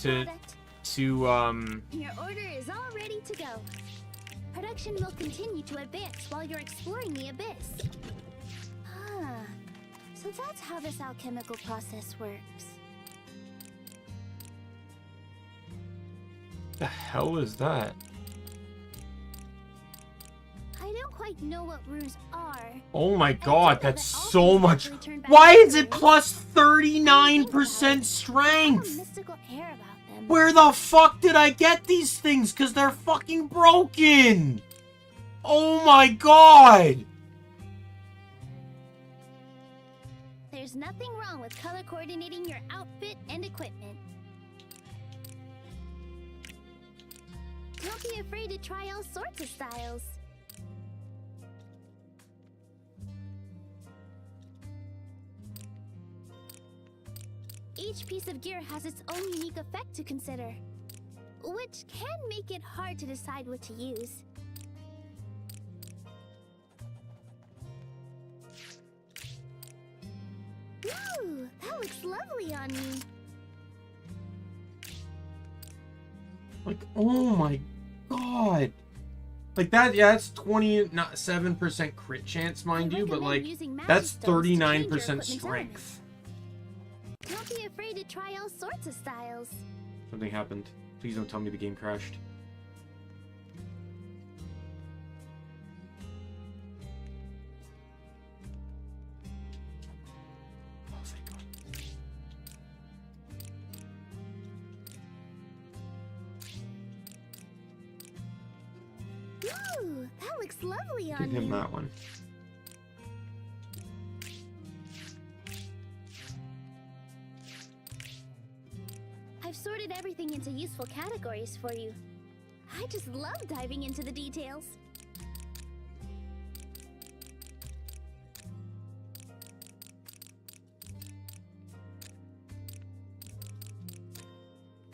to product. Your order is all ready to go. Production will continue to advance while you're exploring the abyss. Ah, so that's how this alchemical process works. the hell is that? I don't quite know what runes are. Oh my I god, do know that's that all so things much. have to return back Why to is it runes. plus Think about 39% it. A strength? mystical air about them. Where the fuck did I get these things? Because they're fucking broken. Oh my god. There's nothing wrong with color coordinating your outfit and equipment. Don't be afraid to try all sorts of styles. Each piece of gear has its own unique effect to consider, which can make it hard to decide what to use. Ooh, that looks lovely on you. Like, oh my god. Like that, yeah, that's 27% crit chance, mind I you, but recommend like, using magic that's stones to change your 39% equipment strength. Don't be afraid to try all sorts of styles. Something happened. Please don't tell me the game crashed. Oh, thank God. Ooh, that looks lovely on Give him you. that one. I've sorted everything into useful categories for you. I just love diving into the details.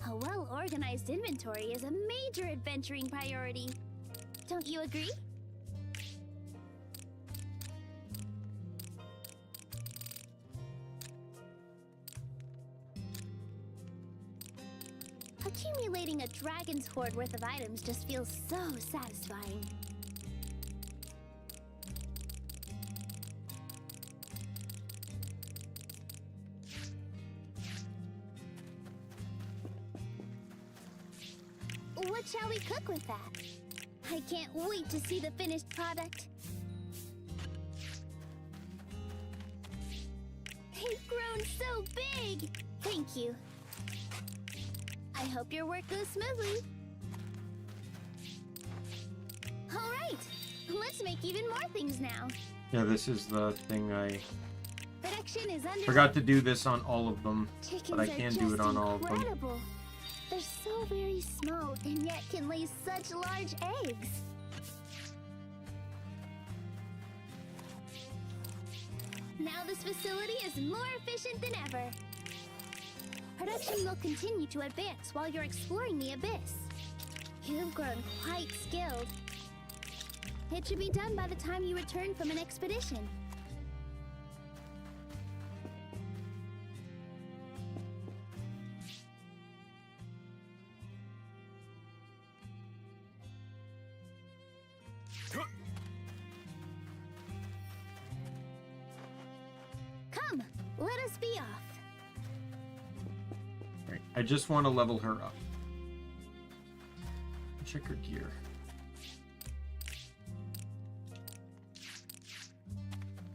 A well-organized inventory is a major adventuring priority. Don't you agree? Accumulating a dragon's hoard worth of items just feels so satisfying. What shall we cook with that? I can't wait to see the finished product. They've grown so big! Thank you. I hope your work goes smoothly. Alright, let's make even more things now. Yeah, this is the thing I Production is under. forgot to do this on all of them, Chickens but I are can do just it on all of them. incredible. They're so very small and yet can lay such large eggs. Now this facility is more efficient than ever. Production will continue to advance while you're exploring the abyss. You've grown quite skilled. It should be done by the time you return from an expedition. Come, let us be off. Right, I just want to level her up. Check her gear.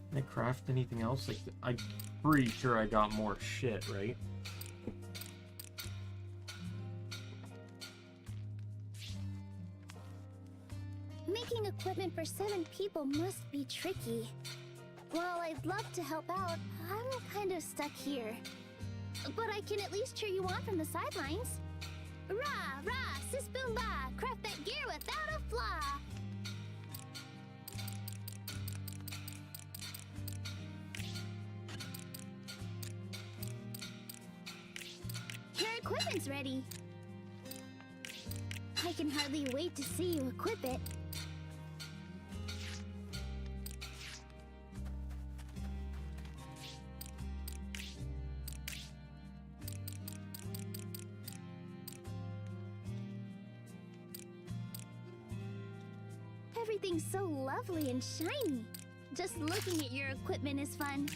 Can I craft anything else? Like, I'm pretty sure I got more shit, right? equipment for 7 people must be tricky. While I'd love to help out, I'm kind of stuck here. But I can at least cheer you on from the sidelines. Rah, rah, sis boom bah, craft that gear without a flaw. Your equipment's ready. I can hardly wait to see you equip it. Everything's so lovely and shiny. Just looking at your equipment is fun.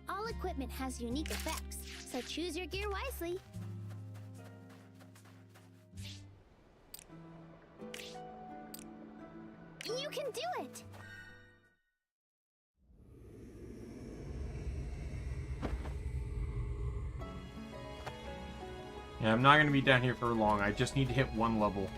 All equipment has unique effects, so choose your gear wisely. You can do it! Yeah, I'm not going to be down here for long. I just need to hit 1 level.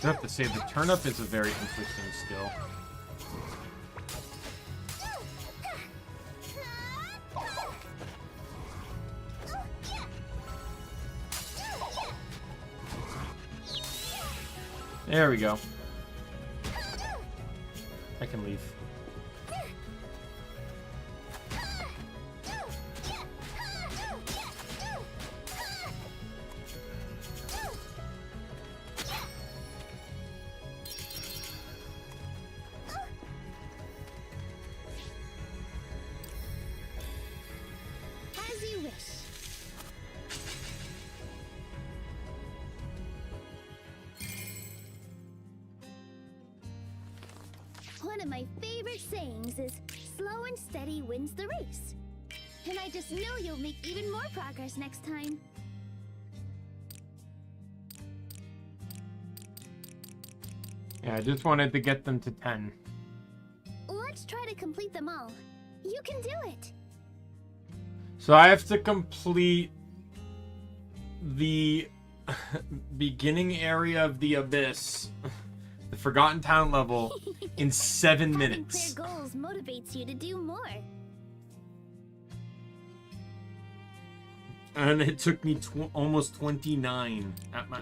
I have to say, the turnip is a very interesting skill. There we go. I can leave. As you wish. One of my favorite sayings is, slow and steady wins the race. And I just know you'll make even more progress next time. Yeah, I just wanted to get them to 10. Let's try to complete them all. You can do it. So I have to complete the beginning area of the Abyss, the Forgotten Town level, in 7 minutes. Having clear goals motivates you to do more. And it took me almost 29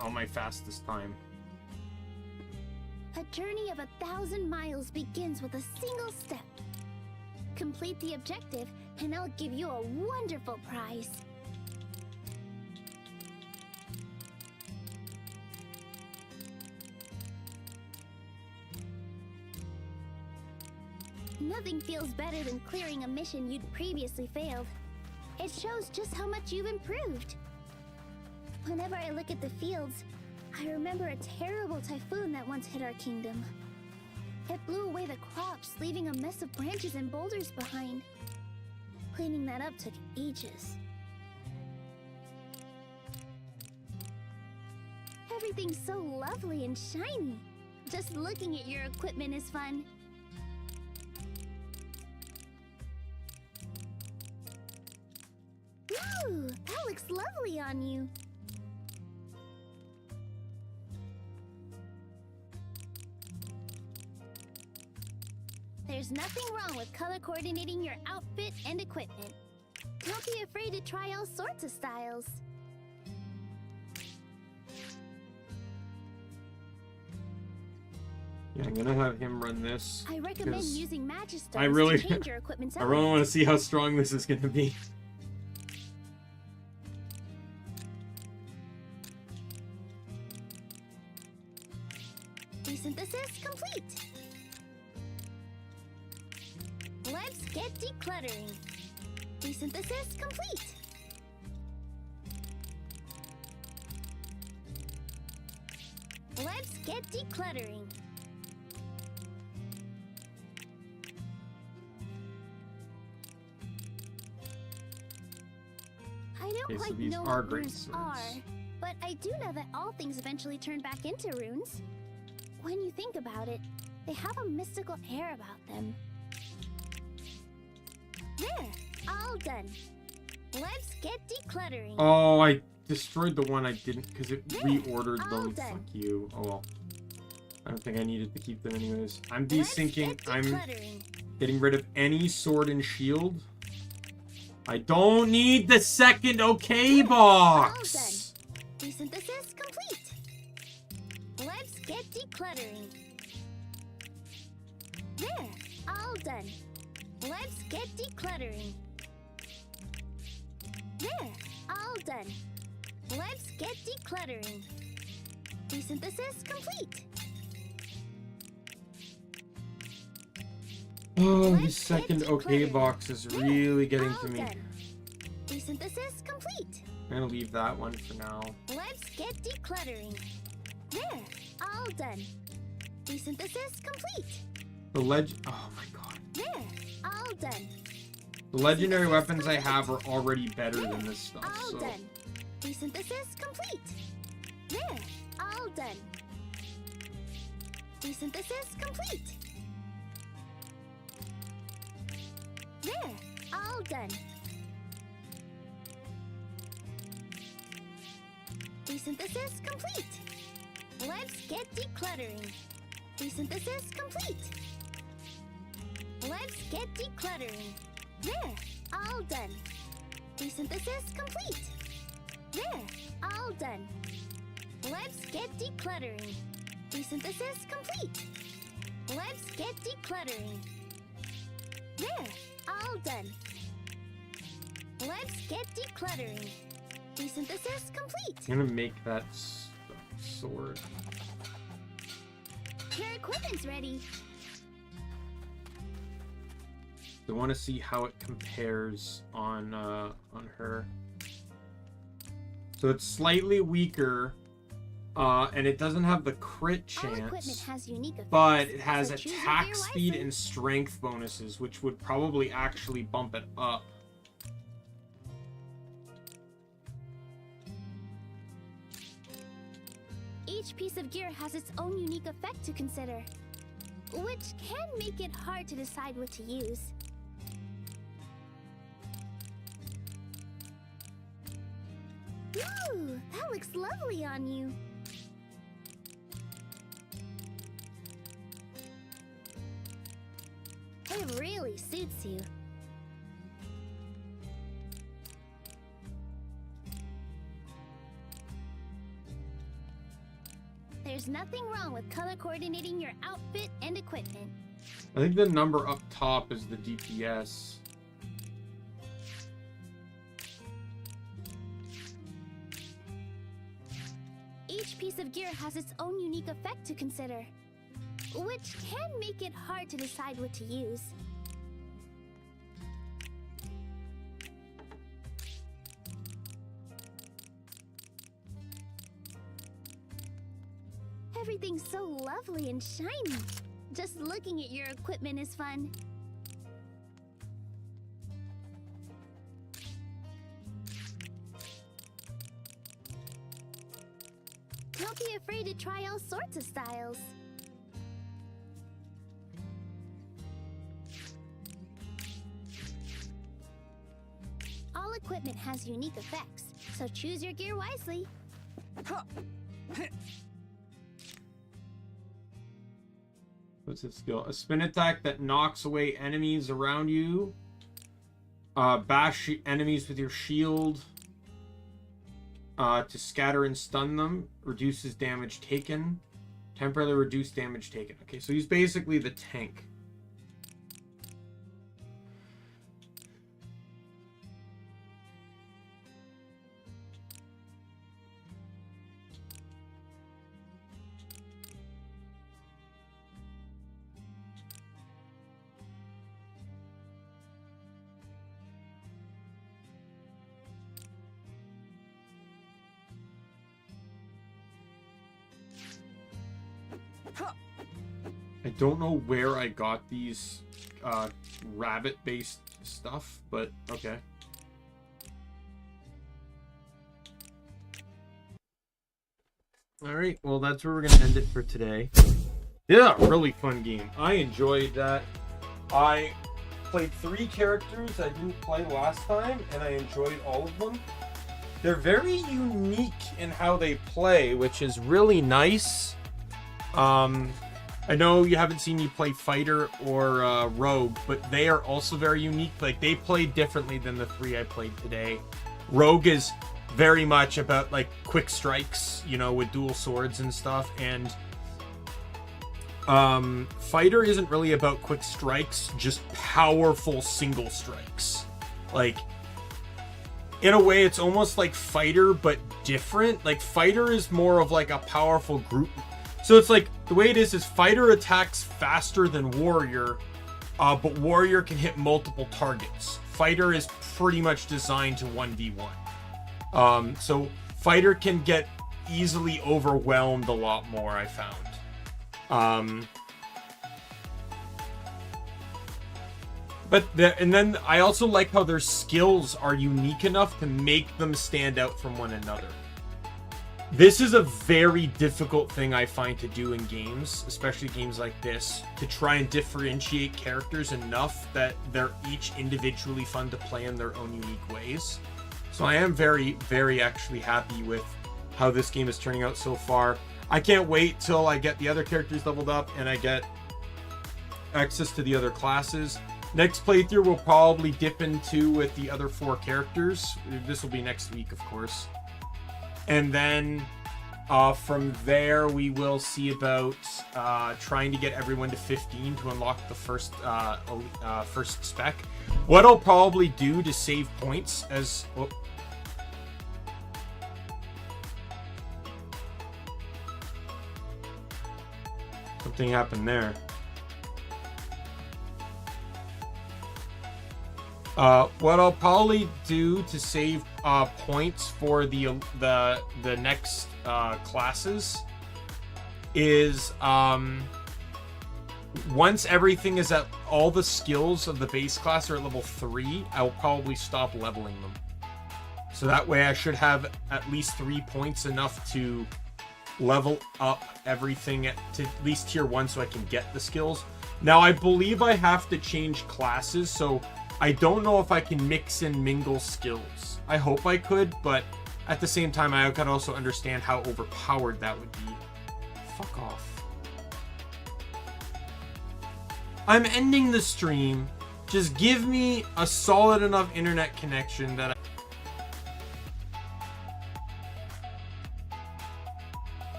on my fastest time. A journey of 1,000 miles begins with a single step. Complete the objective, and I'll give you a wonderful prize. Nothing feels better than clearing a mission you'd previously failed. It shows just how much you've improved. Whenever I look at the fields, I remember a terrible typhoon that once hit our kingdom. It blew away the crops, leaving a mess of branches and boulders behind. Cleaning that up took ages. Everything's so lovely and shiny. Just looking at your equipment is fun. Ooh, that looks lovely on you. There's nothing wrong with color coordinating your outfit and equipment. Don't be afraid to try all sorts of styles. Yeah, I'm gonna have him run this. I recommend 'cause using Magistones I really, to change your equipment's I really want to see how strong this is gonna be. Desynthesis complete. Let's get decluttering. Desynthesis complete. Let's get decluttering. I don't Okay, so quite these know are what great runes swords. are, but I do know that all things eventually turn back into runes. When you think about it, they have a mystical air about them. There, all done. Let's get decluttering. Oh, I destroyed the one I didn't because it There, reordered all them. done. Fuck you. Oh well. I don't think I needed to keep them anyways. I'm Let's desyncing. get I'm decluttering. getting rid of any sword and shield. I don't need the second OK box. Desynthesis complete. Let's get decluttering. There, all done. Let's get decluttering. There, all done. Let's get decluttering. Desynthesis complete. Oh, Let's this second get OK decluttering. box is There, really getting all to me. done. Desynthesis complete. I'm gonna leave that one for now. Let's get decluttering. There, all done. Desynthesis complete. The oh my god. There, all done. The legendary weapons I have are already better than this stuff, All so done. Desynthesis complete. There, all done. Desynthesis complete. There, all done. Desynthesis complete. Let's get decluttering. Desynthesis complete. Let's get decluttering. There, all done. Desynthesis complete. There, all done. Let's get decluttering. Desynthesis complete. Let's get decluttering. There, all done. Let's get decluttering. Desynthesis complete. I'm gonna make that sword. Your equipment's ready. I want to see how it compares on her. So it's slightly weaker, and it doesn't have the crit All equipment chance, has unique effects, but it has so choose your attack gear speed wisely. and strength bonuses, which would probably actually bump it up. Each piece of gear has its own unique effect to consider, which can make it hard to decide what to use. Ooh, that looks lovely on you. It really suits you. There's nothing wrong with color coordinating your outfit and equipment. I think the number up top is the DPS. Each piece of gear has its own unique effect to consider, which can make it hard to decide what to use. Everything's so lovely and shiny. Just looking at your equipment is fun. Don't be afraid to try all sorts of styles. All equipment has unique effects, so choose your gear wisely. What's its skill? A spin attack that knocks away enemies around you. Bash enemies with your shield. To scatter and stun them. Reduces damage taken. Temporarily reduced damage taken. Okay, so he's basically the tank. I don't know where I got these rabbit-based stuff, but okay. Alright, well that's where we're going to end it for today. Yeah, really fun game. I enjoyed that. I played 3 characters I didn't play last time, and I enjoyed all of them. They're very unique in how they play, which is really nice. I know you haven't seen me play Fighter or Rogue, but they are also very unique. Like, they play differently than the 3 I played today. Rogue is very much about, like, quick strikes, you know, with dual swords and stuff, and Fighter isn't really about quick strikes, just powerful single strikes. Like, in a way, it's almost like Fighter, but different. Like, Fighter is more of, like, a powerful group. So it's like, the way it is Fighter attacks faster than Warrior, but Warrior can hit multiple targets. Fighter is pretty much designed to 1v1. So Fighter can get easily overwhelmed a lot more, I found. And then I also like how their skills are unique enough to make them stand out from one another. This is a very difficult thing I find to do in games, especially games like this, to try and differentiate characters enough that they're each individually fun to play in their own unique ways. So I am very, very actually happy with how this game is turning out so far. I can't wait till I get the other characters leveled up and I get access to the other classes. Next playthrough we'll probably dip into with the other 4 characters. This will be next week, of course. And then from there, we will see about trying to get everyone to 15 to unlock the first spec. What I'll probably do to save points as... Oh. Something happened there. What I'll probably do to save points for the next classes is once everything is at all the skills of the base class are at level 3, I will probably stop leveling them. So that way I should have at least 3 points, enough to level up everything to at least tier 1 so I can get the skills. Now I believe I have to change classes, so I don't know if I can mix and mingle skills. I hope I could, but at the same time, I could also understand how overpowered that would be. Fuck off. I'm ending the stream. Just give me a solid enough internet connection that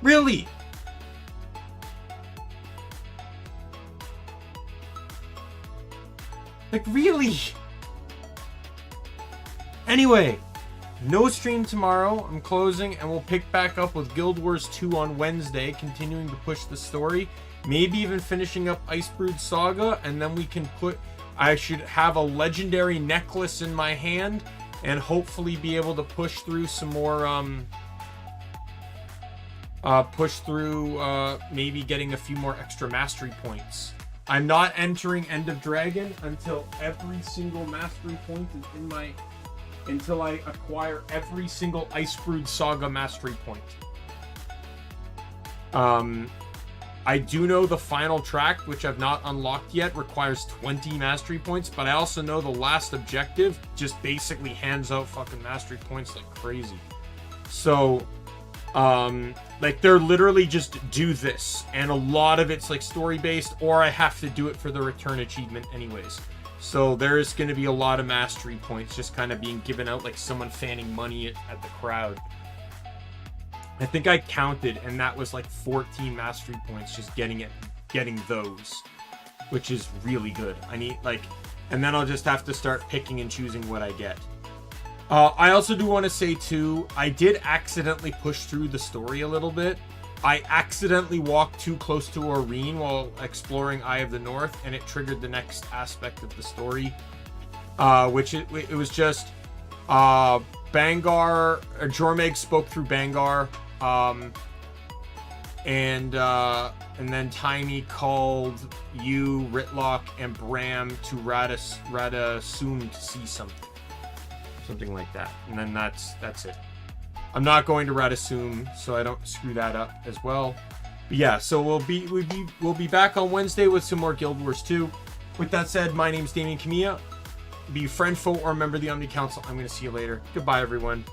Really? Like, really? Anyway, no stream tomorrow. I'm closing, and we'll pick back up with Guild Wars 2 on Wednesday, continuing to push the story. Maybe even finishing up Icebrood Saga, and then we can I should have a legendary necklace in my hand, and hopefully be able to push through some more, maybe getting a few more extra mastery points. I'm not entering End of Dragon until every single mastery point is in my... until I acquire every single Icebrood Saga mastery point. I do know the final track, which I've not unlocked yet, requires 20 mastery points, but I also know the last objective just basically hands out fucking mastery points like crazy. So... Like they're literally just do this, and a lot of it's like story based, or I have to do it for the return achievement anyways. So there's going to be a lot of mastery points just kind of being given out, like someone fanning money at the crowd. I think I counted, and that was like 14 mastery points just getting those, which is really good. I need like, and then I'll just have to start picking and choosing what I get. I also do want to say too, I did accidentally push through the story a little bit. I accidentally walked too close to Aurene while exploring Eye of the North, and it triggered the next aspect of the story, which it was just Bangar, Jormeg spoke through Bangar, and then Taimi called you, Ritlock, and Bram to Radasum to see something like that, and then that's it. I'm not going to Radasum, so I don't screw that up as well. But yeah, so we'll be back on Wednesday with some more Guild Wars 2. With that said, my name's Daimien Kamiya. Be a friend, foe, or member of the Omni Council. I'm going to see you later. Goodbye, everyone.